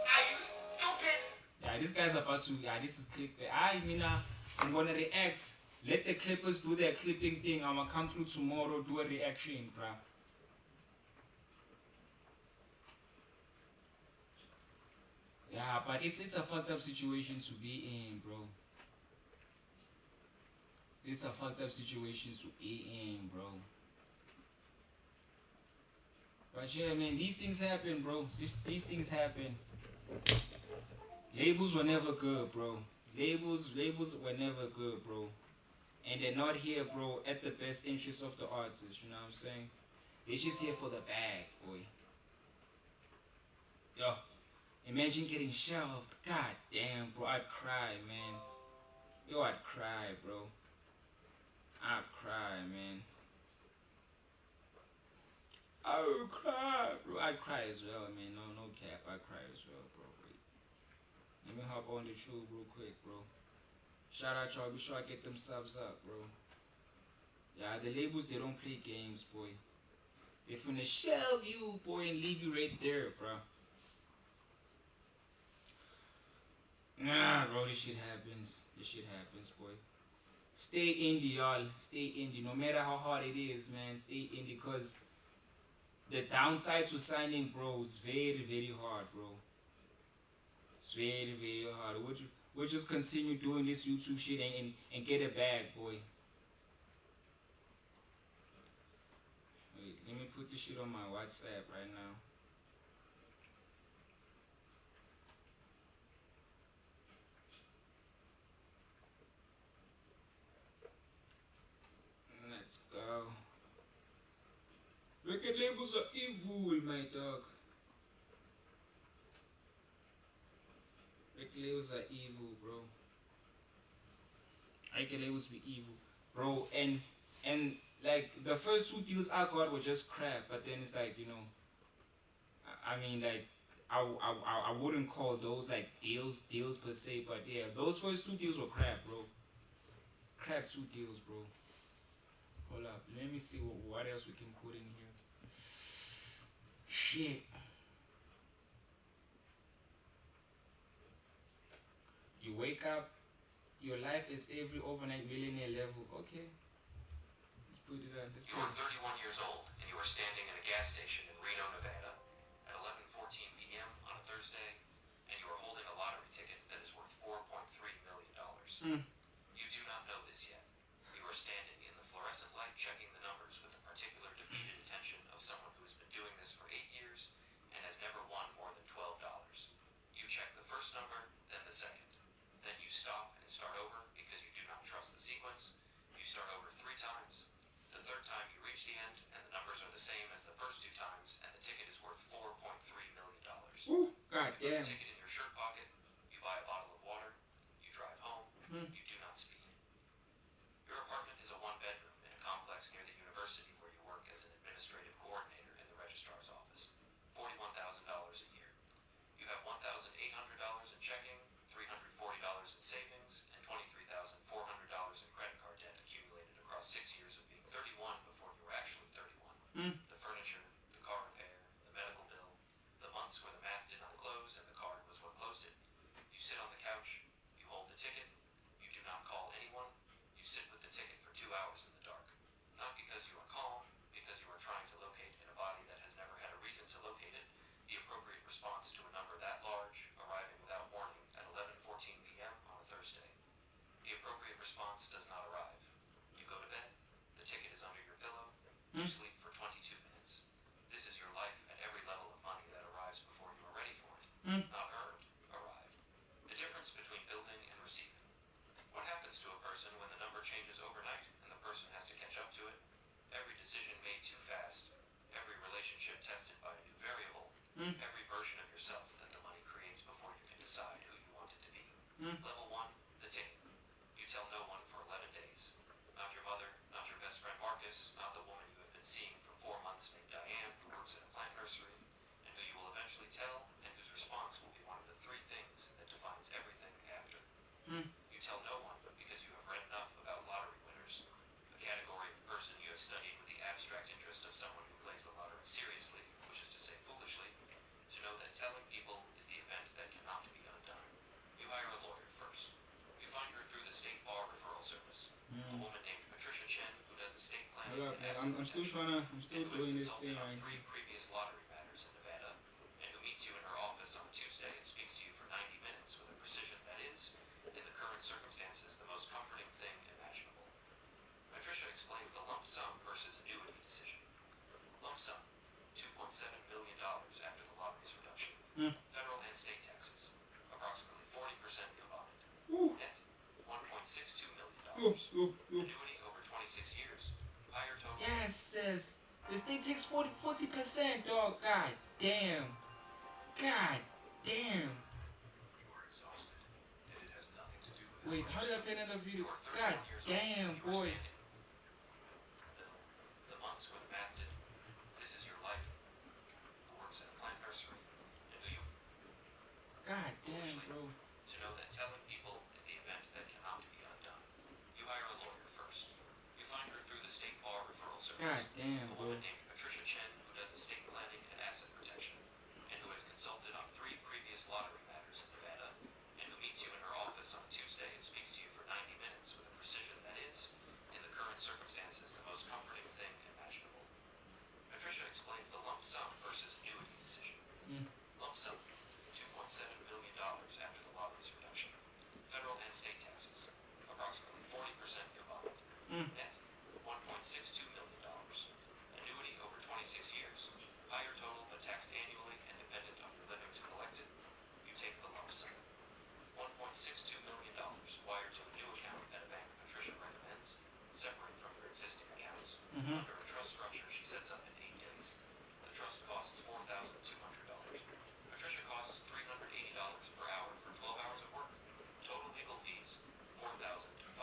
Are you stupid? Yeah, this guy's about to. Yeah, this is clickbait. I'm gonna react. Let the clippers do their clipping thing. I'ma come through tomorrow, do a reaction, bruh. Yeah, but it's a fucked up situation to be in, bro. It's a fucked up situation to be in, bro. But yeah, man, these things happen, bro. These things happen. Labels were never good, bro. Labels were never good, bro. And they're not here, bro, at the best interest of the artist, you know what I'm saying? They're just here for the bag, boy. Yo. Imagine getting shelved. God damn, bro. I'd cry, man. Yo, I'd cry, bro. I'd cry, man. I would cry, bro. I'd cry as well, man. No cap. I'd cry as well, bro. Wait. Let me hop on the show real quick, bro. Shout out, y'all. Be sure I get them subs up, bro. Yeah, the labels, they don't play games, boy. They're finna shelve you, boy, and leave you right there, bro. Nah, bro, this shit happens. This shit happens, boy. Stay indie, y'all. Stay indie. No matter how hard it is, man, stay indie. Because the downside to signing, bro, is very, very hard, bro. It's very, very hard. We'll just continue doing this YouTube shit and get a bag, boy. Wait, let me put this shit on my WhatsApp right now. Let's go. Record labels are evil, my dog. Record labels are evil, bro. Record labels be evil, bro. And like the first two deals I got were just crap, but then it's like, you know, I mean, like I wouldn't call those like deals per se, but yeah, those first two deals were crap, bro. crab 2 deals, bro. Hold up. Let me see what else we can put in here. Shit. You wake up, your life is every overnight millionaire level. Okay. Let's put it on. Let's You put are it. 31 years old and you are standing in a gas station in Reno, Nevada at 11:14 p.m. on a Thursday, and you are holding a lottery ticket that is worth $4.3 million. You do not know this yet. You are standing in the fluorescent light checking the numbers with the particular defeated attention of someone who has been doing this for 8 years and has never won more than $12. You check the first number, then the second. Then you stop and start over because you do not trust the sequence. You start over 3 times. The third time you reach the end and the numbers are the same as the first 2 times and the ticket is worth $4.3 million. Ooh, god You put damn. the ticket in your shirt pocket, you buy a bottle of water, you drive home, you do not speak. Your apartment is a 1-bedroom in a complex near the university where you work as an administrative coordinator in the registrar's office. $41,000 a year. You have $1,800 in checking, $340 in savings, and $23,400 in credit card debt accumulated across 6 years of being 31 before you were actually 31. The furniture, the car repair, the medical bill, the months where the math did not close and the card was what closed it. You sit on the couch, you hold the ticket, you do not call anyone, you sit with the ticket for 2 hours in the dark. Not because you are calm, because you are trying to locate in a body that has never had a reason to locate it, the appropriate response to a number that large, arriving without warning at 11:14 p.m. on a Thursday. The appropriate response does not arrive. You go to bed, the ticket is under your pillow, you sleep for 22 minutes. This is your life at every level of money that arrives before you are ready for it. Not earned, arrived. The difference between building and receiving. What happens to a person when the number changes overnight and the person has to catch up to it? Every decision made too fast, every relationship tested by a new variable, every version of yourself that the money creates before you can decide who you want it to be. Level 1, the ticket. You tell no one for 11 days. Not your mother, not your best friend Marcus, not the woman you have been seeing for 4 months named Diane who works at a plant nursery, and who you will eventually tell, and whose response will be one of the 3 things that defines everything after. You tell no one because you have read enough about lottery winners, a category of person you have studied with the abstract interest of someone who plays the lottery seriously, which is to say foolishly, to know that telling people is the event that cannot be undone. You hire a lawyer first. You find her through the state bar referral service. A woman named Patricia Chen who does estate planning Hold up, and man. asset I'm still protection, I'm still and who has doing this consulted thing on right 3 here. previous lottery matters in Nevada, and who meets you in her office on Tuesday and speaks to you for 90 minutes with a precision that is, in the current circumstances, the most comforting thing imaginable. Patricia explains the lump sum versus annuity decision. Lump sum, $2.7 million after the lottery's reduction. Federal and state taxes, approximately 40% combined. Net, $1.62 million. Annuity over 26 years. Higher total. Yes, sis. This thing takes 40%, dog. God damn. God damn. You are exhausted, and it has nothing to do with Wait, how did I play another video? God damn, boy. The months where the math did. This is your life. Who works at a plant nursery, and who you God damn, bro. to know that telling people is the event that cannot be undone. You hire a lawyer first. You find her through the state bar referral service. God damn, A bro. woman named Patricia Chen who does estate planning and asset protection, and who has consulted on 3 previous lottery matters in Nevada, and who meets you in her office on Tuesday and speaks to you for 90 minutes with a precision that is, in the current circumstances, the most comforting thing imaginable. Patricia explains the lump sum versus annuity decision. Lump sum, $2.7 million after the lottery's reduction. Federal and state taxes, approximately 40% combined. Net, $1.62 million. Annuity over 26 years. Higher total but taxed annually and dependent on your living to collect it. You take the lump sum. $1.62 million wired to a new account at a bank Patricia recommends, separate from your existing accounts. Under a trust structure she sets up in 8 days. The trust costs $4,200. Patricia costs $380 per hour for 12 hours of work. Total legal fees, $4,560.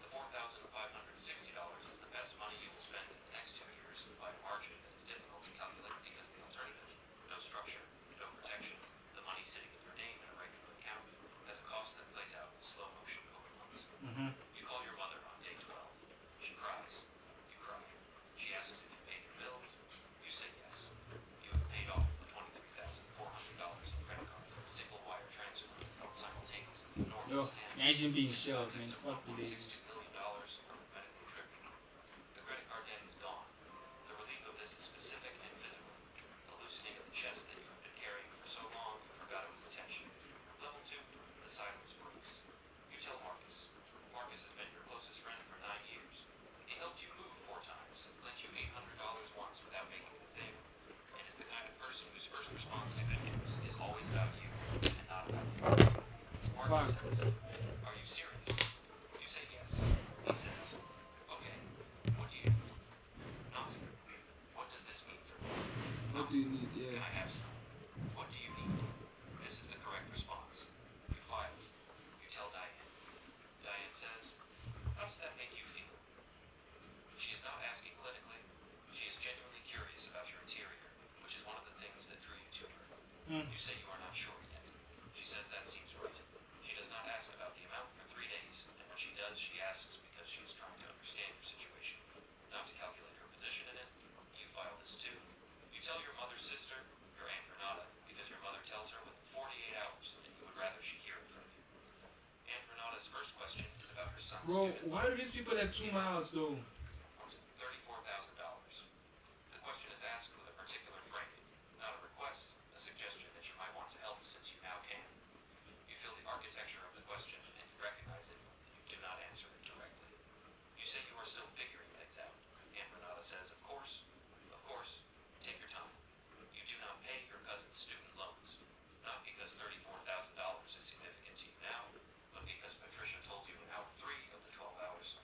The $4,560 is the best money you will spend in the next 2 years by a margin that is difficult to calculate because the alternative, no structure, no protection, the money sitting in your name in a regular account, has a cost that plays out in slow motion over months. Imagine being shelled, man. Fuck the lady. $1.62 million from medical treatment. The credit card debt is gone. The relief of this is specific and physical. A loosening of the chest that you have been carrying for so long you forgot it was a tension. Level 2, the silence breaks. You tell Marcus. Marcus has been your closest friend for 9 years. He helped you move 4 times, lent you $800 once without making it a thing, and is the kind of person whose first response to good news is always about you and not about you. Marcus says, "Are you serious?" You say yes. He says, "Okay, what do you need?" Not, "What does this mean for me?" What Not, do you need? "Can Yeah. I have some?" What do you need? This is the correct response. You file it. You tell Diane. Diane says, "How does that make you feel?" She is not asking clinically. She is genuinely curious about your interior, which is one of the things that drew you to her. You say you are not sure yet. She says that seems right. She does not ask about the amount for 3 days, and when she does, she asks because she is trying to understand your situation, not to calculate her position in it. You file this too. You tell your mother's sister, your Aunt Renata, because your mother tells her within 48 hours, and you would rather she hear it from you. Aunt Renata's first question is about her son's Bro, student why do loans. these people have 2 miles though? $34,000. The question is asked with a particular framing, not a request, a suggestion that you might want to help since you now can. You feel the architecture of the question and you recognize it, and you do not answer it directly. You say you are still figuring things out. Aunt Renata says, of course, take your time. You do not pay your cousin's student loans, not because $34,000 is significant to you now, but because Patricia told you in hour 3 of the 12 hours.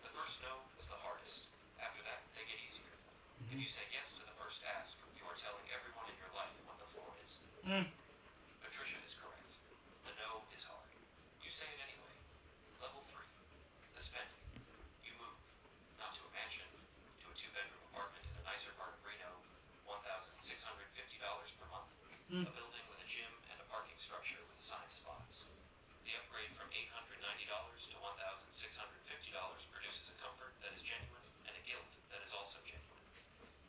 The first no is the hardest. After that, they get easier. If you say yes to the first ask, you are telling everyone in your life what the floor is. Patricia is correct. The no is hard. You say it anyway. Level 3. The spending. You move. Not to a mansion. To a 2-bedroom apartment in a nicer part of Reno. $1,650 per month. A building with a gym and a parking structure with assigned spots. The upgrade from $890 to $1,650 produces a comfort that is genuine and a guilt that is also genuine.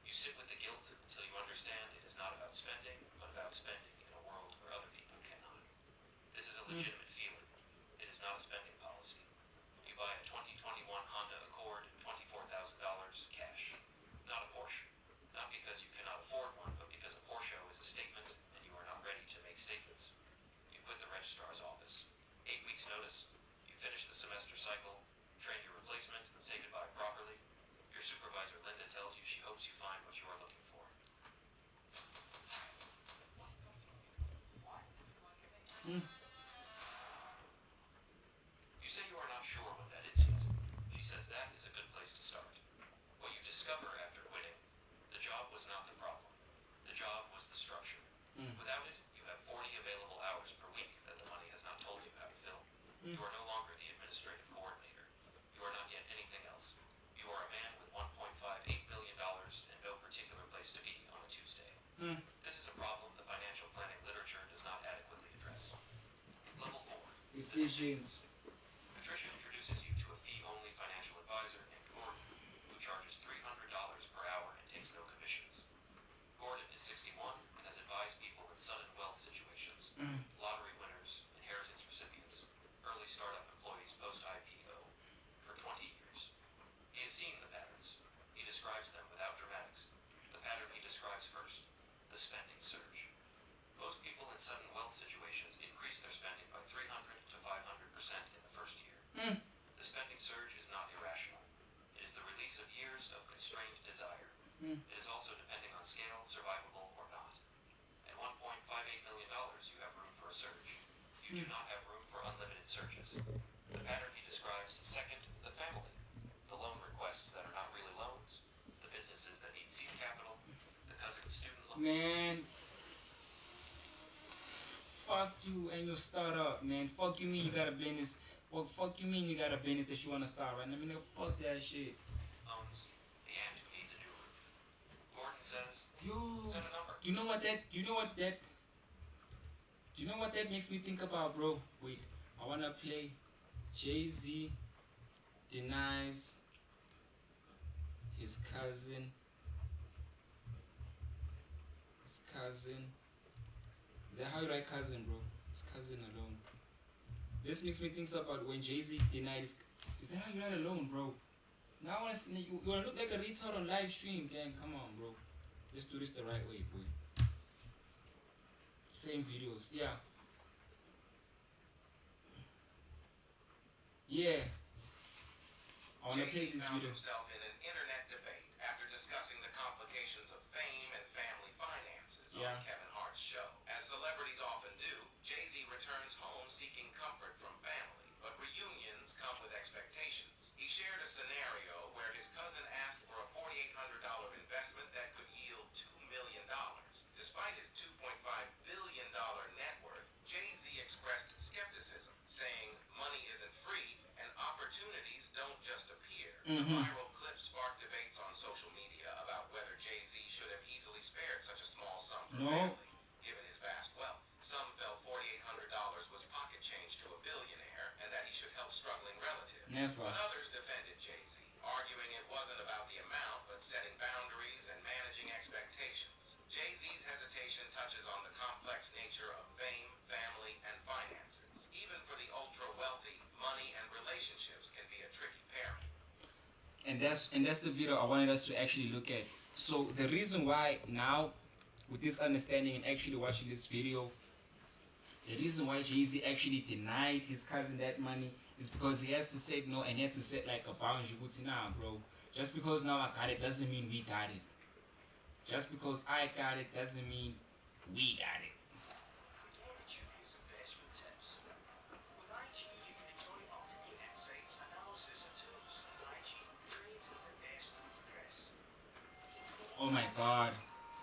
You sit with the guilt until you understand it is not about spending, but about spending in a world where other people cannot. This is a legitimate feeling. It is not a spending policy. You buy a 2021 Honda Accord, $24,000 cash. Not a Porsche. Not because you cannot afford one, but because a Porsche is a statement and you are not ready to make statements. You quit the registrar's office. 8 weeks notice. You finish the semester cycle, train your replacement, and say goodbye properly. Your supervisor Linda tells you she hopes you find what you are looking for. You say you are not sure what that is yet. She says that is a good place to start. What you discover after quitting, the job was not the problem. The job was the structure. Without it, you have 40 available hours per week that the money has not told you how to fill. You are no longer the administrative coordinator. You are not yet anything else. You are a man with $1.58 billion and no particular place to be on a Tuesday. This is a problem the financial planning literature does not adequately address. Level 4. Decisions. Patricia introduces you to a fee-only financial advisor named Gordon, who charges $300 per hour and takes no commissions. Gordon is 61 and has advised people in sudden wealth situations, lottery winners, inheritance recipients, early startup employees post-IPO, for 20 years. He has seen the patterns. He describes them without dramatics. The pattern he describes first, the spending surge. Most people in sudden wealth situations increase their spending by 300 to 500% in the first year. The spending surge is not irrational. It is the release of years of constrained desire. It is also depending on scale, survivable or not. At $1.58 million, you have room for a surge. You do not have room for unlimited surges. The pattern he describes, second, the family. The loan requests that are not really loans. The businesses that need seed capital. The cousin's student loan. Man, fuck you and your startup, man. Fuck you mean you got a business. Well, fuck you mean you got a business that you wanna start right now? I mean, fuck that shit. Loans. The aunt who needs a new roof. Gordon says, Yo, send a number. do you know what that makes me think about, bro? Wait, I wanna play Jay-Z denies his cousin. Is that how you write cousin, bro? His cousin alone. This makes me think about when Jay-Z denied his. Is that how you're not alone, bro? Now I wanna see, you wanna look like a retard on live stream, gang. Come on, bro. Let's do this the right way, boy. Same videos, yeah. Yeah. I wanna play Jay-Z this found video. himself in an internet debate after discussing the complications of fame and family finances Yeah. on Kevin Hart's show. As celebrities often do, Jay-Z returns home seeking comfort from family, but reunions come with expectations. He shared a scenario where his cousin asked for a $4,800 investment that could yield $2 million. Despite his $2.5 billion net worth, Jay-Z expressed skepticism, saying money isn't free and opportunities don't just appear. The viral clip sparked debates on social media about whether Jay-Z should have easily spared such a small sum for No. family, given his vast wealth. Some felt $4,800 was pocket change to a billionaire and that he should help struggling relatives. Never. But others defended Jay-Z, arguing it wasn't about the amount, but setting boundaries and managing expectations. Jay-Z's hesitation touches on the complex nature of fame, family, and finances. Even for the ultra-wealthy, money and relationships can be a tricky pairing. And that's the video I wanted us to actually look at. So the reason why now, with this understanding and actually watching this video, the reason why Jay-Z actually denied his cousin that money is because he has to say no, and he has to set like a boundary. Nah, bro. Just because now I got it doesn't mean we got it. Just because I got it doesn't mean we got it. Forget Julia's investment tips. With IG, you can enjoy up-to-date insights, analysis, and tools. IG, trade, invest, and progress. Oh my god.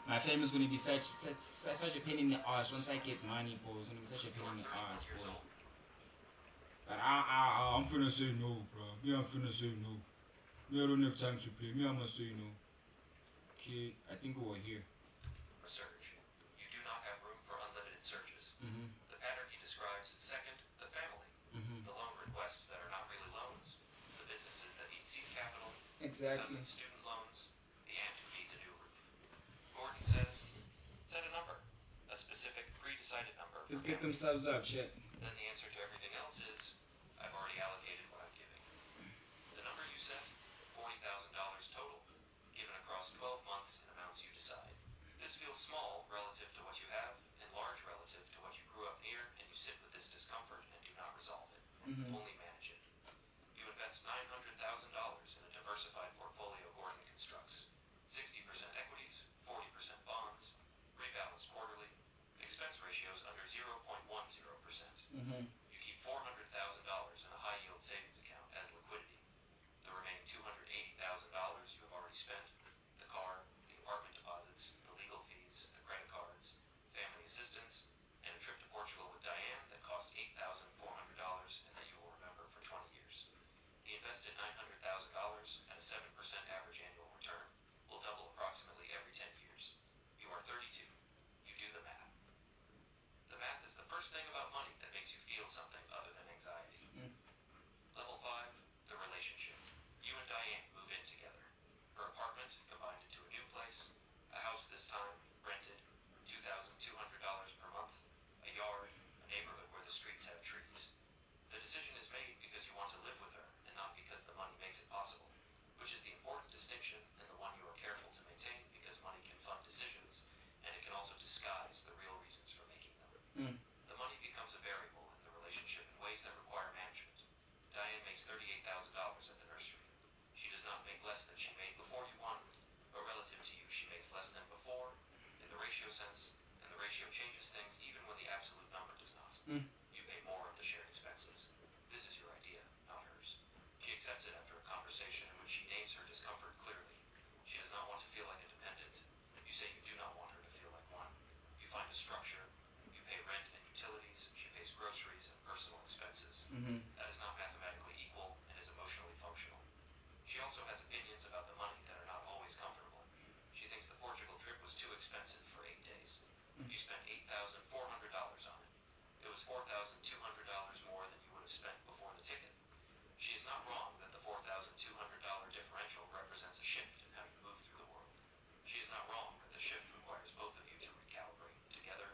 My family's gonna be such a pain in the ass once I get money, bro. It's gonna be such a pain in the ass, bro. But I'm finna say no, bro. Me, I'm finna say no. Me, I don't have time to play. Me, I'ma say no. Okay, I think we were here. A surge. You do not have room for unlimited surges. Mm-hmm. The pattern he describes, second, the family. Mm-hmm. The loan requests that are not really loans. The businesses that need seed capital. Exactly. Cousins' student loans. The aunt who needs a new roof. Gordon says, set a number. A specific, pre-decided number. Let's for get families. themselves up, shit. Then the answer to everything else is, I've already allocated what I'm giving. The number you set, $40,000 total, given across 12 months in amounts you decide. This feels small relative to what you have, and large relative to what you grew up near, and you sit with this discomfort and do not resolve it. Only manage it. You invest $900,000 in a diversified portfolio Gordon constructs. 60% equities, 40% bonds, rebalanced quarterly, expense ratios under 0.10%. Mm-hmm. You keep $400,000 in a high-yield savings account as liquidity. The remaining $280,000 you have already spent, the car, the apartment deposits, the legal fees, the credit cards, family assistance, and a trip to Portugal with Diane that costs $8,400 and that you will remember for 20 years. The invested $900,000 at a 7% average annual return will double approximately every 10 years. You are 32. You do the math. The math is the first thing about money that makes you feel something other than anxiety. Level 5, the relationship. You and Diane move in together. Her apartment combined into a new place, a house this time, rented, $2,200 per month, a yard, a neighborhood where the streets have trees. The decision is made because you want to live with her and not because the money makes it possible, which is the important distinction and the one you are careful to maintain because money can fund decisions and it can also disguise the real reasons for making them. The money becomes a variable in the relationship in ways that require management. Diane makes $38,000 at the nursery. She does not make less than she made before you wanted, but relative to you she makes less than before in the ratio sense, and the ratio changes things even when the absolute number does not. You pay more of the shared expenses. This is your idea, not hers. She accepts it after a conversation in which she names her discomfort clearly. She does not want to feel like a dependent. You say you do not want her to feel like one. You find a structure. You pay rent and utilities. She pays groceries and personal expenses. That is not mathematically equal and is emotionally functional. She also has opinions about the money that are not always comfortable. She thinks the Portugal trip was too expensive for 8 days. You spent $8,400 on it. It was $4,200 more than you would have spent before the ticket. She is not wrong that the $4,200 differential represents a shift in how you move through the world. She is not wrong that the shift requires both of you to recalibrate together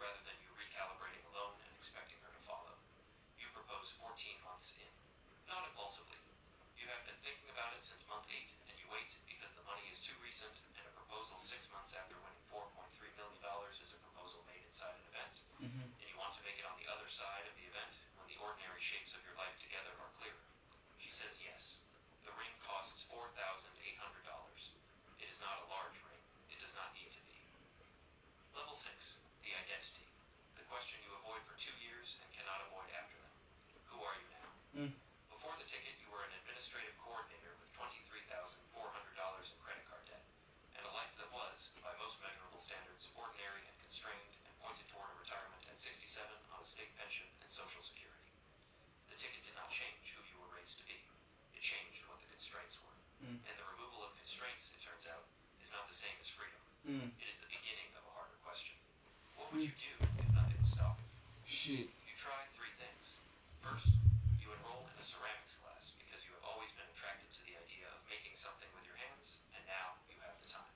rather than you recalibrating alone and expecting her to follow. You propose since month 8, and you wait because the money is too recent, and a proposal 6 months after winning $4.3 million is a proposal made inside an event, and you want to make it on the other side of the event when the ordinary shapes of your life together are clearer. She says yes. The ring costs $4,800. It is not a large ring. It does not need to be. Level 6. The identity. The question you avoid for 2 years and cannot avoid after them. Who are you now? Before the ticket, you were an administrative coordinator with $23,400 in credit card debt, and a life that was, by most measurable standards, ordinary and constrained, and pointed toward a retirement at 67 on a state pension and Social Security. The ticket did not change who you were raised to be. It changed what the constraints were. And the removal of constraints, it turns out, is not the same as freedom. It is the beginning of a harder question. What would you do if nothing was stopping? Shit. You try 3 things. First, you enroll in a ceramics class because you have always been attracted to the idea of making something with your hands, and now you have the time.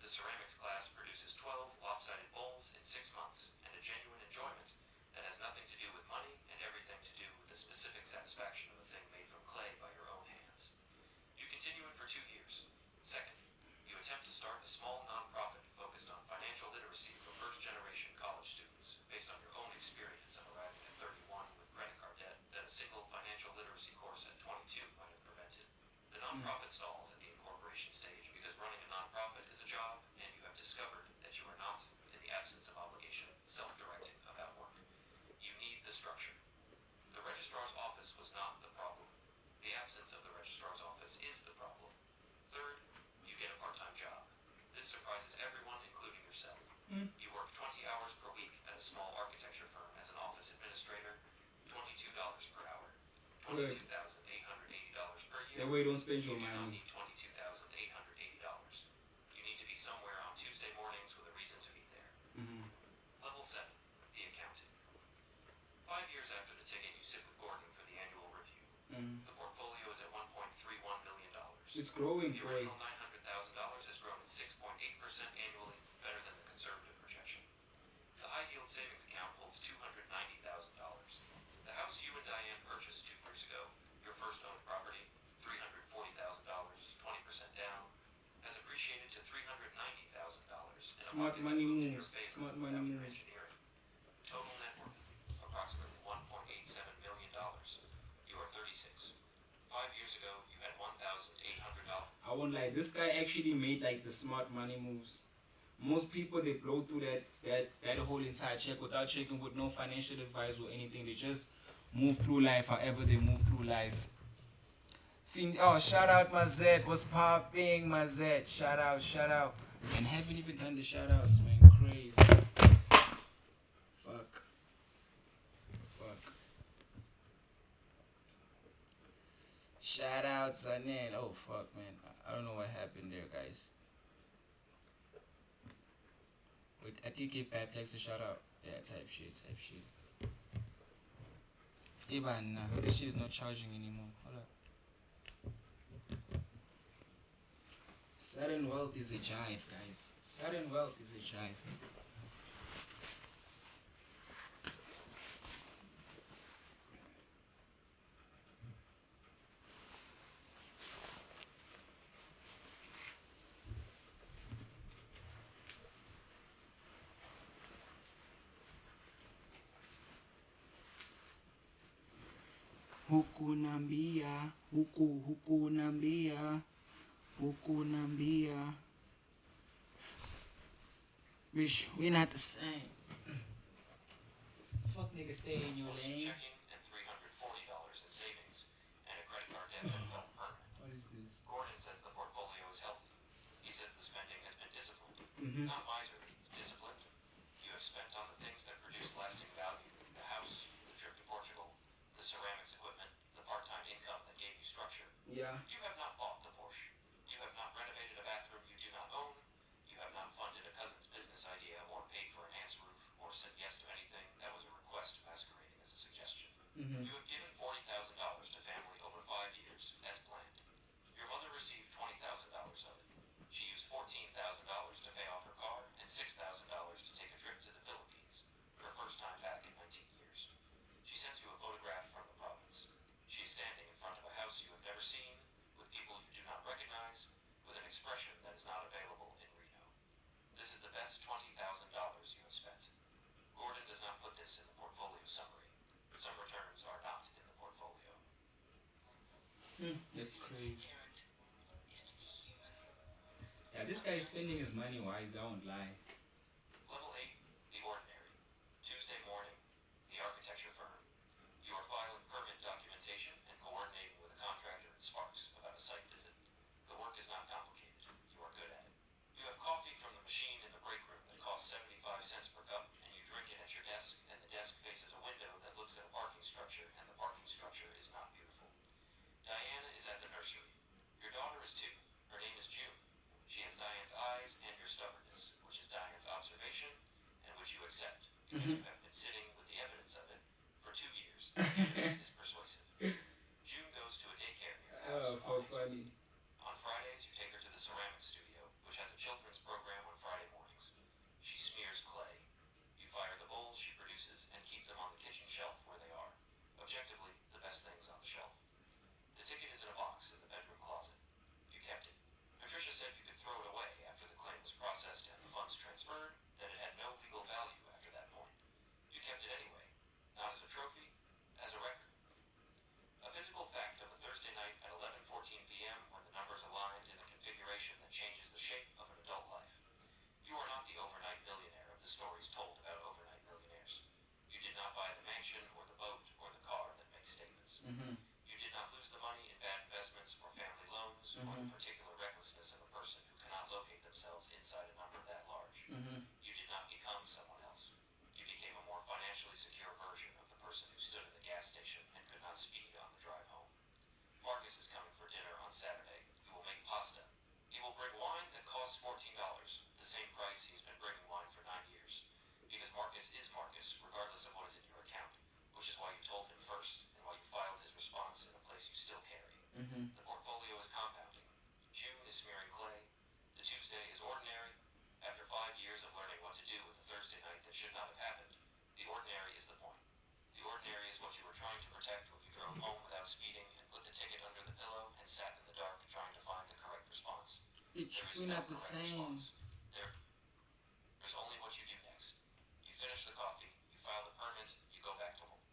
The ceramics class produces 12 lopsided bowls in 6 months, and a genuine enjoyment that has nothing to do with money and everything to do with the specific satisfaction of a thing made from clay by your own hands. You continue it for 2 years. Second, you attempt to start a small nonprofit focused on financial literacy for first-generation college students, based on your own experience of arriving at 31 with credit card debt that a single financial literacy course at 22 might have prevented. The nonprofit stalls at the incorporation stage because running a nonprofit is a job, and you have discovered that you are not, in the absence of obligation, self-directing about work. You need the structure. The registrar's office was not the problem. The absence of the registrar's office is the problem. Third, you get a part-time job. This surprises everyone, including yourself. You work 20 hours per week at a small architecture firm as an office administrator, $22 per hour, $22,880 per year. That way you don't spend your You do not money. need $22,880. You need to be somewhere on Tuesday mornings with a reason to be there. Level 7, the accounting. 5 years after the ticket, you sit with Gordon for the annual review. The portfolio is at $1.31 million. It's growing, The boy. original $900,000 has grown at 6.8% annually, better than the conservative projection. The high-yield savings account holds $290,000. The house you and Diane purchased 2 years ago, your first owned property, $340,000, 20% down, has appreciated to $390,000. in a Smart market that money moved in your moves. favor Smart without money your moves. engineering. Total net worth, approximately $1.87 million. You are 36. 5 years ago, you had $1,800. I won't lie, this guy actually made like the smart money moves. Most people, they blow through that whole entire check without checking with no financial advice or anything. They just move through life however they move through life. Oh, shout out Mazette. What's popping, Mazette? Shout out, shout out. And haven't even done the shout outs, man. Crazy. Fuck. Shout out, Zanet. Oh, fuck, man. I don't know what happened there, guys. Wait, I think if bad place to shout out. Yeah, type shit. Iban, nah, this shit is not charging anymore. Hold up. Sudden wealth is a jive, guys. Sudden wealth is a jive. Huku nambia. Wish we not the same. Fuck nigga, stay in your lane. Checking and $340 in savings, and a credit card debt that felt permanent. What is this? Gordon says the portfolio is healthy. He says the spending has been disciplined. Not miserly, disciplined. You have spent on the things that produce lasting value. The house, the trip to Portugal, the ceramics equipment, the part-time income that gave you structure. Yeah. You have not bought the Porsche. You have not renovated a bathroom you do not own. You have not funded a cousin's business idea or paid for an aunt's roof or said yes to anything that was a request masquerading as a suggestion. You have given $40,000 to family over 5 years, as planned. Your mother received $20,000 of it. She used $14,000 to pay off her car and $6,000 to take a trip to the Philippines, her first time back in 19 years. She sent you a photograph from the province. She is standing in front of a house you have never seen, with people That's crazy. parent is to be human. Yeah, this guy is spending his money wise. I won't lie. Level 8, The Ordinary. Tuesday morning, the architecture firm. You are filing permit documentation and coordinating with a contractor at Sparks about a site visit. The work is not complicated. You are good at it. You have coffee from the machine in the break room that costs 75 cents per cup, and you drink it at your desk, and the desk faces a window that looks at a parking structure, and the parking structure is not beautiful. Diana is at the nursery. Your daughter is 2. Her name is June. She has Diane's eyes and your stubbornness, which is Diane's observation, and which you accept, because you have been sitting with the evidence of it for 2 years. The evidence is persuasive. June goes to a daycare near the house. Oh, how funny. On Fridays, you take her to the ceramics studio, which has a children's program on Friday mornings. She smears clay. You fire the bowls she produces and keep them on the kitchen shelf where they are. Objectively, the best things on the shelf. The ticket is in a box in the bedroom closet. You kept it. Patricia said you could throw it away after the claim was processed and the funds transferred, that it had no legal value after that point. You kept it anyway, not as a trophy, as a record. A physical fact of a Thursday night at 11:14 p.m. when the numbers aligned in a configuration that changes the shape of an adult life. You are not the overnight millionaire of the stories told about overnight millionaires. You did not buy the mansion or the boat or the car that makes statements. You did not lose the money in bad investments or family loans or the particular recklessness of a person who cannot locate themselves inside a number that large. You did not become someone else. You became a more financially secure version of the person who stood at the gas station and could not speed on the drive home. Marcus is coming for dinner on Saturday. He will make pasta. He will bring wine that costs $14, the same price he's been bringing wine for 9 years. Because Marcus is Marcus, regardless of what is in your account, which is why you told him first, and why you filed his response in a place you still carry. The portfolio is compounding. June is smearing clay. The Tuesday is ordinary. After 5 years of learning what to do with a Thursday night that should not have happened, the ordinary is the point. The ordinary is what you were trying to protect when you drove home without speeding and put the ticket under the pillow and sat in the dark trying to find the correct response. We're not the same. There's only what you do next. You finish the coffee, you file the permit, you go back to home.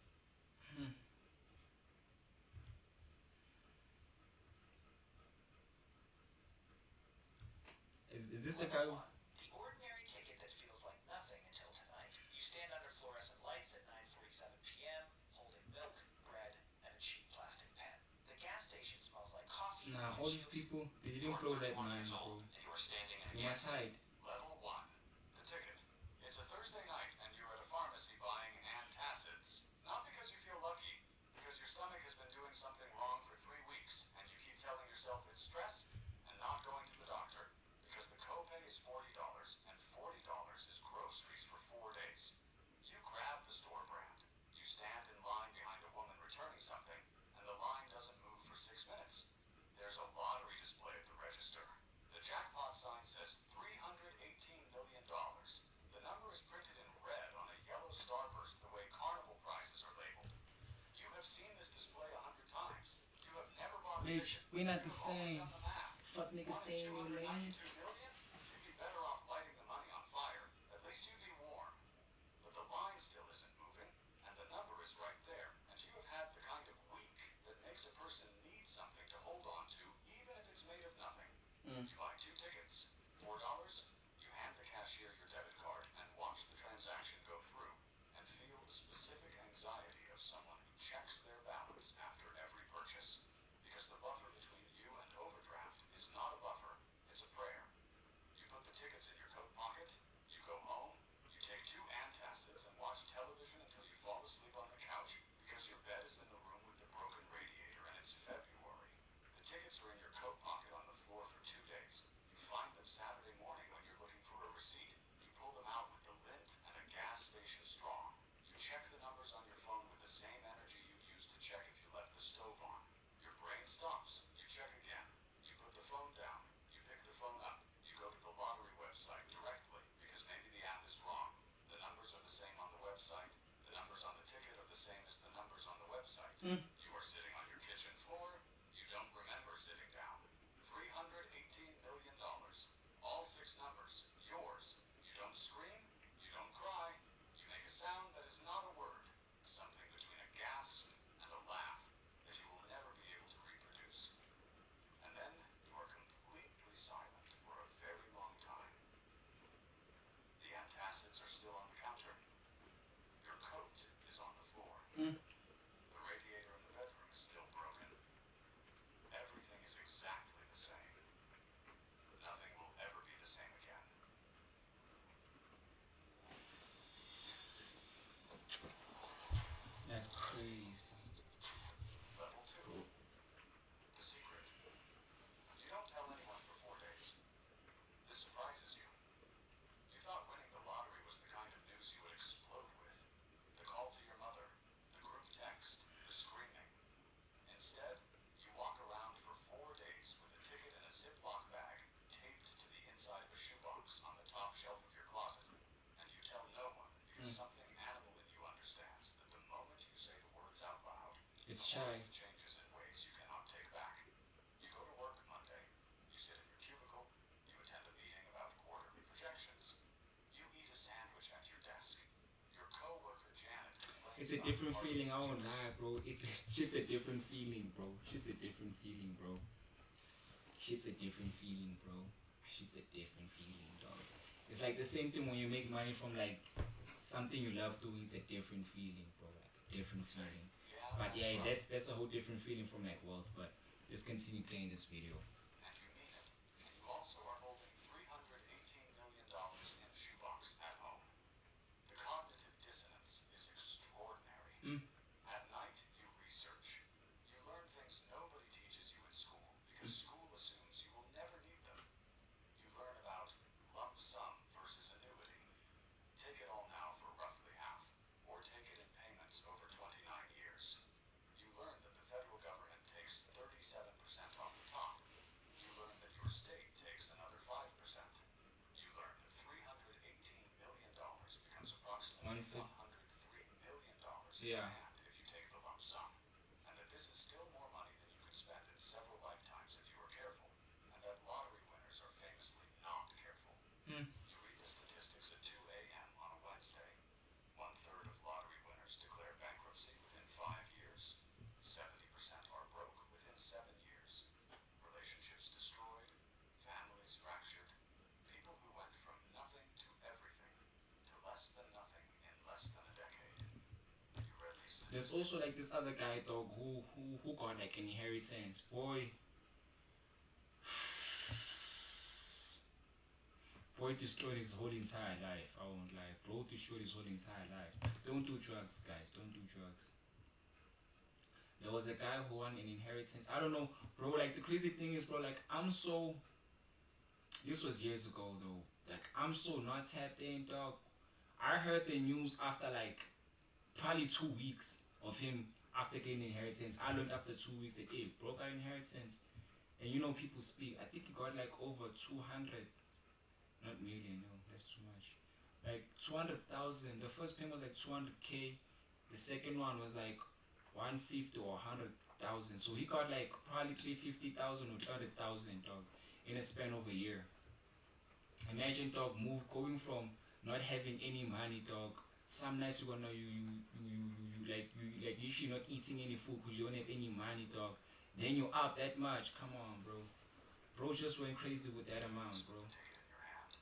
Is this the guy? The ordinary ticket that feels like nothing until tonight. You stand under fluorescent lights at 9:47 p.m., holding milk, bread, and a cheap plastic pen. The gas station smells like coffee. Nah, all these people, they didn't close that 1 mind, years bro. old, and you are standing in a You gas must hide. Level 1. The ticket. It's a Thursday night and you're at a pharmacy buying antacids. Not because you feel lucky, because your stomach has been doing something wrong for 3 weeks and you keep telling yourself it's stress and not going to the doctor. Because the copay is $40 and $40 is groceries for 4 days. You grab the store brand. You stand in line behind a woman returning something and the line doesn't move for 6 minutes. There's a lottery display at the register. The jackpot sign says $318 million. The number is printed in red on a yellow starburst the way carnival prizes are labeled. You have seen this display 100 times. You have never bought a Bitch, ticket. we're not the You've always same. done the math. Fuck niggas, stay in your lane. 1 in 292 million? You'd be better off lighting the money on fire. At least you'd be warm. But the line still isn't moving, and the number is right there. And you have had the kind of week that makes a person need something to hold on to, even if it's made of nothing. You buy 2 tickets, $4. You hand the cashier your debit card and watch the transaction go through, and feel the specific anxiety of someone who checks their balance after every purchase. Because the buffer between you and overdraft is not a buffer, it's a prayer. You put the tickets in your coat pocket, you go home, you take 2 antacids and watch television until you fall asleep on the couch because your bed is in the room with the broken radiator and it's February. The tickets are in your coat pocket on the floor for 2 days. You find them Saturday morning when you're looking for a receipt. You pull them out with the lint and a gas station straw. You check the numbers on your phone with the same energy you'd use to check if you left the stove on. Your brain stops. You check again. You put the phone down. You pick the phone up. You go to the lottery website directly because maybe the app is wrong. The numbers are the same on the website. The numbers on the ticket are the same as the numbers on the website. You are sitting on your kitchen floor. You don't remember sitting down. $318 million. All 6 numbers. Yours. You don't scream. You don't cry. You make a sound that is not a word. Something between a gasp and a laugh that you will never be able to reproduce. It's shy. Changes in ways you cannot take back. You go to work Monday. You sit in your cubicle. You attend a meeting about quarterly projections. You eat a sandwich at your desk. Your coworker Janet complains It's a about different the feeling, I party's won't situation. lie, bro. Shit's a different feeling, bro. Shit's a different feeling, bro. Shit's a different feeling, bro. Shit's a different feeling, dog. It's like the same thing when you make money from like something you love doing. It's a different feeling, bro. Like a different feeling. But yeah, that's a whole different feeling from like wealth. But let's continue playing this video. And you mean it. You also are holding $318 million in a shoebox at home. The cognitive dissonance is extraordinary. At night, you research. You learn things nobody teaches you in school because school assumes you will never need them. You learn about lump sum versus annuity. Take it all now for roughly half, or take it in payments over 29 years. You learn that the federal government takes 37% off the top. You learn that your state takes another 5%. You learn that $318 million becomes approximately $150. $103 million in Yeah. your hand if you take the lump sum. And that this is still more money than you could spend in several lifetimes if you were careful. And that lottery winners are famously not careful. You read the statistics at 2 a.m. on a Wednesday. 1/3 of lottery winners declare bankruptcy within 5 years. 70% are broke within 7 years. Relationships destroyed. Families fractured. People who went from nothing to everything to less than nothing in less than a decade. You read these There's statistics. also like this other guy, dog, who got like an inheritance. Boy, destroyed his whole entire life. I won't lie. Bro destroyed his whole entire life. Don't do drugs, guys. Don't do drugs. There was a guy who won an inheritance. I don't know, bro. Like the crazy thing is, bro. Like this was years ago though. Like I'm so not tapped in, dog. I heard the news after like probably 2 weeks of him after getting inheritance. I learned after 2 weeks that hey, bro got inheritance. And you know people speak. I think he got like over 200, not million. No, that's too much. Like 200,000. The first payment was like 200K. The second one was like 150 or 100,000. So he got like probably 350,000 or 300,000, dog, in a span of a year. Imagine, dog, going from not having any money, dog. Some nights you're gonna you should not eating any food because you don't have any money, dog. Then you're up that much. Come on, bro. Bro just went crazy with that amount, bro. Ticket in your hand.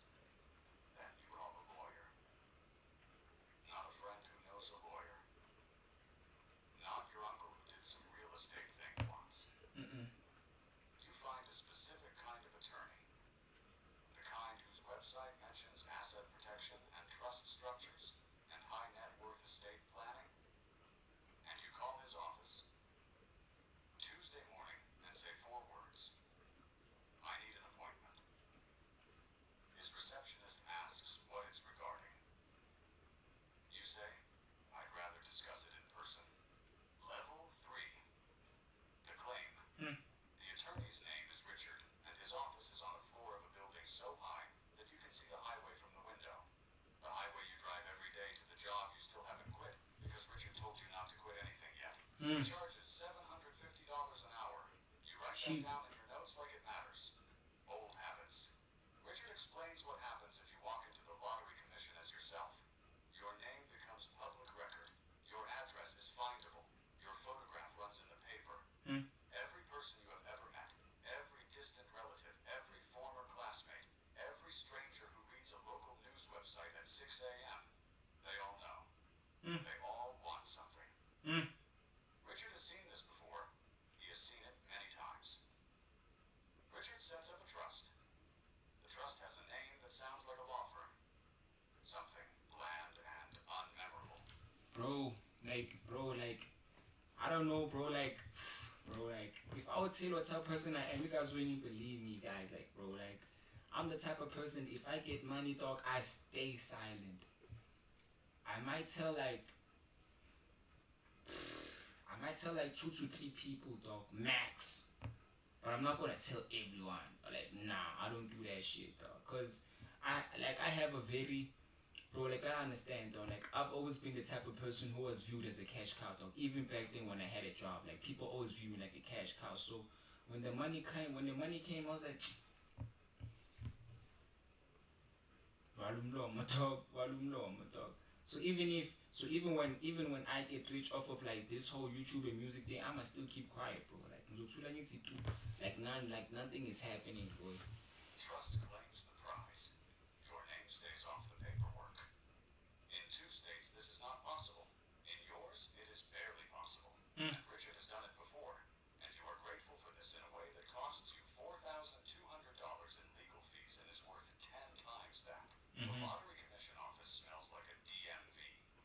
Then you call the lawyer. Not a friend who knows a lawyer. Not your uncle who did some real estate thing once. You find a specific kind of attorney. The kind whose website mentions asset protection and trust structures and high net worth estate planning. And you call his office Tuesday morning and say 4 words. I need an appointment. His receptionist asks what it's regarding. You say, I'd rather discuss it in person. Level 3. The claim. The attorney's name is Richard, and his office is on a floor of a building so high that you can see the highway from the window. The highway you drive every day to the job you still haven't quit, because Richard told you not to quit anything yet. He charges $750 an hour. You write that down in your notes like it matters. Old habits. Richard explains what happens if you walk into the lottery commission as yourself. Your name becomes public record. Your address is findable. Your photograph runs in the paper. Every person you have ever met, every distant relative, every former classmate, every stranger who reads a local news website at 6 a.m., they all know. They all want something. Richard has seen this before. He has seen it many times. Richard sets up a trust. The trust has a name that sounds like a law firm. Something bland and unmemorable. Bro, I don't know, bro, if I would tell you what type of person I am, you guys wouldn't believe me, guys, like, bro, like, I'm the type of person, if I get money, dog, I stay silent. I might tell, like, 2 to 3 people, dog, max, but I'm not gonna tell everyone, like, nah, I don't do that shit, dog, cause I have a very Bro, like, I understand, though. Like, I've always been the type of person who was viewed as a cash cow, dog. Even back then when I had a job, like, people always view me like a cash cow. So when the money came, I was like, my dog. So even when I get rich off of like this whole YouTube and music thing, I'ma still keep quiet, bro. Like, nothing is happening, boy. Trust claims the prize. Your name stays off the paperwork. In 2 states, this is not possible. In yours, it is barely possible. And Richard has done it before, and you are grateful for this in a way that costs you $4,200 in legal fees and is worth 10 times that. The Lottery Commission office smells like a DMV.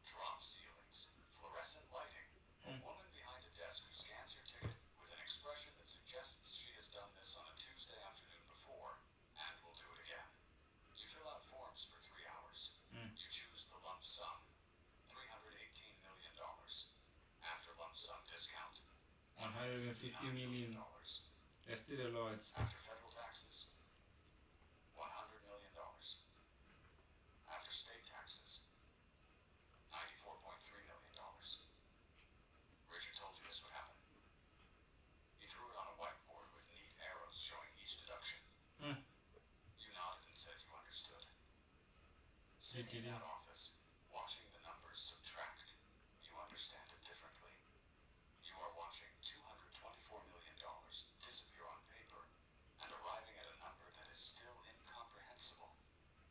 Drop ceilings, fluorescent lighting, a woman behind a desk who scans your ticket with an expression that suggests she has done this on a Tuesday afternoon before and will do it again. You fill out forms for 3 hours. You choose the lump sum, $318 million. After lump sum discount, $150 million. That's still a lot. After federal taxes, $100 million. After state taxes, $94.3 million. Richard told you this would happen. He drew it on a whiteboard with neat arrows showing each deduction. You nodded and said you understood. Sitting in that office, watching the numbers subtract, you understand it differently. You are watching $224 million disappear on paper and arriving at a number that is still incomprehensible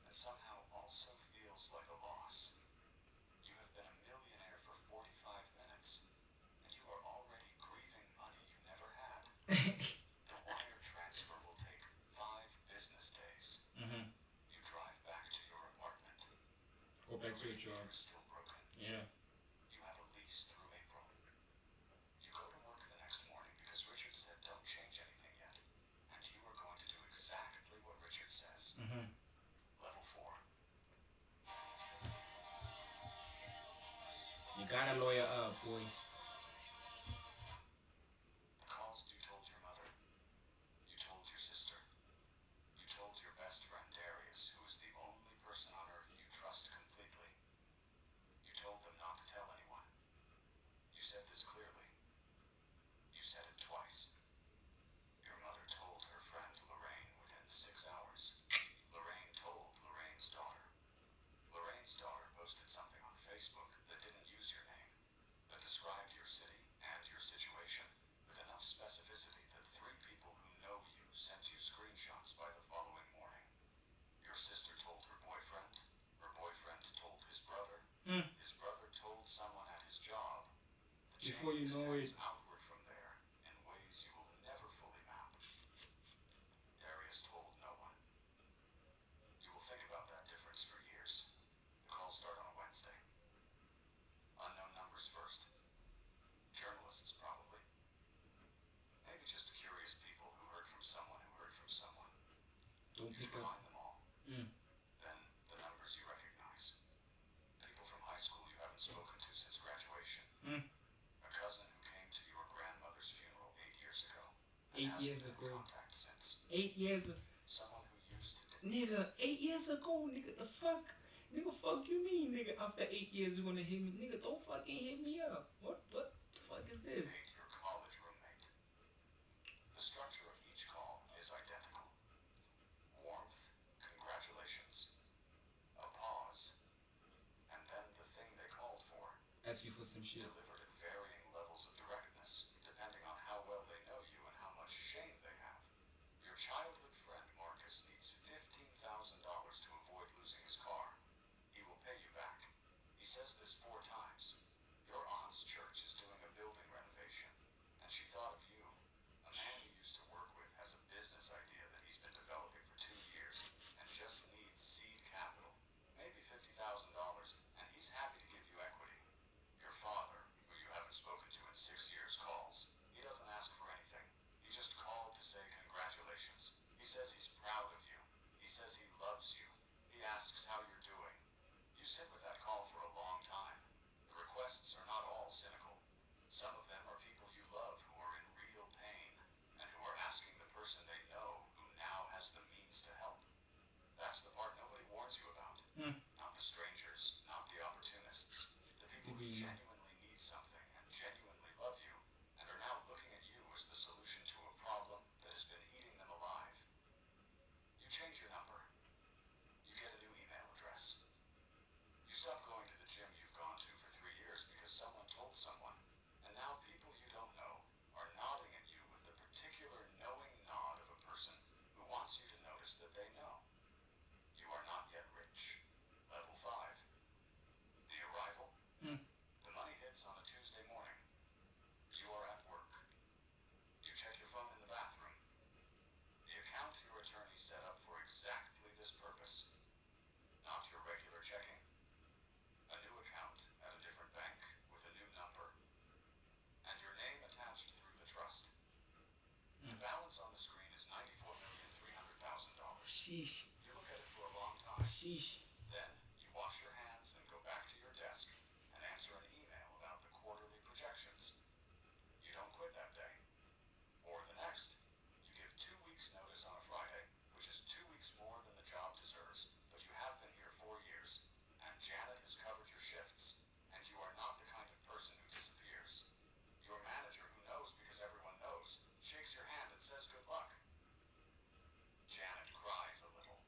and somehow also feels like a loss. You have been a millionaire for 45 minutes and you are already grieving money you never had. The wire transfer will take 5 business days. You drive back to your apartment. Go back to your The job. radiator is still broken. Yeah. You have a lease through April. You go to work the next morning because Richard said don't change anything yet. And you are going to do exactly what Richard says. Level 4. You gotta lawyer up, boy. The calls you told your mother. You told your sister. You told your best friend Darius, who is the only person on earth you trust completely. You told them not to tell anyone. You said this clearly. You said it twice. Your mother told her friend Lorraine within 6 hours. Lorraine told Lorraine's daughter. Lorraine's daughter posted something on Facebook that didn't use your name, but described your city and your situation with enough specificity that 3 people who know you sent you screenshots by the following morning. Your sister told her boyfriend told his brother told someone at his job. The Before chain you know extends it. outward from there in ways you will never fully map. Darius told no one. You will think about that difference for years. The calls start on a Wednesday. Unknown numbers first. Journalists, probably. Maybe just curious people who heard from someone who heard from someone. Don't You pick up. decline them all. Then the numbers you recognize. People from high school you haven't spoken to since graduation. A cousin who came to your grandmother's funeral 8 years ago. And 8 hasn't years been in ago. contact since. 8 years. Someone who used to Nigga, 8 years ago, nigga, the fuck? Nigga, fuck you mean, nigga, after 8 years you gonna hit me? Nigga, don't fucking hit me up. What the fuck is this? date your college roommate. The structure of each call is identical. Warmth, congratulations. A pause. And then the thing they called for. Ask you for some shit. Delivered at varying levels of directness, depending on how well they know you and how much shame they have. Your childhood friend Marcus needs $15,000 to avoid losing his car. He will pay you back. He says this 4 times. Your aunt's church is doing a building renovation, and she thought of you. A man you used to work with has a business idea that he's been developing for 2 years and just needs seed capital, maybe $50,000, and he's happy to give you equity. Your father, who you haven't spoken to in 6 years, calls. He doesn't ask for anything. He just called to say congratulations. He says he's proud of you. He says he loves you. He asks how you're doing. You sit with that call for a long time. The requests are not all cynical. Some of them are people you love who are in real pain and who are asking the person they know who now has the means to help. That's the part nobody warns you about. Not the the strangers, not the opportunists. The people who genuinely need something and genuinely love you and are now looking at you as the solution to a problem that has been eating them alive. You change your number. You get a new email address. You stop going to the gym you've gone to for 3 years because someone told someone, and now people you don't know are nodding at you with the particular knowing nod of a person who wants you to notice that they know. You are not yet rich. Level 5. The arrival. The money hits on a Tuesday morning. You are at work. You check your phone in the bathroom. The account your attorney set up for exactly this purpose. Not your regular checking. A new account at a different bank with a new number. And your name attached through the trust. The balance on the screen is $94,300,000. Sheesh. You look at it for a long time. Sheesh. Then you wash your hands and go back to your desk and answer an email about the quarterly projections. You don't quit that day. Or the next. You give 2 weeks notice on a Friday, which is 2 weeks more than the job deserves, but you have been here 4 years, and Janet has covered your shifts, and you are not the kind of person who disappears. Your manager, who knows because everyone knows, shakes your hand and says good luck. Janet cries a little.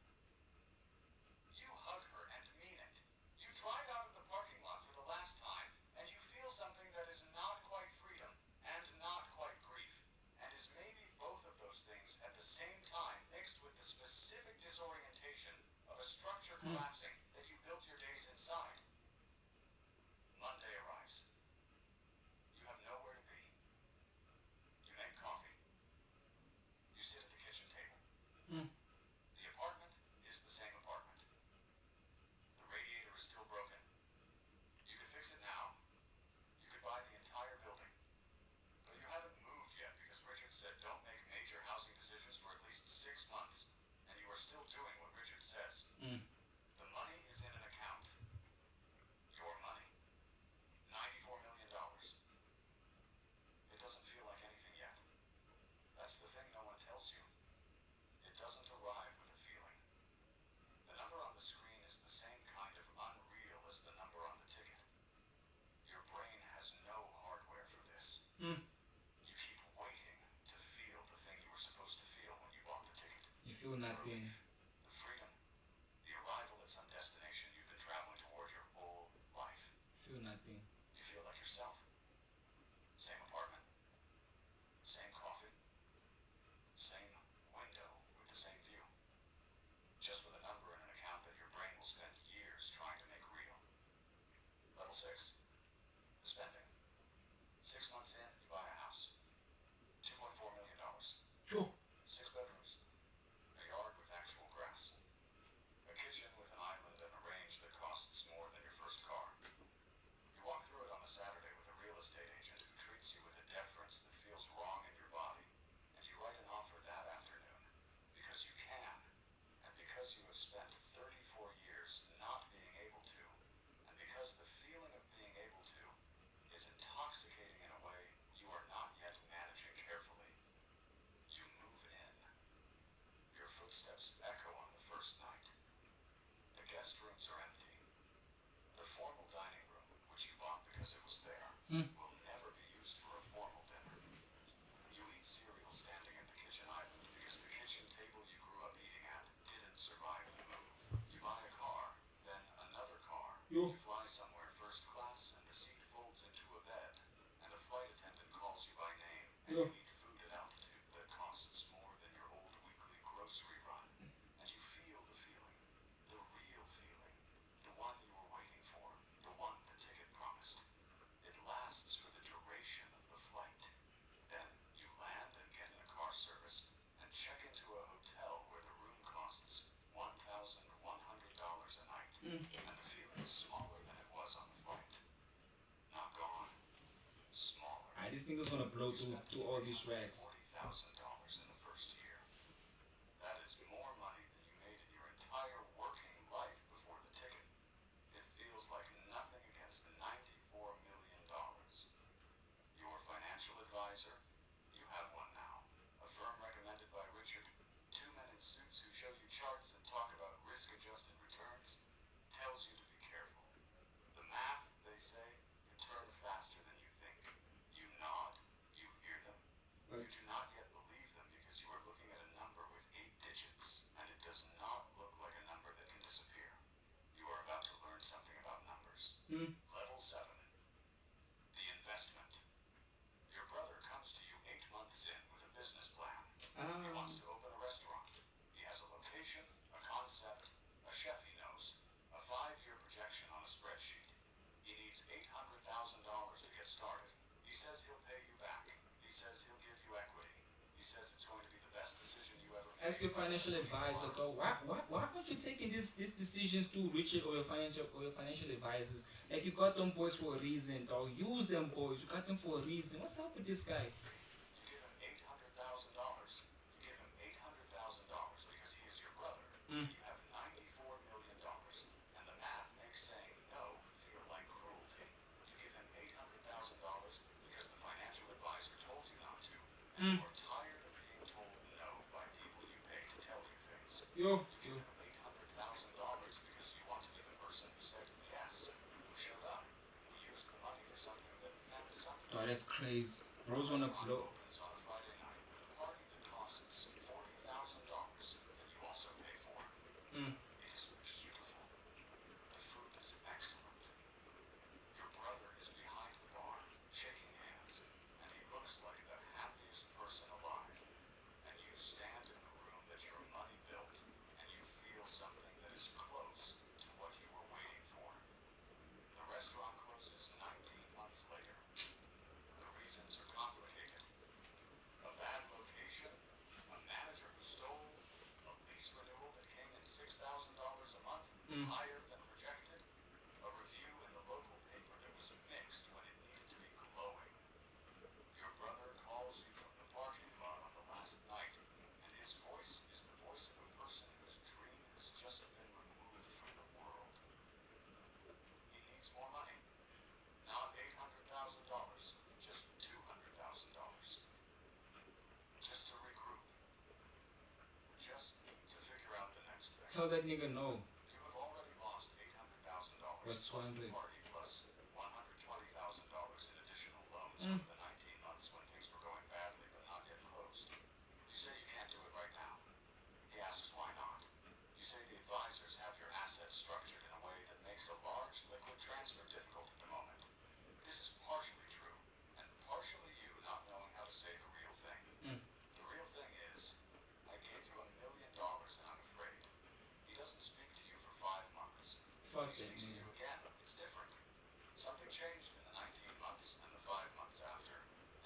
You hug her and mean it. You drive out of the parking lot for the last time, and you feel something that is not quite freedom and not quite grief, and is maybe both of those things at the same time mixed with the specific disorientation of a structure collapsing that you built your days inside. Monday arrives. You have nowhere to be. You make coffee. You sit at the kitchen table. The apartment is the same apartment. The radiator is still broken. You could fix it now. You could buy the entire building. But you haven't moved yet because Richard said don't make major housing decisions for at least 6 months. And you are still doing what Richard says. The money is in an account. Your money. $94 million. It doesn't feel like anything yet. That's the thing no one tells you. It doesn't arrive with a feeling. The number on the screen is the same kind of unreal as the number on the ticket. Your brain has no hardware for this. You keep waiting to feel the thing you were supposed to feel when you bought the ticket. You feel nothing. Relief, the freedom, the arrival at some destination you've been traveling toward your whole life. Feel nothing. You feel like yourself. Same apartment. Same coffee. Same window with the same view. Just with a number and an account that your brain will spend years trying to make real. Level 6. The spending. 6 months in, you buy a house. $2.4 million. Sure. 6 bedrooms. A yard with actual grass. A kitchen with an island and a range that costs more than your first car. You walk through it on a Saturday with a real estate agent who treats you with a deference that feels wrong in your body, and you write an offer that afternoon. Because you can, and because you have spent 34 years not being able to, and because the feeling of being able to is intoxicating in a way you are not yet managing carefully. You move in. Your footsteps echo on the first night. The guest rooms are empty. The formal dining room, which you bought because it was there, will never be used for a formal dinner. You eat cereal standing at the kitchen island because the kitchen table you grew up eating at didn't survive the move. You buy a car, then another car. Yo. You fly somewhere first class, and the seat folds into a bed, and a flight attendant calls you by name, and Yo. you eat food at altitude that costs more than your old weekly grocery run. And you feel the feeling, the real feeling, the one you were waiting for, the one the ticket promised. It lasts for the duration of the flight. Then you land and get in a car service and check into a hotel where the room costs $1,100 a night. And the feeling is smaller than it was on the flight. Not gone. Smaller. This thing is gonna blow through all these racks. $40,000 in the first year. That is more money than you made in your entire working life before the ticket. It feels like nothing against $94 million. Your financial advisor, you have one now. A firm recommended by Richard. 2 men in suits who show you charts and talk about risk-adjusted returns. Tells you to be needs $800,000 to get started. He says he'll pay you back. He says he'll give you equity. He says it's going to be the best decision you ever made. Ask your financial advisor, though. Why aren't you taking these decisions too, Richard, or your financial advisors? Like, you got them boys for a reason, though. Use them boys. You got them for a reason. What's up with this guy? You give him $800,000. You give him $800,000 because he is your brother. Mm. You have $94 million, and the math makes saying no feel like cruelty. You give him $800,000 because the financial advisor told you not to, and you are tired of being told no by people you pay to tell you things. Yo. You give him $800,000 because you want to be the person who said yes, who showed up, who used the money for something that meant something. Oh, that's crazy. Bros wanna blow. Opens on a Friday night with a party that costs $40,000 that you also pay for. Mm. It is beautiful. The food is excellent. Your brother is behind the bar, shaking hands, and he looks like the happiest person alive. And you stand in the room that your money built, and you feel something that is close to what you were waiting for. The restaurant closes 19 months later. The reasons are complicated. A bad location, a manager who stole, a lease renewal that came in $6,000 a month, higher than projected, a review in the local paper that was mixed when it needed to be glowing. Your brother calls you from the parking lot on the last night, and his voice is the voice of a person whose dream has just been removed from the world. He needs more money. Not $800,000, just $200,000. Just to regroup. Just to figure out the next thing. Tell that nigga no. You have already lost $800,000 What's plus 200? the party plus $120,000 in additional loans over the 19 months when things were going badly but not yet closed. You say you can't do it right now. He asks why not. You say the advisors have your assets structured in a way that makes a large liquid transfer difficult at the moment. This is partially true, and partially you not knowing how to say the real thing. The real thing is, I gave you $1 million and I'm afraid. He doesn't speak to you for 5 months. Fuck He that speaks to nigga. you again. It's different. Something changed in the 19 months and the 5 months after,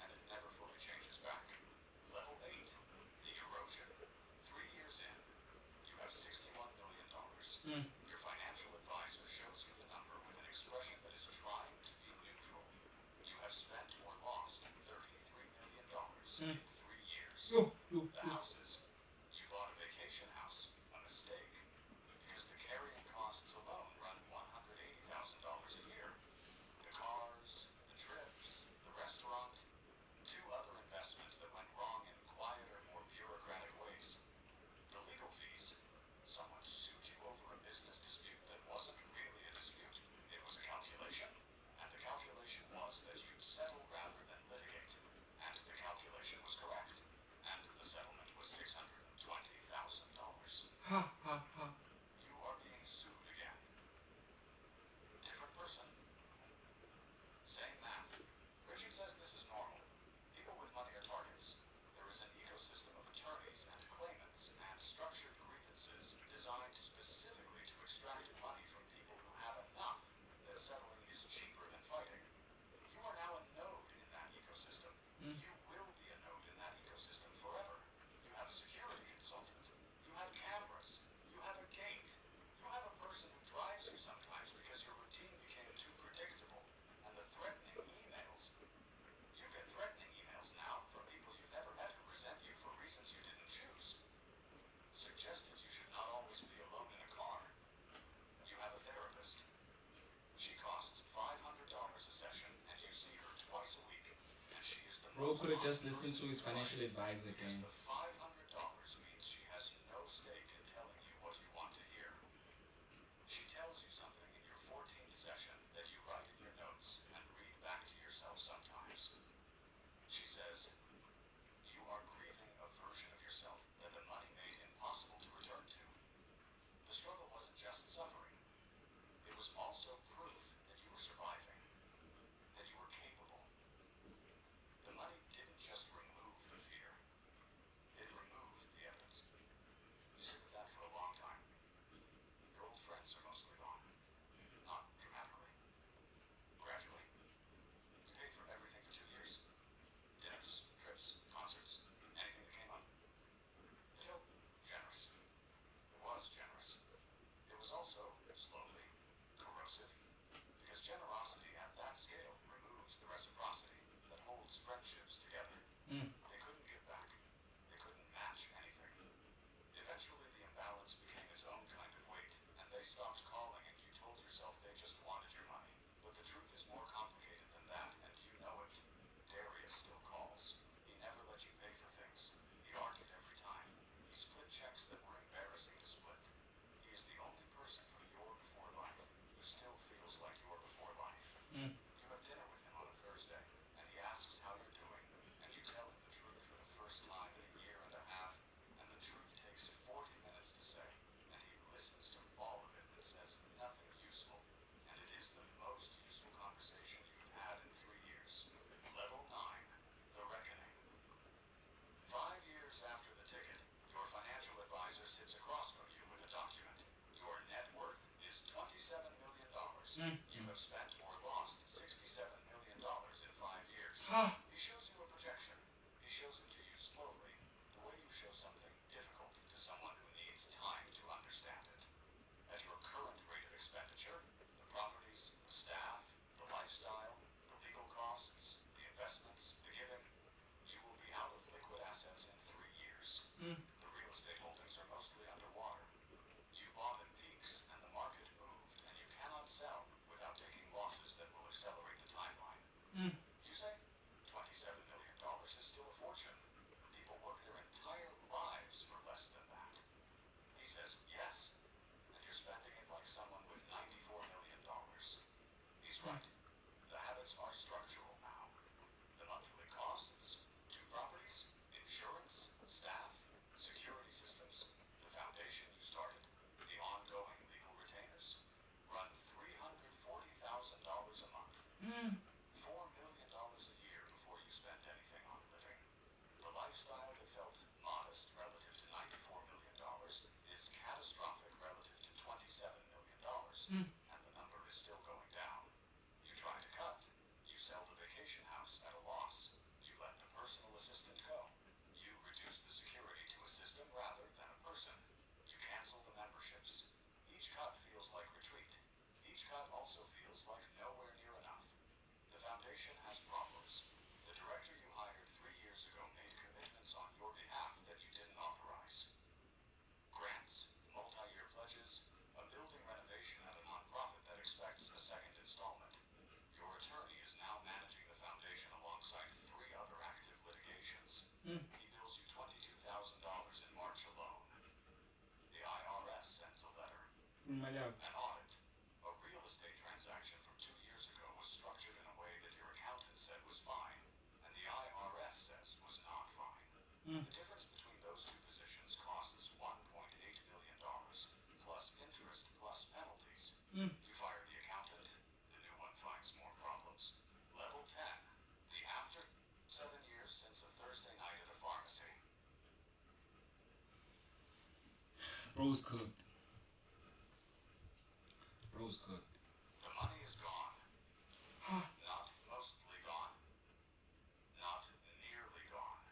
and it never fully changes back. Level 8, the erosion. 3 years in, you have $61 million. Your financial advisor shows you the number with an expression that is trying to be neutral. You have spent or lost $33 million in 3 years. Yo. The houses, you bought a vacation house, a mistake, because the carrying costs alone run $180,000 a year. The cars, the trips, the restaurant, 2 other investments that went wrong in quieter, more bureaucratic ways. The legal fees, someone sued you over a business dispute that wasn't really a dispute. It was a calculation, and the calculation was that you'd settle rather than litigate, and the calculation was correct, and the settlement was $620,000. Ha ha ha. You are being sued again. Different person. Same math. Richard says this is normal. People with money are targets. There is an ecosystem of attorneys and claimants and structured grievances designed specifically to extract money from people who have enough that settling is cheaper than fighting. You are now a node in that ecosystem. You will be a node in that ecosystem forever. You have a security consultant. You have cameras. You have a gate. You have a person who drives you sometimes because your routine became too predictable. And the threatening emails. You get threatening emails now from people you've never met who resent you for reasons you didn't choose. Suggested you should not always be alone in a car. You have a therapist. She costs $500 a session, and you see her twice a week. And she is the Bro most could have just honest listened to person his in financial life. advisor Because again. the $500 means she has no stake in telling you what you want to hear. She tells you something in your 14th session that you write in your notes and read back to yourself sometimes. She says, you are grieving a version of yourself that the money made impossible to return to. The struggle wasn't just suffering. It was also proof that you were surviving, that you were capable. The money didn't just remove the fear. It removed the evidence. You sit with that for a long time. Your old friends are mostly gone. Not dramatically. stopped calling and you told yourself they just wanted your money. But the truth is more complicated than that, and you know it. Darius still calls. He never let you pay for things. He argued every time. He split checks that were embarrassing to split. He is the only person from your before life who still feels like your before life. Mm. You have dinner with him on a Thursday, and he asks how you're doing, and you tell him the truth for the first time in a year and a half, and the truth takes 40 minutes to say, and he listens to all of it and says nothing useful, and it is the most useful conversation you have had in 3 years. Level 9, The Reckoning. 5 years after the ticket, your financial advisor sits across from you with a document. Your net worth is $27 million. You have spent or lost $67 million in 5 years. He shows you a projection. He shows it to you slowly, the way you show something difficult to someone who needs time to understand it. At your current rate of expenditure, the properties, the staff, the lifestyle, the legal costs, the investments, the giving, you will be out of liquid assets in 3 years. The real estate holdings are mostly underwater. You bought in peaks, and the market moved, and you cannot sell without taking losses that will accelerate the timeline. You say, $27 million is still a fortune. People work their entire lives for less than that. He says, yes, and you're spending it like someone with $94 million. He's right. The habits are structural now. The monthly costs, 2 properties, insurance, staff, security systems, the foundation you started, the ongoing legal retainers, run $340,000 a month. $4 million a year before you spend anything on living. The lifestyle that felt modest relative to $94 million is catastrophic relative to $27 million, and the number is still going down. You try to cut. You sell the vacation house at a loss. You let the personal assistant go. You reduce the security to a system rather than a person. You cancel the memberships. Each cut feels like retreat. Each cut also feels like nowhere near enough. The foundation has problems. The director you hired 3 years ago made commitments on your behalf that you didn't authorize. Grants, multi-year pledges, a building renovation at a nonprofit that expects a second installment. Your attorney is now managing the foundation alongside 3 other active litigations. He bills you $22,000 in March alone. The IRS sends a letter. My love. An audit. A real estate transaction from 2 years ago was structured in a way that your accountant said was fine, and the IRS says was not fine. The difference between those 2 positions costs $1.8 million, plus interest plus penalties. You fire the accountant, the new one finds more problems. Level 10. The after 7 years since a Thursday night at a pharmacy. Bro's cooked. Bro's cooked. The money is gone. Not mostly gone. Not nearly gone.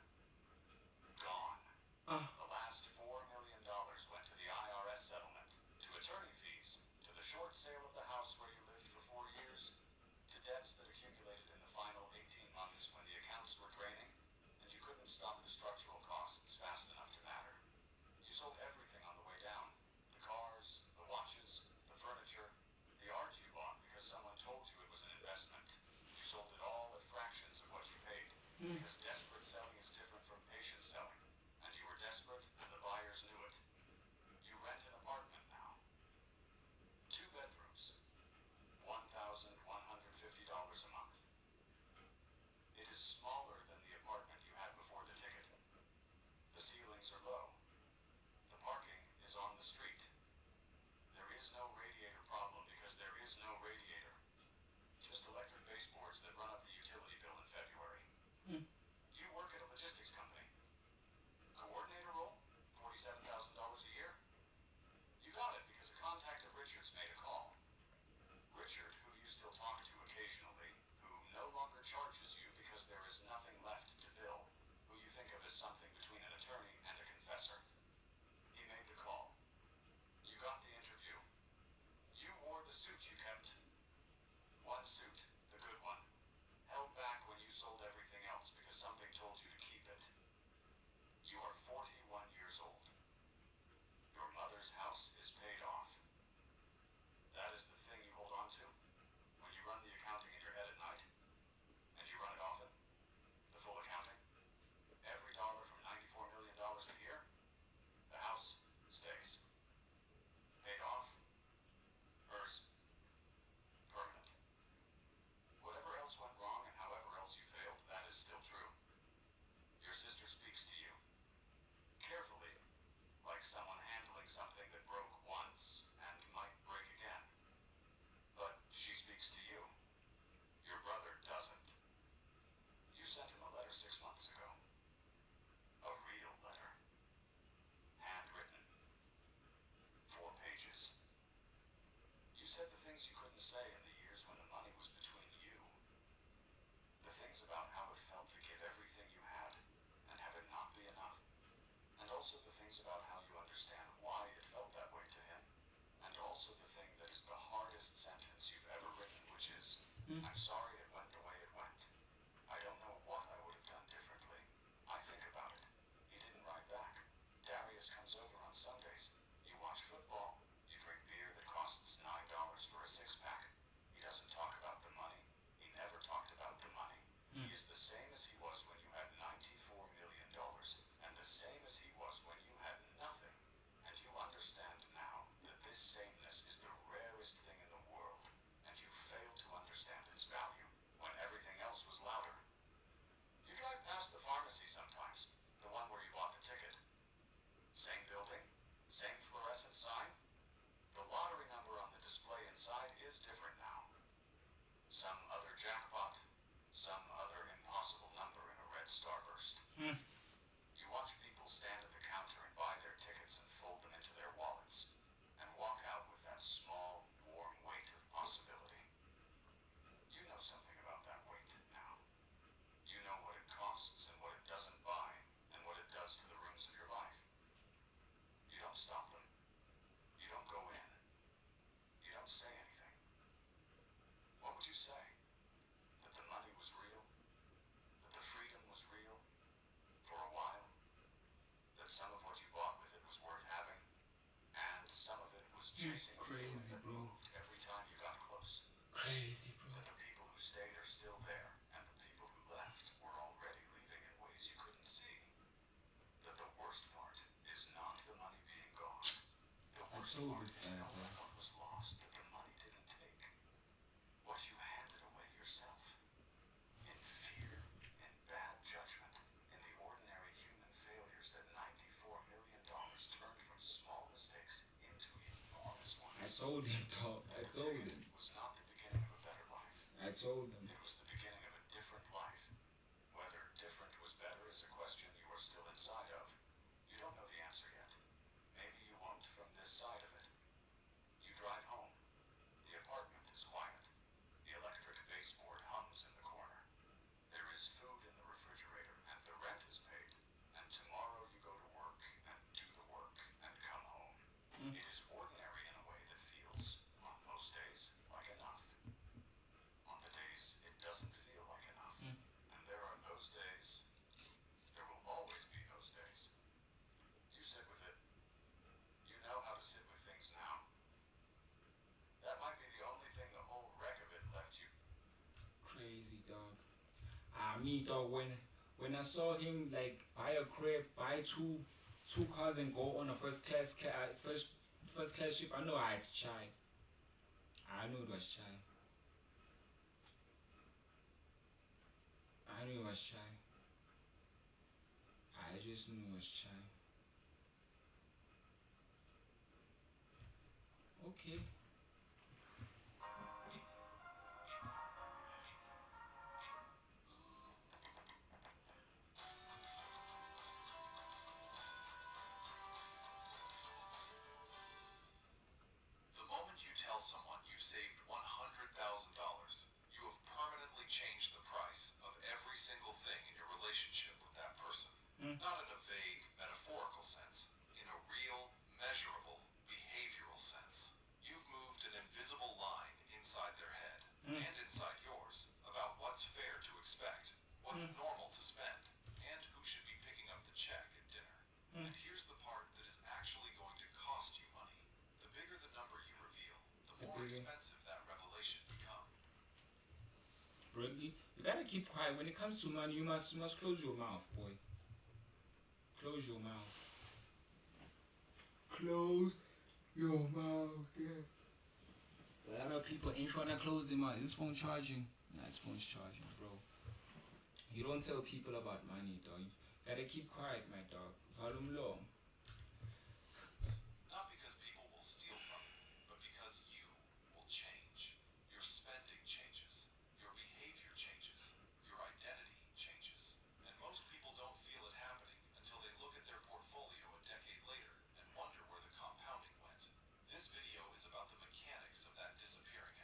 Gone. The last $4 million went to the IRS settlement, to attorney fees, to the short sale of the house where you lived for 4 years, to debts that accumulated in the final 18 months when the accounts were draining, and you couldn't stop the structural costs fast enough to matter. You sold everything on the way down. The cars, the watches, the furniture, the art you bought because someone told you it was an investment. You sold it all at fractions of what you paid. Because desperate selling is different from patient selling. And you were desperate, and the buyers knew it. You rent an apartment now. 2 bedrooms. $1,150 a month. It is smaller than the apartment you had before the ticket. The ceilings are low. The parking is on the street. There is no radiator problem because there is no radiator. Just electric baseboards that run up the utility bill in February. You work at a logistics company. Coordinator role? $47,000 a year? You got it because a contact of Richard's made a call. Richard, who you still talk to occasionally, who no longer charges you because there is nothing left to bill, who you think of as something between an attorney and a confessor. He made the call. You got the interview. You wore the suit you kept. One suit, the good one, held back when you sold everything else because something told you to keep it. You are 41 years old. Your mother's house is paid off. things you couldn't say in the years when the money was between you. The things about how it felt to give everything you had and have it not be enough. And also the things about how you understand why it felt that way to him. And also the thing that is the hardest sentence you've ever written, which is, I'm sorry it went the way it went. I don't know what I would have done differently. I think about it. He didn't write back. Darius comes over on Sundays. You watch football. You drink beer that costs $9 for a six-pack. He doesn't talk about the money. He never talked about the money. He is the same as he was when you had $94 million, and the same as he was when you had nothing. And you understand now that this sameness is the rarest thing in the world, and you fail to understand its value when everything else was louder. You drive past the pharmacy sometimes, the one where you bought the ticket. Same building, same fluorescent sign. The lottery number on the display inside is different now. Some other jackpot, some other impossible number in a red starburst. You watch people stand at the counter and buy their tickets and fold them into their wallets, and walk out with that small, warm weight of possibility. You know something about that weight now. You know what it costs and what it doesn't buy, and what it does to the rooms of your life. You don't stop them. You don't go in. You don't say anything. What would you say? That the money was real? That the freedom was real? For a while? That some of what you bought with it was worth having? And some of it was chasing the feeling Crazy, that bro. moved every time you got close? Crazy, bro. That the people who stayed are still there, and the people who left were already leaving in ways you couldn't see? That the worst part is not the money being gone. The worst told part this is guy, knowing bro. what was lost that the money didn't take. What you handed away yourself. In fear, in bad judgment, in the ordinary human failures that $94 million turned from small mistakes into enormous ones. I told him, dog. I The told ticket him. was not the beginning of a better life. I told him. It was the beginning of a different life. Whether different was better is a question you are still inside of. You don't know the answer yet. Maybe you won't from this side of it. You drive home. The apartment is quiet. The electric baseboard hums in the corner. There is food in the refrigerator, and the rent is paid. And tomorrow you go to work and do the work and come home. It is ordinary in a way that feels, on most days, like enough. On the days it doesn't feel like enough. And there are those days. There will always be those days. You sit with it. You know how to sit with things now. That might be the only thing the whole wreck of it left you. Crazy, dog. Me, dog, when I saw him like buy a crib, buy two cars and go on a first class ship, I know it's Chai. I knew it was Chai. I knew it was Chai. I just knew it was Chai. Okay. The moment you tell someone you've saved $100,000, you have permanently changed the price of every single thing in your relationship with that person. Not in a vague, metaphorical sense, in a real, measurable, behavioral sense. You've moved an invisible line inside their head, and inside yours, about what's fair to expect, what's normal to spend, and who should be picking up the check at dinner. And here's the part that is actually going to cost you money. The bigger the number you reveal, the more bigger. expensive that revelation becomes. Bro, you gotta keep quiet. When it comes to money, you must close your mouth, boy. Close your mouth. Close your mouth, yeah. A lot of people ain't trying to close their mouth. This phone charging. Nah, this phone's charging, bro. You don't tell people about money, dog. You gotta keep quiet, my dog. Volume low. Not because people will steal from you, but because you will change. Your spending changes. Your behavior changes. Your identity changes. And most people don't feel it happening until they look at their portfolio a decade later and wonder where the compounding went. This video is about the mechanics of that disappearing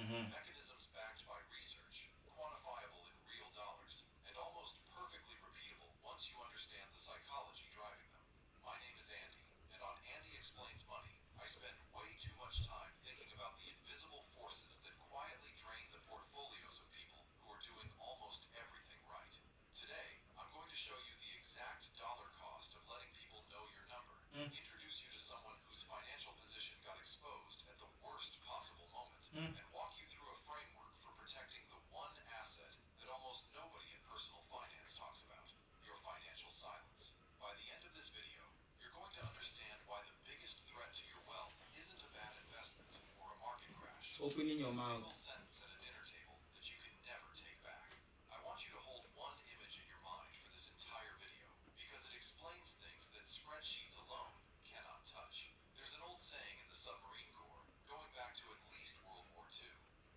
Mechanisms backed by research, quantifiable in real dollars, and almost perfectly repeatable once you understand the psychology driving them. My name is Andy, and on Andy Explains Money, I spend way too much time thinking about the invisible forces that quietly drain the portfolios of people who are doing almost everything right. Today, I'm going to show you the exact dollar cost of letting people know your number, introduce you to someone whose financial position got exposed at the worst possible moment, and walk you through a framework for protecting the one asset that almost nobody in personal finance talks about, your financial silence. By the end of this video, you're going to understand why the biggest threat to your wealth isn't a bad investment or a market crash. Open in It's your a mouth. single sentence at a dinner table that you can never take back. I want you to hold one image in your mind for this entire video because it explains things that spreadsheets alone cannot touch. There's an old saying in the submarine corps, going back to at least World War II.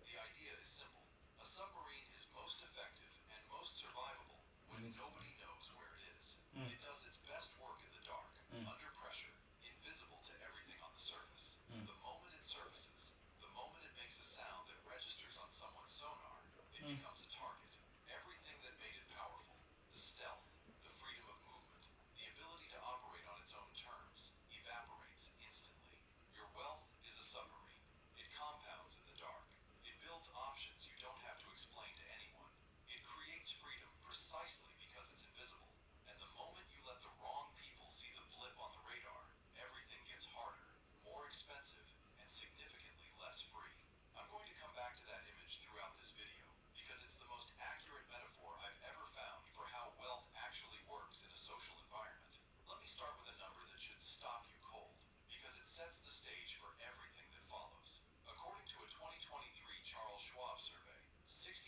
The idea is simple. A submarine is most effective and most survivable when nobody knows where it is. It does its best work in the dark, under pressure, invisible to everything on the surface. The moment it surfaces, the moment it makes a sound that registers on someone's sonar, it becomes a target. Everything that made it powerful, the stealth, the freedom of movement, the ability to operate on its own terms, evaporates instantly. Your wealth is a submarine. It compounds in the dark. It builds options you don't have to explain to anyone. It creates freedom precisely because it's invisible. And the moment you let the wrong people see the blip on the radar, everything gets harder, more expensive, and significantly less free. I'm going to come back to that image throughout this video because it's the most accurate metaphor I've ever found for how wealth actually works in a social environment. Let me start with a number that should stop you cold because it sets the stage for everything that follows. According to a 2023 Charles Schwab survey, 61%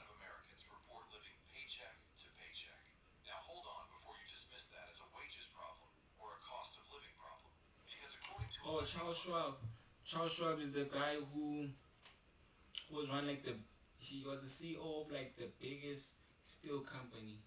of Americans report living paycheck to paycheck. Now hold on before you dismiss that as a wages problem or a cost of living problem. Because according to Oh, Charles Schwab. Charles Schwab is the guy who was running like he was the CEO of like the biggest steel company.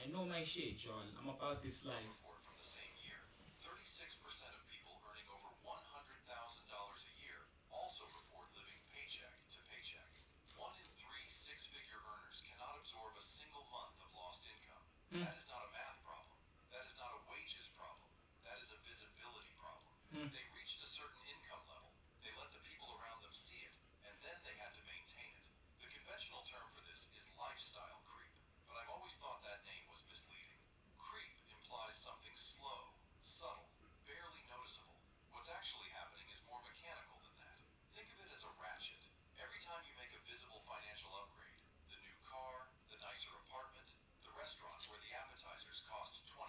I know my shit, y'all. I'm about this life. report from the same year, 36% of people earning over $100,000 a year also report living paycheck to paycheck. 1 in 3 six-figure earners cannot absorb a single month of lost income. That is not a math problem. That is not a wages problem. That is a visibility problem. They reached a certain income level. They let the people around them see it, and then they had to maintain it. The conventional term for this is lifestyle creep, but I've always thought that name was misleading. Creep implies something slow, subtle, barely noticeable. What's actually happening is more mechanical than that. Think of it as a ratchet. Every time you make a visible financial upgrade, the new car, the nicer apartment, the restaurant where the appetizers cost $28,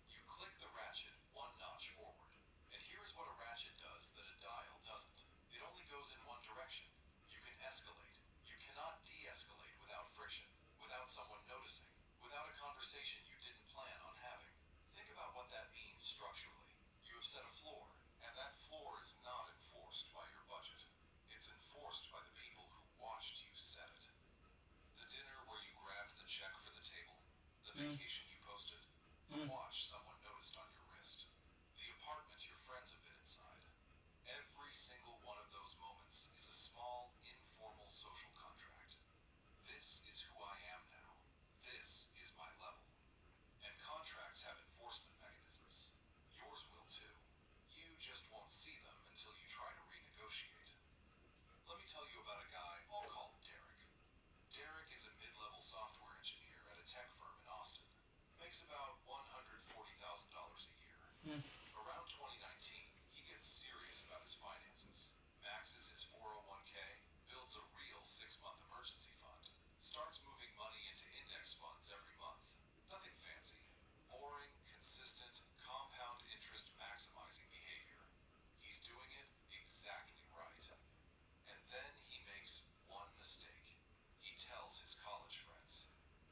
you click the ratchet one notch forward. And here's what a ratchet does that a dial doesn't. It only goes in one direction. You can escalate. You cannot de-escalate without friction, without someone noticing, without a conversation you didn't plan on having. Think about what that means structurally. You have set a floor, and that floor is not enforced by your budget. It's enforced by the people who watched you set it. The dinner where you grabbed the check for the table, the vacation you posted, the watch someone noticed on your wrist, the apartment your friends have been inside. Every single one of those moments is a small, informal social contract. This is who I am now. This is my level. And contracts have enforcement mechanisms. Yours will too. You just won't see them until you try to renegotiate. Let me tell you about a guy I'll call Derek. Derek is a mid-level software engineer at a tech firm in Austin. Makes about $140,000 a year. Around 2019, he gets serious about his finances. Maxes his 401k, builds a real 6-month emergency fund, starts moving money into index funds every month. Nothing fancy. Boring, consistent, compound interest maximizing behavior. He's doing it exactly right. And then he makes one mistake. He tells his college friends.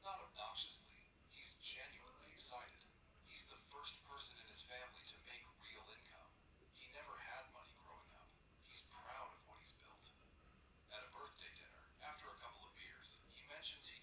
Not obnoxiously, he's genuinely excited. He's the first person in his family to make real income. He never had money growing up. He's proud of what he's built. At a birthday dinner, after a couple of beers, he mentions he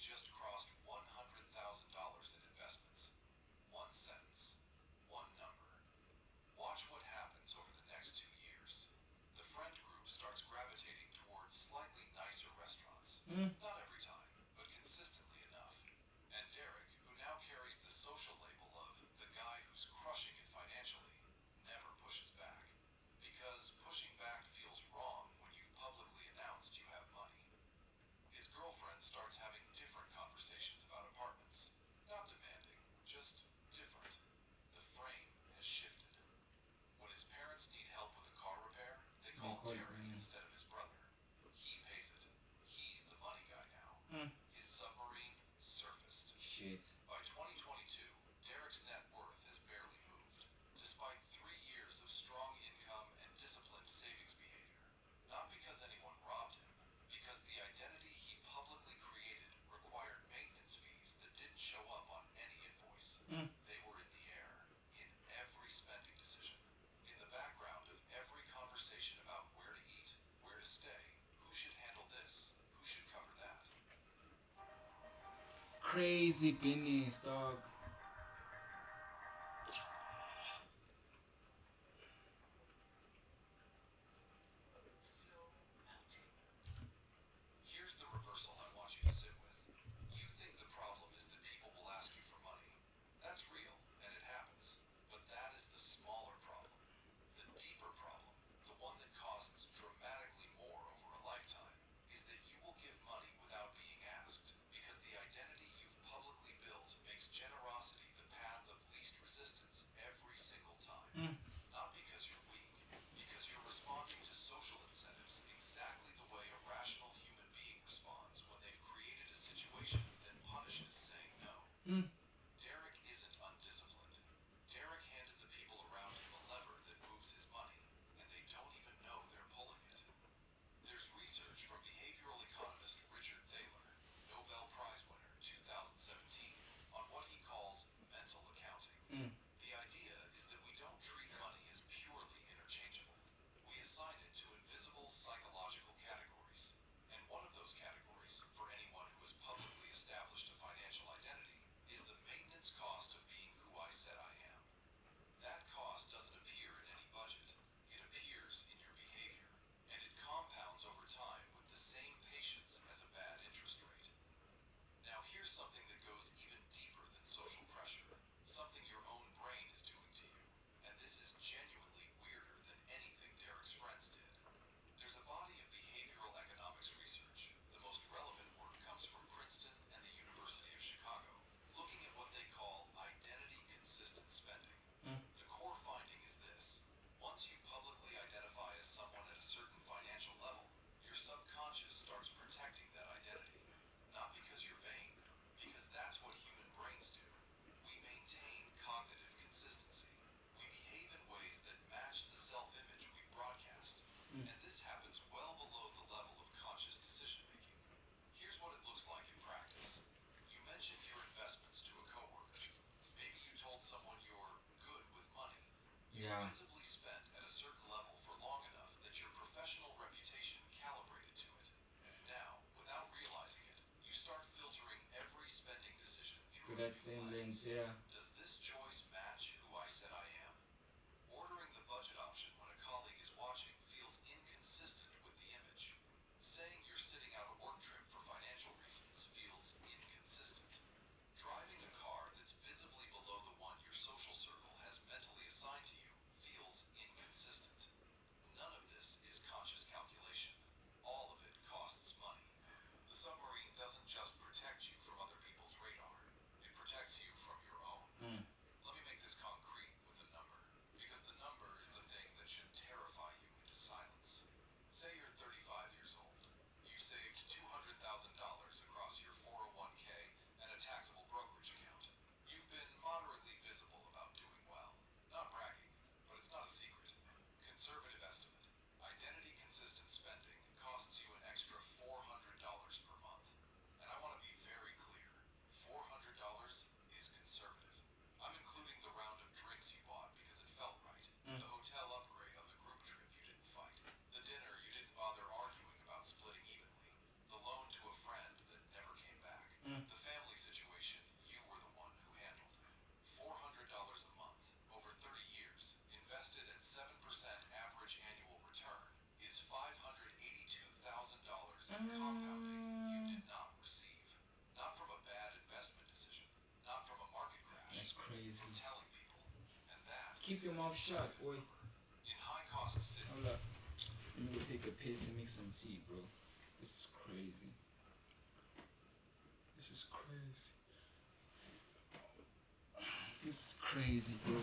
shit. By 2022, Derek's net worth has barely moved, despite 3 years of strong income and disciplined savings behavior. Not because anyone robbed him, because the identity he publicly created required maintenance fees that didn't show up on any invoice. They were in the air, in every spending decision, in the background of every conversation about where to eat, where to stay, who should handle this, who should cover that. Crazy business, dog. Slow melting. Here's the reversal I want you to sit with. You think the problem is that people will ask you for money. That's real, and it happens. But that is the smaller problem. The deeper problem, the one that costs dramatically more over a lifetime, is that you will give money without being asked, because the identity you've publicly built makes generosity the path of least resistance every single time. Not because you're weak, because you're responding to social incentives exactly the way a rational human being responds when they've created a situation that punishes saying no. Derek isn't undisciplined. Derek handed the people around him a lever that moves his money, and they don't even know they're pulling it. There's research from behavioral economist Richard Thaler, Nobel Prize winner 2017, on what he calls mental accounting. The idea is that we don't treat money as purely interchangeable. We assign it to invisible psychological categories. And one of those categories, for anyone who has publicly established a financial identity, is the maintenance cost of being who I said I am. That cost doesn't appear in any budget. It appears in your behavior. And it compounds over time with the same patience as a bad interest rate. Now here's something that goes even deeper than social pressure. Something your own brain is doing to you. And this is genuinely weirder than anything Derek's friends did. There's a body of behavioral economics research. The most relevant work comes from Princeton and the University of Chicago, looking at what they call identity-consistent spending. The core finding is this. Once you publicly identify as someone at a certain financial level, your subconscious starts protecting that identity. Not because you're vain, because that's what human brains do. We maintain cognitive consistency. We behave in ways that match the self-image we've broadcast. And this happens well below the level of conscious decision-making. Here's what it looks like in practice. You mentioned your investments to a coworker. Maybe you told someone you're good with money. You Yeah. visibly spent at a certain level for long enough that your professional reputation calibrated to it. Now, without realizing it, you start filtering every spending decision To through a that new same lens. lens, yeah. Does this choice match who I said I am? Ordering the budget option when a colleague is watching feels inconsistent with the image. Saying you're sitting out a work trip for financial reasons feels inconsistent. Driving a car that's visibly below the one your social circle has mentally assigned to you feels inconsistent. None of this is conscious calculation. All of it costs money. The submarine doesn't just protect you from other people's radar. It protects you from your own. Let me make this concrete with a number, because the number is the thing that should terrify you into silence. Say you're 35 years old. You saved $200,000 across your 401k and a taxable brokerage account. You've been moderately visible about doing well. Not bragging, but it's not a secret. Conservative estimate. Identity-consistent spending costs you an extra $400 per month. And I want to be very clear. $400 is conservative. I'm including the round of drinks you bought because it felt right. The hotel upgrade on the group trip you didn't fight. The dinner you didn't bother arguing about splitting evenly. The loan to a friend that never came back. The family situation you were the one who handled. $400 a month, over 30 years, invested at 7% average annual return, is $582,000 in compounding you did not receive. Not from a bad investment decision. Not from a market crash. That's crazy. From telling people. And that Keep is your the mouth shut, conservative boy. number. In high-cost cities, Hold up. Let me go take a piss and make some tea, bro. This is crazy. This is crazy. This is crazy, bro.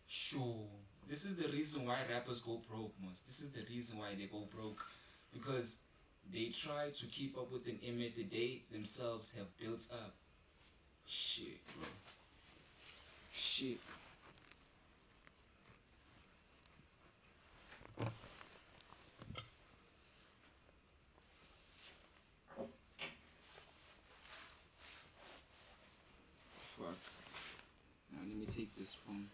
Sure. This is the reason why rappers go broke, most. This is the reason why they go broke. Because They try to keep up with an image that they themselves have built up. Shit, bro. Shit. Fuck. Now let me take this phone.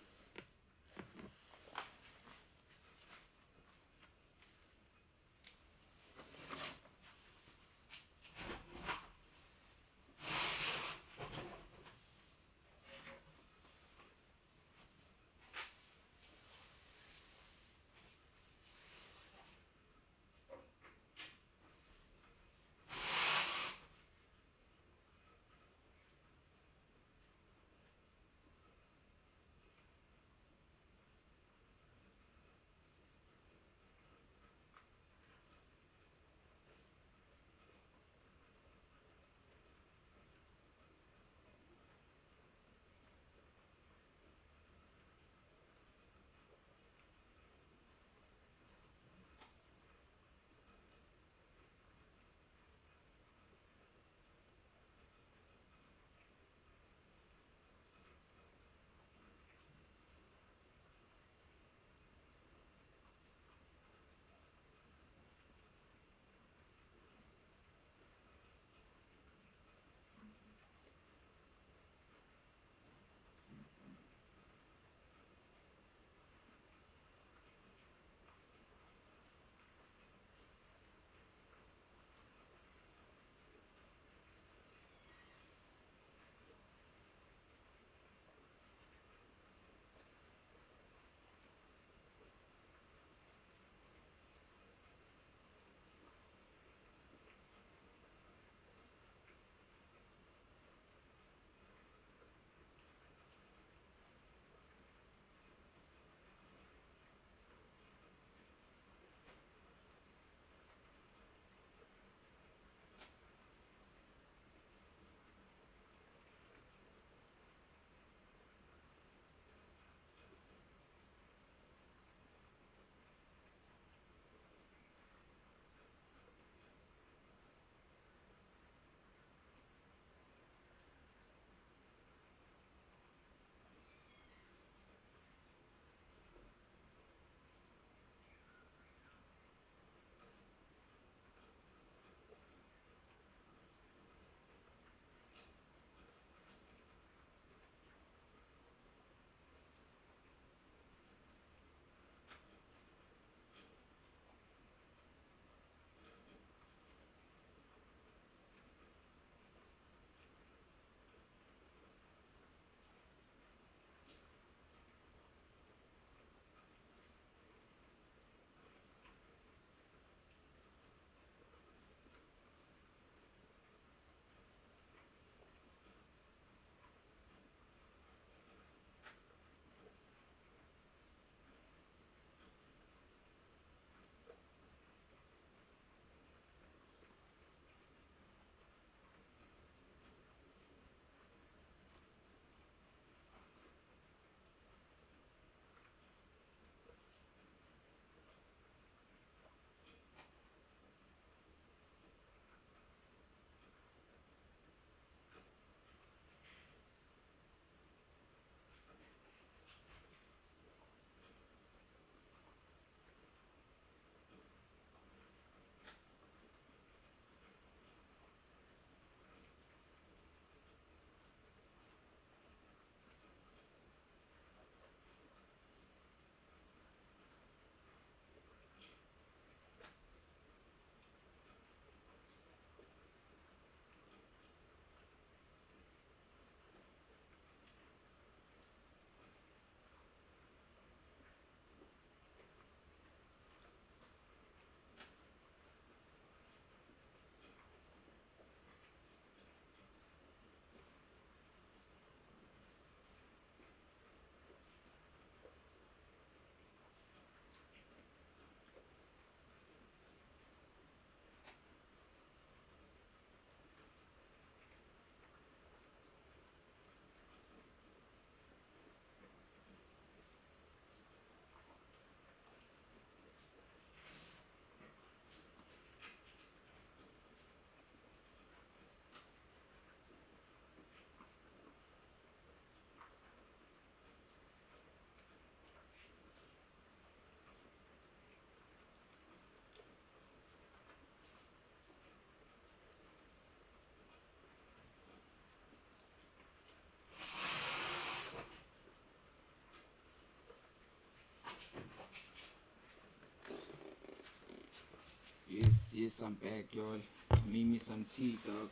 Yes, I'm back, y'all. Made me some tea, dog.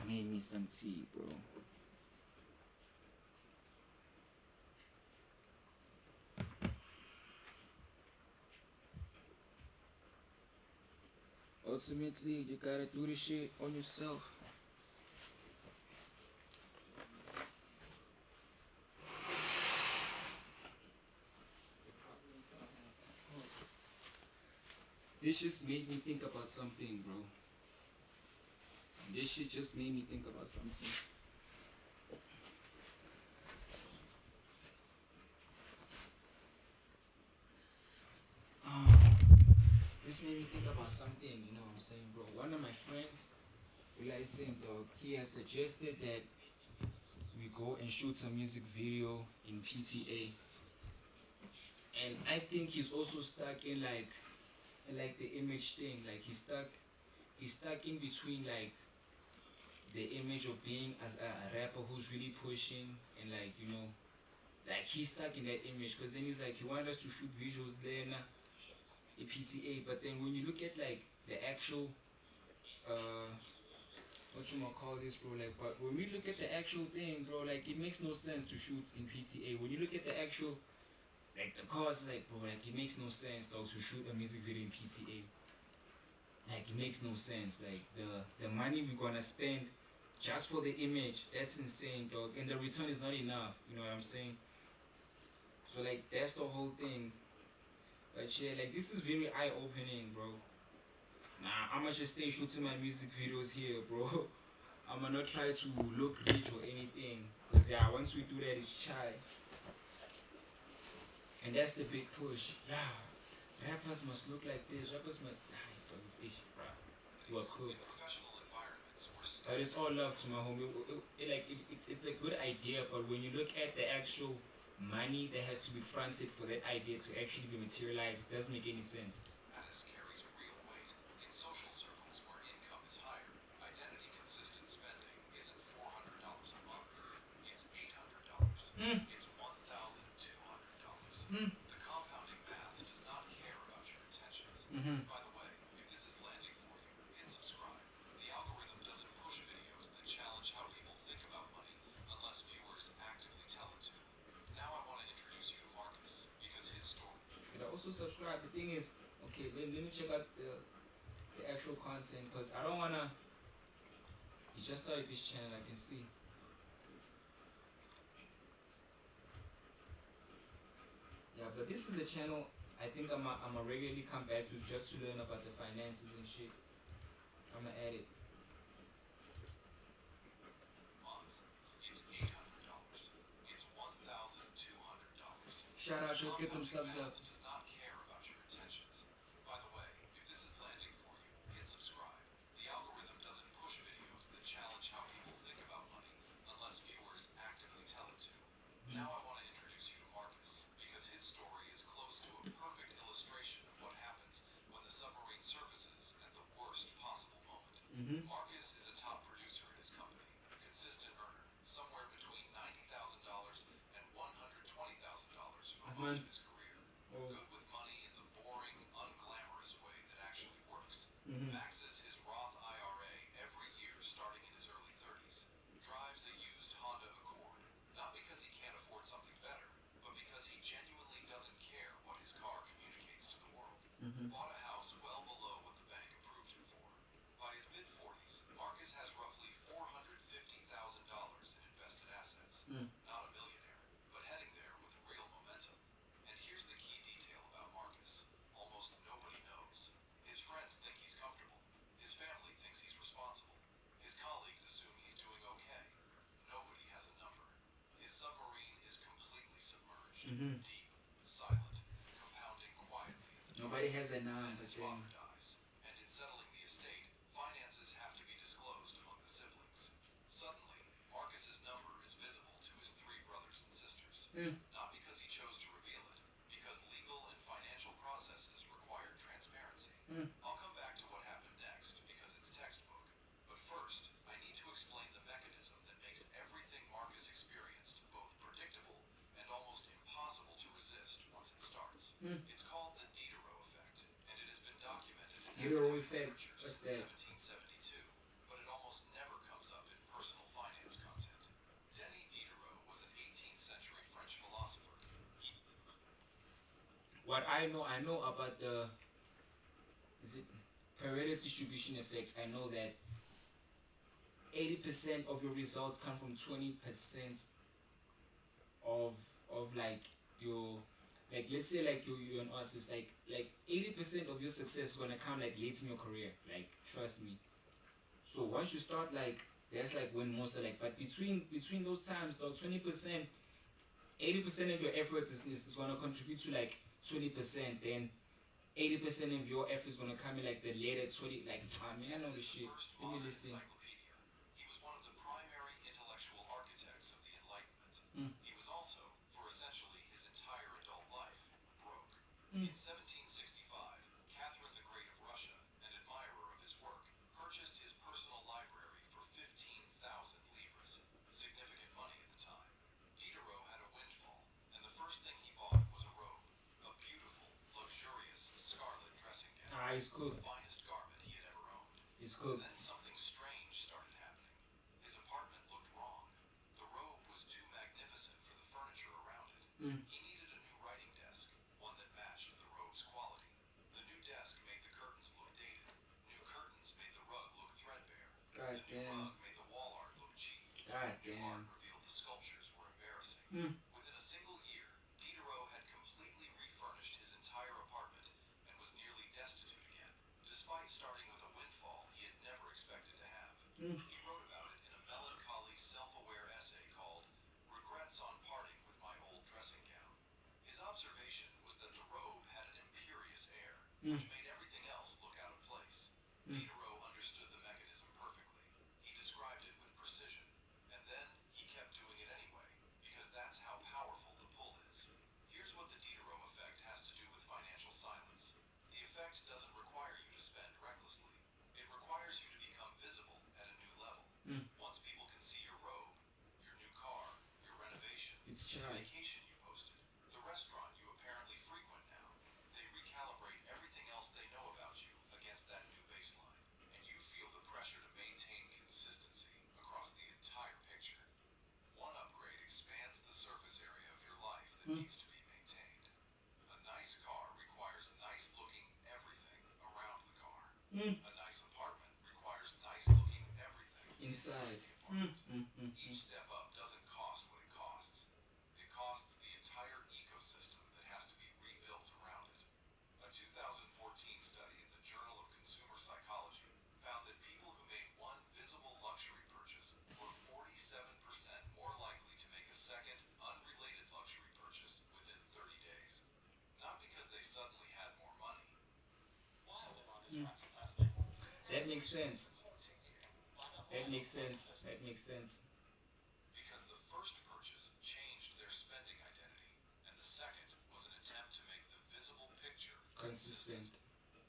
Made me some tea, bro. Ultimately, you gotta do this shit on yourself. This just made me think about something, bro. This shit just made me think about something. This made me think about something, you know what I'm saying, bro? One of my friends, like saying, dog, he has suggested that we go and shoot some music video in PTA. And I think he's also stuck in like the image thing. Like he's stuck in between like the image of being as a rapper who's really pushing and like, you know, like he's stuck in that image because then he's like he wanted us to shoot visuals there na a PTA, but then when you look at like the actual what you gonna call this, bro, like, but when we look at the actual thing, bro, like it makes no sense to shoot in PTA. When you look at the actual like the cost, like, bro, like it makes no sense though to shoot a music video in PTA. Like it makes no sense. Like the money we're gonna spend just for the image, that's insane, dog, and the return is not enough, you know what I'm saying? So like that's the whole thing. But yeah, like this is very eye-opening, bro. Nah, I'ma just stay shooting my music videos here, bro. I'ma not try to look rich or anything, cause yeah, once we do that, it's chai. And that's the big push. Yeah, rappers must look like this. Rappers must. Nah, this issue, bro. You are cool. In professional environments where But it's all love to my homie. It's a good idea, but when you look at the actual money that has to be fronted for that idea to actually be materialized, it doesn't make any sense. status carries real weight. In social circles where income is higher, identity-consistent spending isn't $400 a month. It's $800. It's $1,200. The compounding math does not care about your intentions. By the way, if this is landing for you, hit subscribe. The algorithm doesn't push videos that challenge how people think about money unless viewers actively tell it to. Now I want to introduce you to Marcus, because his story... And also subscribe. The thing is, okay, let me check out the actual content, because I don't wanna. You just started this channel, I can see. Yeah, but this is a channel I think I'ma regularly come back to just to learn about the finances and shit. I'ma add it. month. It's $800. It's $1,200. Shout out, just get them subs up. Does not care about your intentions. By the way, if this is landing for you, hit subscribe. The algorithm doesn't push videos that challenge how people think about money unless viewers actively tell it to. Now I want to introduce you to Marcus, because his story is close to a perfect illustration of what happens when the submarine surfaces at the worst possible moment. Marcus is a top producer at his company, consistent earner, somewhere between $90,000 and $120,000 for most of his career. Good with money in the boring, unglamorous way that actually works. Maxes his Roth IRA every year starting in his early 30s. Drives a used Honda Accord, not because he can't afford something better, but because he genuinely doesn't care what his car communicates to the world. Bought a house well below what the bank approved him for. By his mid-40s, Marcus has roughly $450,000 in invested assets. Not a millionaire, but heading there with real momentum. And here's the key detail about Marcus. Almost nobody knows. His friends think he's comfortable. His family thinks he's responsible. His colleagues assume he's doing okay. Nobody has a number. His submarine is completely submerged, deep, silent, compounding quietly at the Nobody dark. has a Then number, his thing. father dies, and in settling the estate, finances have to be disclosed among the siblings. Suddenly, Marcus's number is visible to his three brothers and sisters. Not because he chose to reveal it, because legal and financial processes required transparency. I'll come back to what happened next, because it's textbook. But first, I need to explain the mechanism that makes everything Marcus experienced both predictable and almost impossible to resist once it starts. It's called the Diderot effect, and it has Diderot effect. What's since that? 1772, but it almost never comes up in personal finance content. Denis Diderot was an 18th century French philosopher. What I know about the is it Pareto distribution effects. I know that 80% of your results come from 20% of like your, like let's say like you're an artist, like 80% of your success is gonna come like late in your career, like trust me. So once you start, like that's like when most are like, but between those times though, 20%, 80% of your efforts is gonna contribute to like 20%, then 80% of your efforts gonna come in like the later 20, like I mean I know the shit. First Let me modern listen. encyclopedia. He was one of the primary intellectual architects of the Enlightenment. He was also, for essentially his entire adult life, broke. In 1765, Catherine the Great of Russia, an admirer of his work, purchased his personal library for 15,000 livres, significant money at the time. Diderot had a windfall, and the first thing he bought was a robe, a beautiful, luxurious scarlet dressing gown, Ah, it's cool. the finest garment he had ever owned. It's cool. Then something strange started happening. His apartment looked wrong. The robe was too magnificent for the furniture around it. He needed a new writing desk, one that matched the robe's quality. The new desk made the curtains look dated. New curtains made the rug look threadbare. God The new damn. rug made the wall art look cheap. God New damn. art revealed the sculptures were embarrassing. Within a single year, Diderot had completely refurnished his entire apartment and was nearly destitute again, despite starting with a windfall he had never expected to have. He wrote about it in a melancholy, self-aware essay called Regrets on Parting with My Old Dressing Gown. His observation was that the robe had an imperious air, which made everything else look out of place. Diderot understood the mechanism perfectly. He described it with precision, and then he kept doing it anyway, because that's how powerful the pull is. Here's what the Diderot effect has to do with financial silence. The effect doesn't require you to spend recklessly. It requires you to become visible at a new level. Once people can see your robe, your new car, your renovation, It's the child. vacation you posted, the restaurant you apparently frequent now, they recalibrate everything else they know about you against that new baseline, and you feel the pressure to maintain consistency across the entire picture. One upgrade expands the surface area of your life that needs to be maintained. A nice car requires nice-looking everything around the car. A nice apartment requires nice-looking everything Inside. the apartment. Each step up doesn't cost what it costs. It costs the entire ecosystem that has to be rebuilt around it. A 2014 study in the Journal of Consumer Psychology found that people who made one visible luxury purchase were 47% more likely to make a second, unrelated luxury purchase within 30 days. Not because they suddenly had more money. That makes sense. That makes sense. That makes sense. Because the first purchase changed their spending identity, and the second was an attempt to make the visible picture Consistent.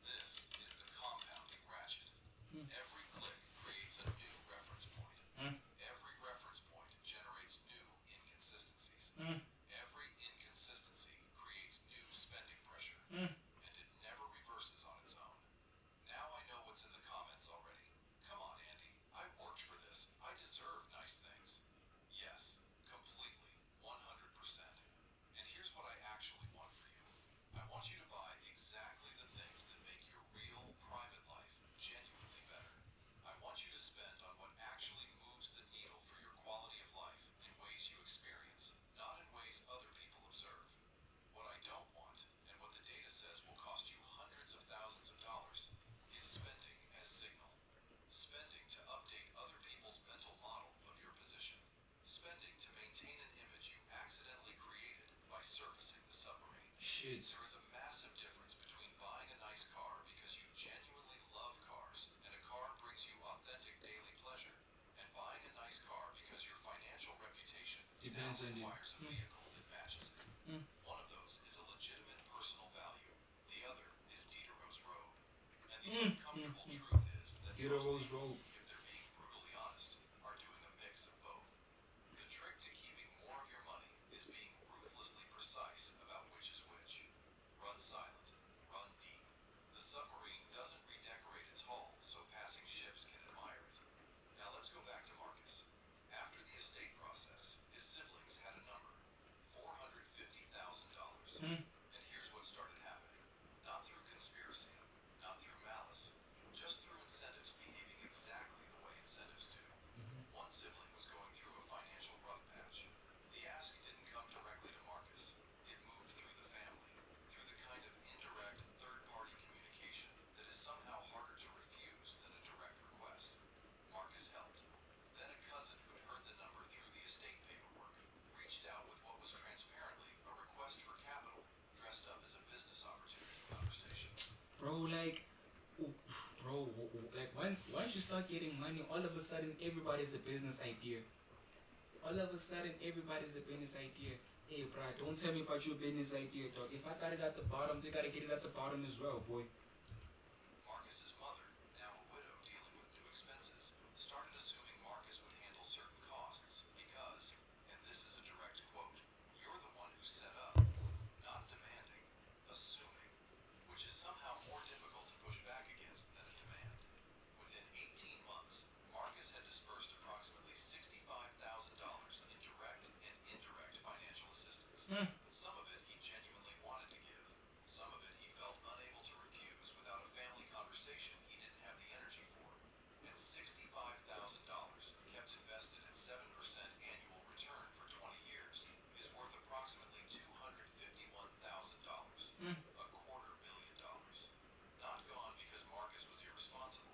This is the compounding ratchet. Every click creates a new reference point. Every reference point generates new inconsistencies. Every inconsistency creates new spending pressure. And it never reverses on its own. Now I know what's in the comments already. Come on, Andy. I worked for this. I deserve nice things. Yes, completely. 100%. And here's what I actually want for you. I want you to buy exactly the things that make your real private life genuinely better. I want you to spend on what actually moves the needle for your quality of life in ways you experience, not in ways other people observe. What I don't want, and what the data says will cost you hundreds of thousands of dollars, is spending as signal. Spending to update other people's mental model of your position. Spending to maintain an image you accidentally created by surfacing the submarine. Shit. There is a massive difference between buying a nice car because you genuinely love cars and a car brings you authentic daily pleasure, and buying a nice car because your financial reputation Depends now on you. requires a vehicle that matches it. One of those is a legitimate personal value. The other is Diderot's robe. And the uncomfortable truth is that Diderot's most people, robe. if they're being brutally honest, are doing a mix of both. The trick to keeping more of your money is being ruthlessly precise about which is which. Run silent. Run deep. The submarine doesn't redact bro, like, oh, bro, like once you start getting money, all of a sudden everybody's a business idea. All of a sudden everybody's a business idea. Hey, bro, don't tell me about your business idea, dog. If I got it at the bottom, they gotta get it at the bottom as well, boy. Marcus's mother, now a widow dealing with new expenses, started assuming Marcus would handle certain costs because, and this is a direct quote, "You're the one who set up, not demanding, assuming," which is somehow more difficult to push back against than a demand. Within 18 months, Marcus had dispersed approximately $65,000 in direct and indirect financial assistance. Some of it he genuinely wanted to give. Some of it he felt unable to refuse without a family conversation he didn't have the energy for. And $65,000 kept invested at 7% annual return for 20 years is worth approximately $251,000. $250,000. Not gone because Marcus was irresponsible.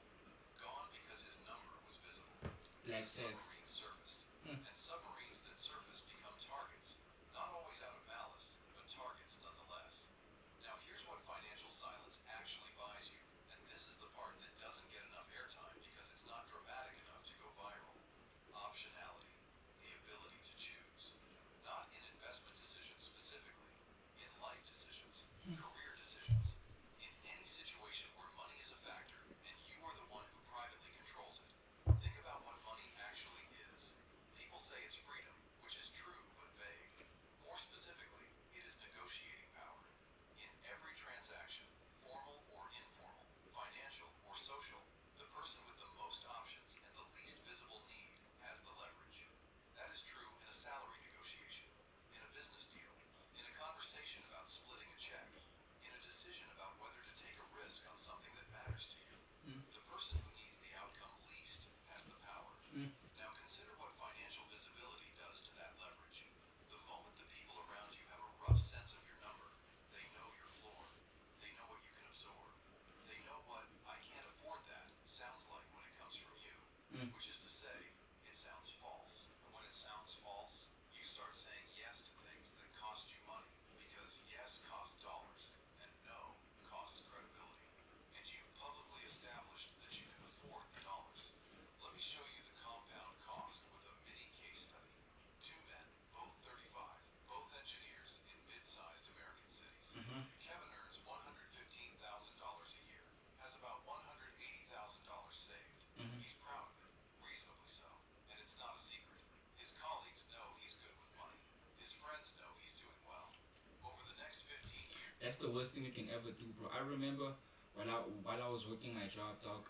Gone because his number was visible. Black Submarines sex. surfaced. And submarines that surface become targets. Not always out of malice, but targets nonetheless. Now here's what financial silence actually buys you, and this is the part that doesn't get enough airtime because it's not dramatic enough to go viral. Optionality. The ability to choose. Not in investment decisions specifically, in life decisions, career decisions. In any situation where money is a factor, and you are the one who privately controls it. Think about what money actually is. People say it's freedom, which is true but vague. More specifically, it is negotiating power. In every transaction, formal or informal, financial or social, the person with the most options and the least visible need has the leverage. That is true in a salary negotiation, in a business deal, in a conversation about splitting a check, in a decision about whether to take a risk on something that matters to you. The person who needs the outcome least has the power. Now consider what financial visibility does to that leverage. The moment the people around you have a rough sense of your number, they know your floor. They know what you can absorb. They know what "I can't afford that" sounds like when it comes from you. Which is to say, it sounds false. And when it sounds false, you start saying yes to things that cost you money. Because yes costs dollars, and no costs credibility. And you've publicly established that you can afford the dollars. Let me show you the compound cost with a mini case study. Two men, both 35, both engineers in mid-sized American cities. Kevin earns $115,000 a year, has about $180,000 saved. He's proud of it, reasonably so, and it's not a secret. His colleagues know he's good with money. His friends know he's doing well. Over the next 15 years, That's the worst thing you can ever do, bro. I remember while I was working my job, dog,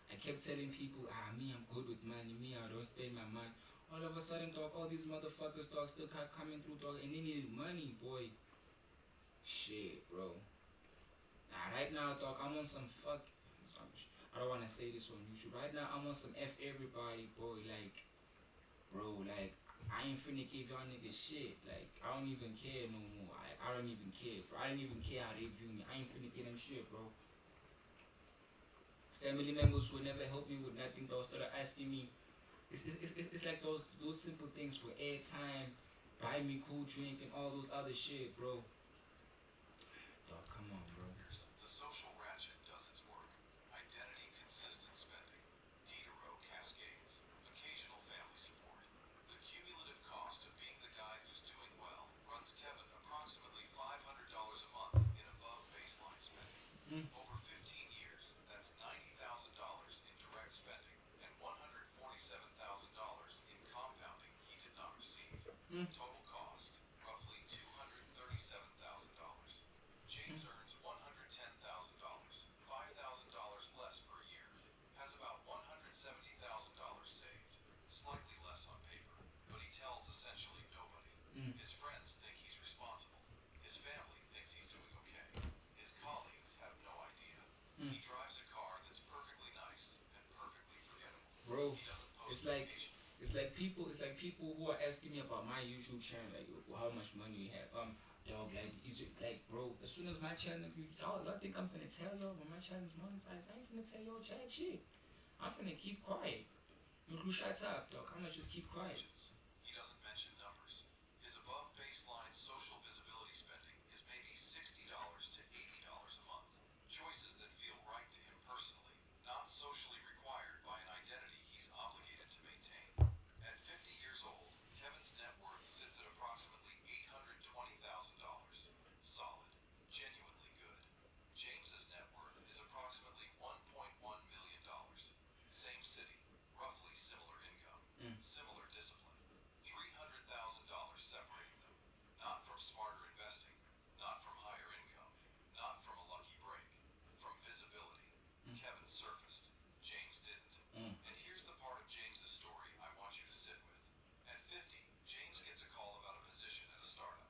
I kept telling people, me, I'm good with money. Me, I don't spend my money. All of a sudden, dog, all these motherfuckers, dog, still coming through, dog, and they needed money, boy. Shit, bro. Nah, right now, dog, I'm on some fuck. I don't want to say this on YouTube. Right now, I'm on some F everybody, boy. Like, bro, like, I ain't finna give y'all niggas shit. Like, I don't even care no more. I don't even care, bro. I don't even care how they view me. I ain't finna get them shit, bro. Family members who never help me with nothing, they'll start asking me. It's like those simple things for airtime, buy me cool drink, and all those other shit, bro. Dog, come on, bro. the social ratchet does its work. Identity consistent spending. Diderot cascades. Occasional family support. The cumulative cost of being the guy who's doing well runs Kevin approximately $500 a month in above baseline spending. Over 15 years, that's $90,000 in direct spending and $147,000 in compounding he did not receive. Total cost, roughly $237,000. James earns $110,000, $5,000 less per year. Has about $170,000 saved, slightly less on paper, but he tells essentially nobody. His friends think he's responsible. His family thinks he's doing okay. His colleagues have no idea. He drives a car that's perfectly nice and perfectly forgettable. Bro, He doesn't post it's like vacation. it's like people who are asking me about my YouTube channel, like how much money you have. Dog, like is it like, bro? As soon as my channel, y'all think I'm finna tell y'all when my channel's monetized? I ain't finna tell y'all jack shit. I'm finna keep quiet. You shut up, dog. I'm gonna just keep quiet. He doesn't mention numbers. His above baseline social visibility spending is maybe $60 to $80 a month. Choices that surfaced. James didn't. And here's the part of James's story I want you to sit with. At 50, James gets a call about a position at a startup.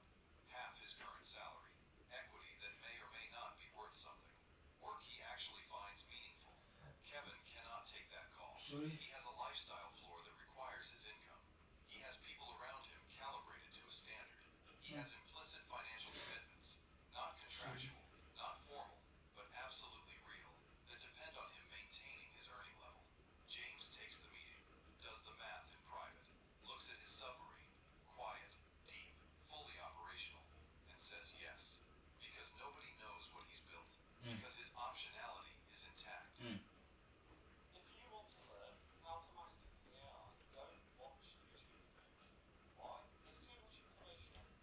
Half his current salary. Equity that may or may not be worth something. Work he actually finds meaningful. Kevin cannot take that call. Sorry? He has a lifestyle floor that requires his income. He has people around him calibrated to a standard. He has implicit financial commitments, not contractual, not formal, but absolutely real, that depend on him maintaining his earning level. James takes the meeting, does the math in private, looks at his submarine, quiet, deep, fully operational, and says yes, because nobody knows what he's built, because his optionality is intact. If you want to learn how to master using AI, don't watch YouTube videos. Why? There's too much information on it.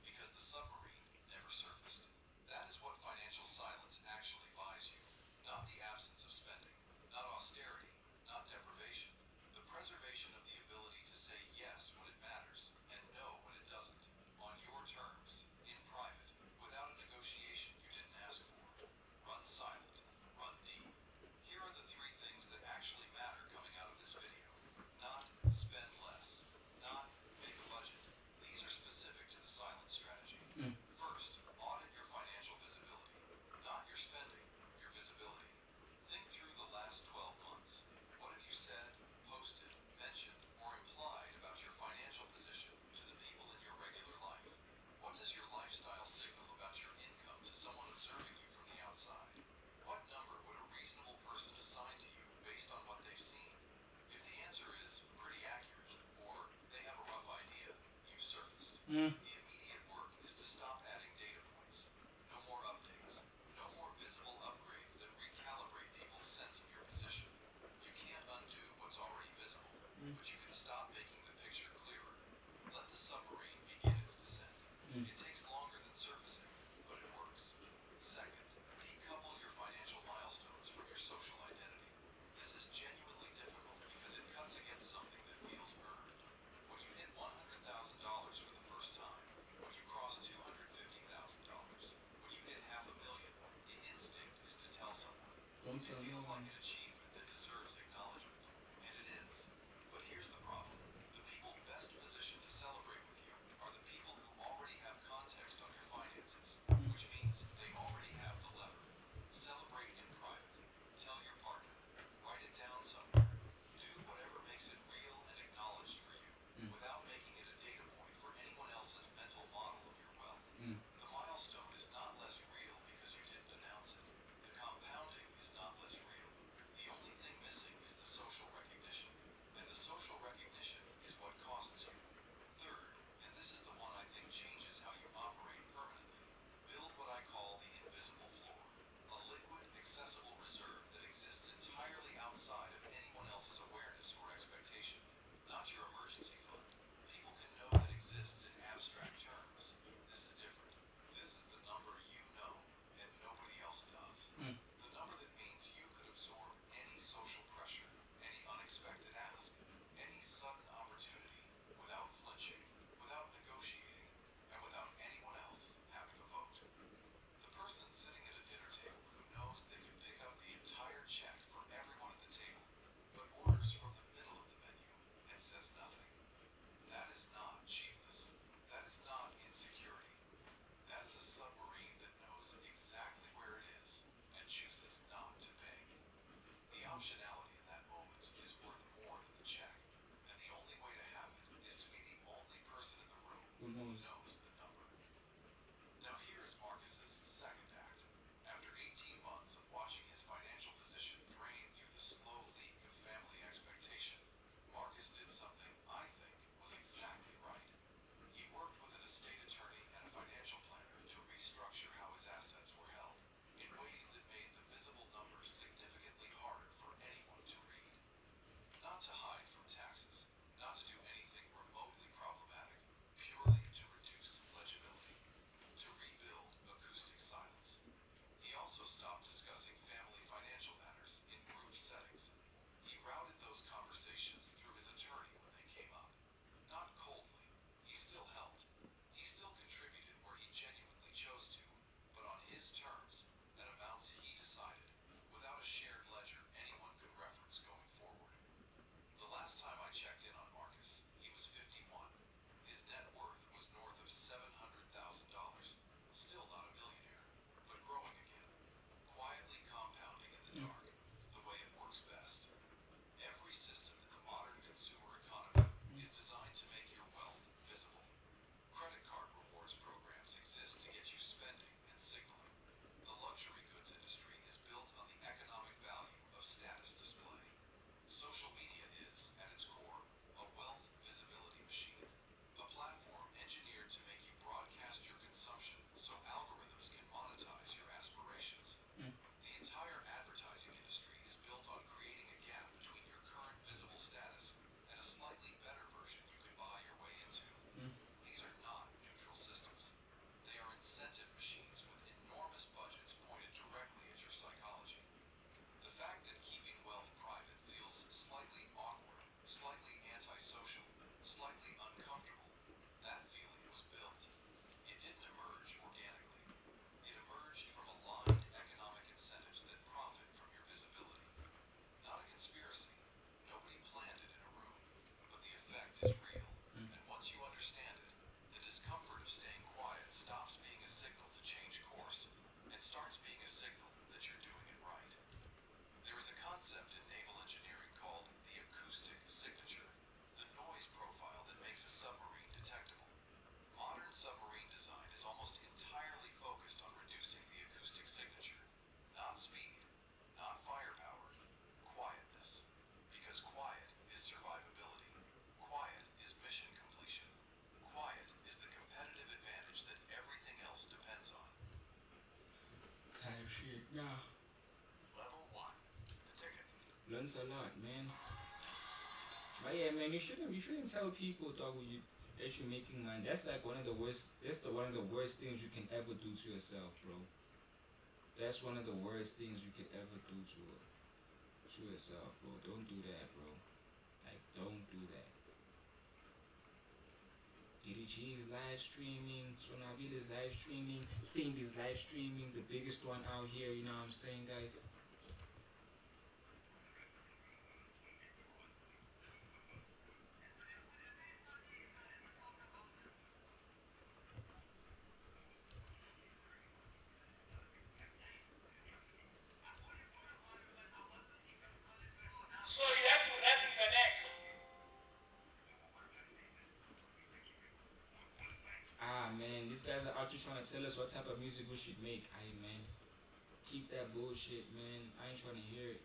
Because the submarine never surfaced. That is what financial silence actually buys you. Not the absence of spending, not austerity, not deprivation. The preservation of the ability to say yes when it matters and no when it doesn't. On your terms, in private, without a negotiation you didn't ask for. Run silent, run deep. Here are the three things that actually matter coming out of this video. Not spend less, not make a budget. These are specific to the silent strategy. First, audit your financial visibility. Not your spending, your visibility. Think through the last 12 months. What have you said, posted, mentioned, or implied about your financial position to the people in your regular life? What does your lifestyle signal about your income to someone observing you from the outside? What number would a reasonable person assign to you based on what they've seen? If the answer is pretty accurate, or they have a rough idea, you've surfaced. The immediate work is to stop adding data points. No more updates. No more visible upgrades that recalibrate people's sense of your position. You can't undo what's already visible, but you can stop making the picture clearer. Let the submarine begin its descent. It takes longer than surfacing, but it works. Second, decouple your financial milestones from your social identity. This is genuinely difficult because it cuts against something that feels earned. When you hit $100,000 for the first time, when you cross $250,000, when you hit $500,000, the instinct is to tell someone. Don't It tell no feels like one. an achievement that deserves acknowledgement, and it is. But here's the happens a lot, man. But yeah, man, you shouldn't tell people, dog, that you're making money. That's like one of the worst. One of the worst things you can ever do to yourself, bro. That's one of the worst things you could ever do to yourself, bro. Don't do that, bro. Like, don't do that. DDG is live streaming. Sonabil is live streaming. Fiend is live streaming. The biggest one out here. You know what I'm saying, guys? So you have to wrap in the neck. Ah, man, these guys are out here trying to tell us what type of music we should make. Aye, man. Keep that bullshit, man. I ain't trying to hear it.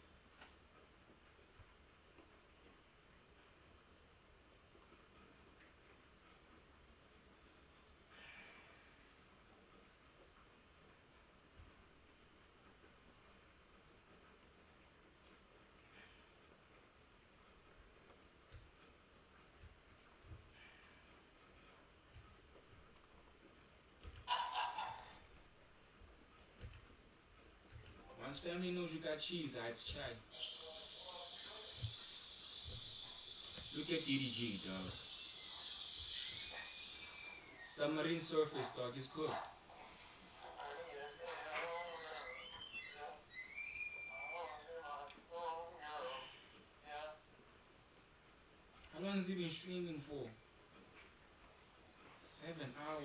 Once family knows you got cheese, it's chai. Look at DDG, dog. Submarine surface, dog, is cooked. How long has he been streaming for? 7 hours.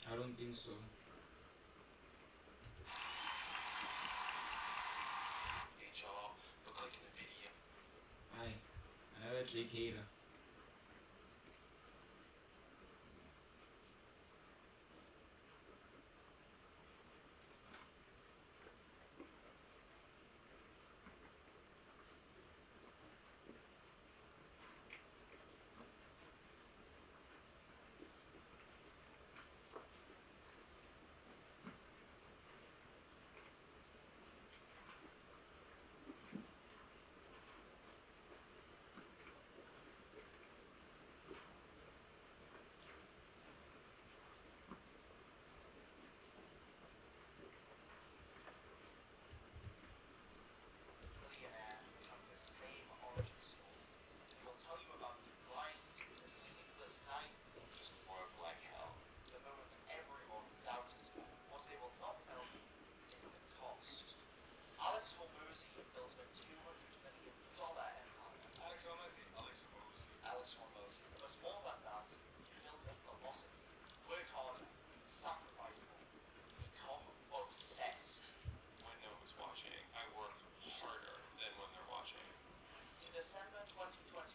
I don't think so. Hey y'all, for clicking the video. Aye, another Jake hater. Millionaire has the same origin story. He will tell you about the grind, the sleepless nights, Just work like hell. the moment everyone doubted him. What they will not tell you is the cost. Alex Hormozy built a $200 million empire. Alex Hormozy. Alex Hormozy. But more than that, he built a philosophy. Work harder, sacrifice more, become obsessed. When no one's watching, I work harder than when they're watching. In December 2023,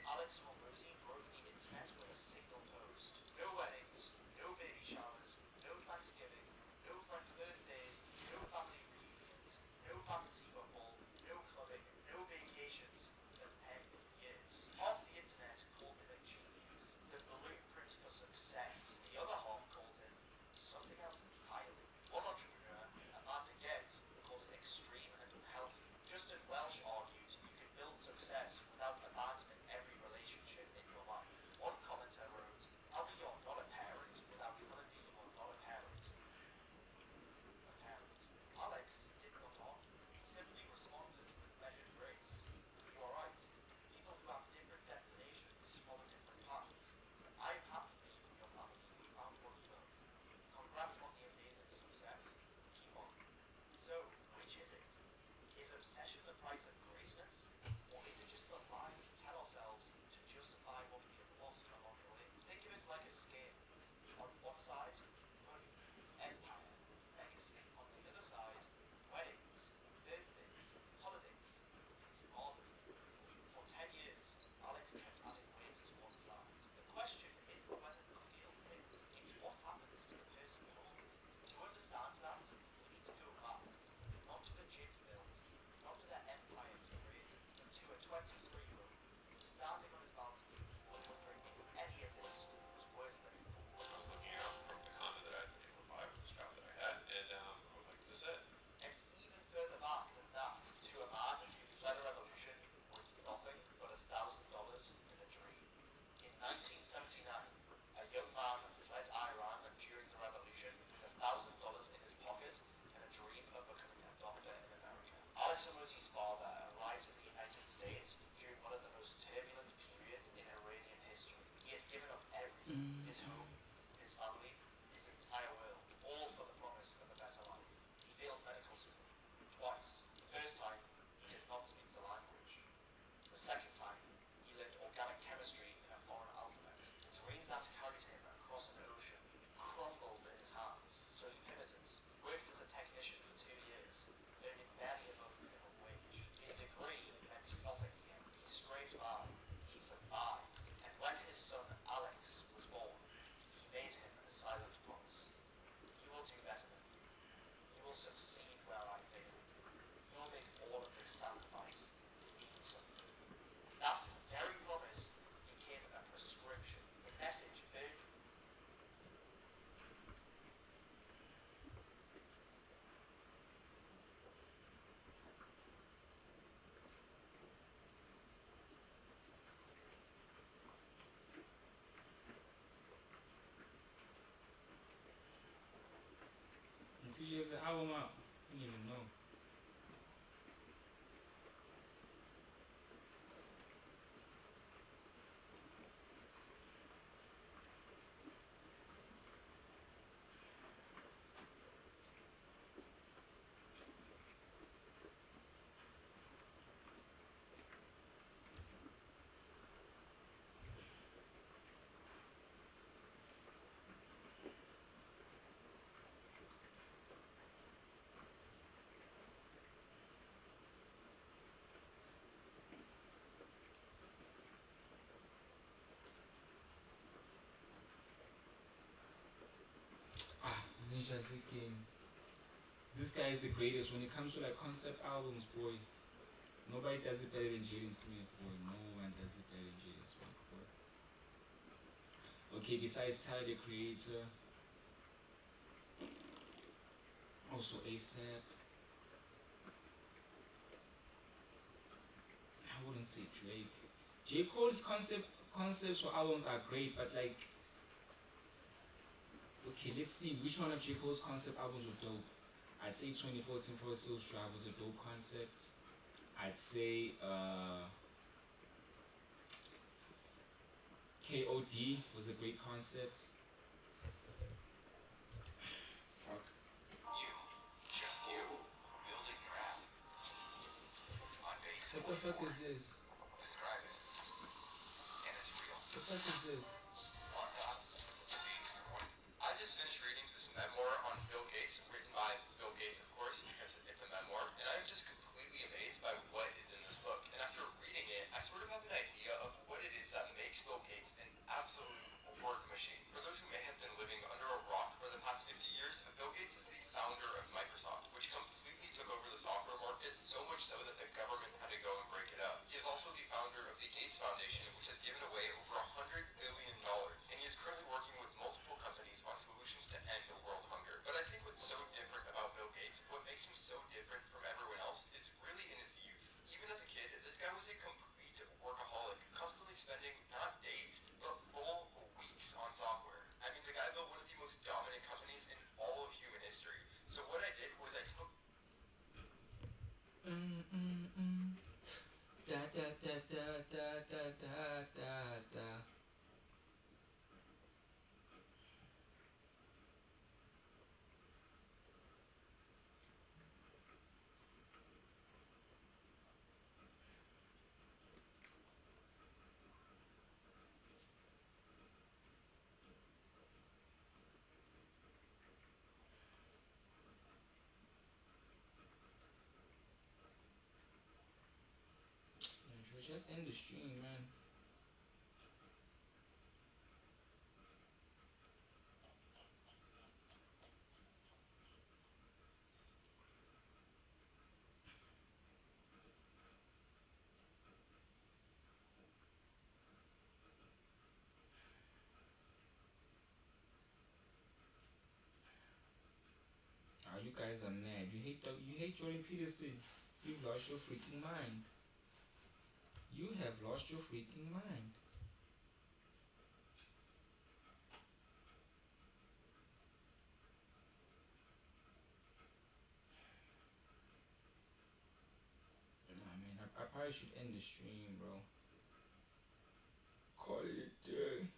Alex Hormozy broke the internet with a single post. No weddings, no baby showers, no Thanksgiving, no friends' birthdays, no family reunions, no fantasy football, no clubbing, no vacations for 10 years. Half the internet called him a genius, the blueprint for success. The other half called him something else entirely. One entrepreneur, Amanda Getz, called it extreme and unhealthy. Justin Welsh argued you can build success without abandoning every relationship in your life. One commenter wrote, "Tell me you're not a parent without telling me you're not a parent." A parent. Alex did not argue. He simply responded with measured grace. You are right. People who have different destinations follow different paths. I am happy for you and your family who found what you love. Congrats on the amazing success. Keep on. So, which is it? Is obsession the price of greatness? Or is it just the lie we tell ourselves to justify what we have lost along the way? Think of it like a scale. On one side, money, empire, legacy. On the other side, weddings, birthdays, holidays. It's Father's Day. For 10 years, Alex kept adding weight to one side. The question isn't whether the scale tipped, it's what happens to the person holding it. To understand that, we need to go back. father arrived in the United States during one of the most turbulent periods in Iranian history. He had given up everything, his home, his family, his entire world, all for the promise of a better life. He failed medical school twice. The first time, he did not speak the language. The second time, he learned organic chemistry in a foreign alphabet. The dream that carried him across an ocean crumbled in his hands, so he pivoted, worked as a technician for 2 years, earning barely above minimum wage. His degree meant nothing to him. He scraped by, he survived, and when his son Alex was born, he made him a silent promise. You will do better than me. You will succeed where I failed. You will make all of this sacrifice to mean something. That very promise became a prescription. The message burned. And TJ has an album out. I didn't even know. Zinsha Zikin. This guy is the greatest when it comes to like concept albums, boy. Nobody does it better than Jaden Smith, boy. No one does it better than Jaden Smith, boy. Okay, besides Tyler the Creator, also ASAP. I wouldn't say Drake. J. Cole's concepts for albums are great, but like, okay, let's see which one of J. Cole's concept albums were dope. I'd say 2014 Forest Hills Drive was a dope concept. I'd say KOD was a great concept. Fuck. You, just you, building your app. On base. What the fuck is this? Describe it. And it's real. What the fuck is this? On top, Gates 20. I just finished reading this memoir on Bill Gates, written by Bill Gates, of course, because it's a memoir, and I'm just completely amazed by what is in this book. And after reading it, I sort of have an idea of what it is that makes Bill Gates an absolute work machine. For those who may have been living under a rock for the past 50 years, Bill Gates is the founder of Microsoft, which completely took over the software market, so much so that the government had to go and break it up. He is also the founder of the Gates Foundation, which has given away over $100 billion, and he is currently working with multiple companies on solutions to end the world hunger. But I think what's so different about Bill Gates, what makes him so different from everyone else, is really in his youth. Even as a kid, this guy was a complete workaholic, constantly spending not days, but full weeks on software. I mean, the guy built one of the most dominant companies in all of human history. So what I did was I took Da da da da da da da da da. Just end the stream, man. Oh, you guys are mad. You hate Jordan Peterson. You've lost your freaking mind. You have lost your freaking mind. probably should end the stream, bro. Call it a day.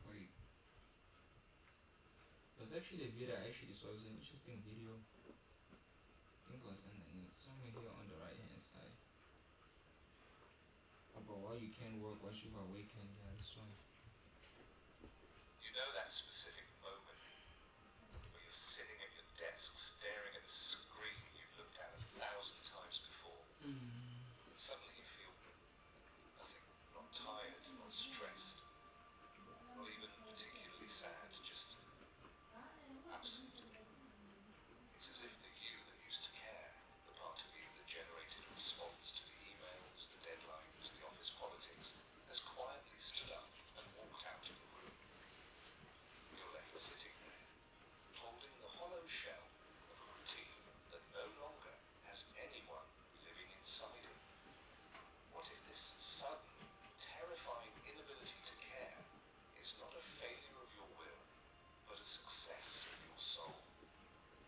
Wait. It was actually a video I actually saw. It was an interesting video. I think it was underneath, somewhere here on the right hand side. About why you can't work once you've awakened. Yeah, this one. You know that specific moment where you're sitting at your desk staring at a screen you've looked at 1,000 times before, and suddenly you feel nothing, not tired, not stressed, not even particularly sad, just absent. It's as if the you that used to care, the part of you that generated a response to the emails, the deadlines, the office politics, has quietly stood up and walked out of the room. You're left sitting there, holding the hollow shell of a routine that no longer has anyone living inside it. What if this sudden, terrifying inability to care is not a failure of your will, but a success of your soul?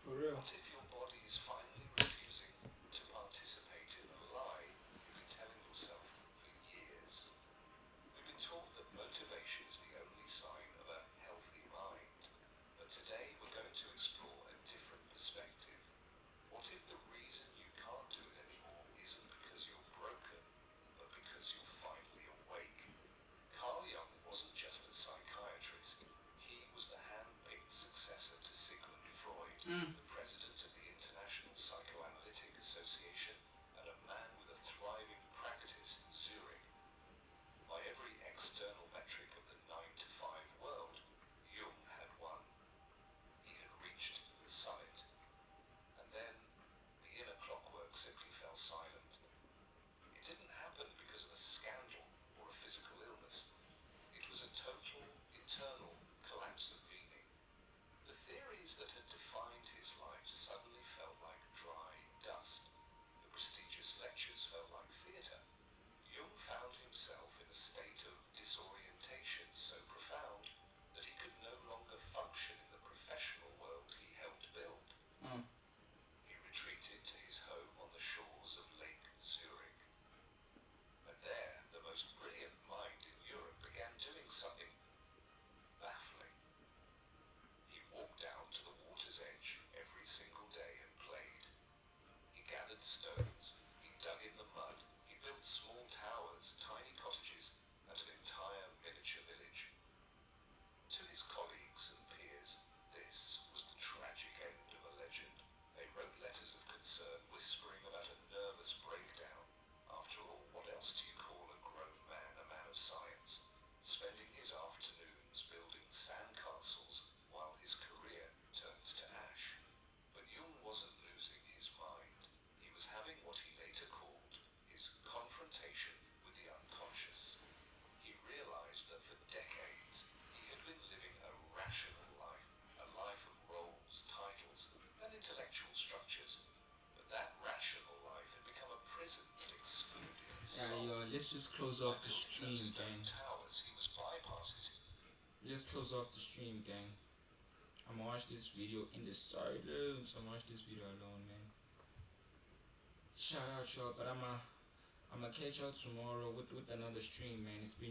For real. What if your body is finally refusing to participate in a lie you've been telling yourself for years? We've been taught that motivation is the only sign of a healthy mind, but today we're going to explore a different perspective. What if the reason you can't do it anymore isn't because you're broken, but because you're finally awake? Carl Jung wasn't just a psychiatrist. He was the hand-picked successor to Sigmund Freud, the president of the International Psychoanalytic Association, and a man with a thriving practice in Zurich. By every external metric of the 9-to-5 world, Jung had won. He had reached the summit. And then, the inner clockwork simply fell silent. It didn't happen because of a scandal or a physical illness. It was a total, internal collapse of meaning. The theories that had defined his life suddenly felt like dry dust. The prestigious lectures felt like theatre. Jung found himself in a state of disorientation so profound that he could no longer function in the professional world he helped build. He retreated to his home on the shores of Lake Zurich. And there, the most brilliant mind in Europe began doing something baffling. He walked down to the water's edge every single day and played. He gathered stones, he dug in the mud, he built small towers, tiny cottages, and an entire miniature village. To his colleagues and peers, this was the tragic end of a legend. They wrote letters of concern, whispering about a nervous breakdown. After all, what else do you call a grown man a man of science, spending his afternoons building sandcastles while his career turns to ash? But Jung wasn't losing his mind. He was having what he later called his confrontation with the unconscious. He realized that for decades he had been living a rational life, a life of roles, titles, and intellectual structures. But that rational life had become a prison that excluded his soul. Yo, let's just close off the Building stream, stone gang. towers, he was bypassing. Let's close off the stream, gang. I'm gonna watch this video in the silence. I'm gonna watch this video alone, man. Shout out, y'all. But I'm gonna catch y'all tomorrow with another stream, man. It's been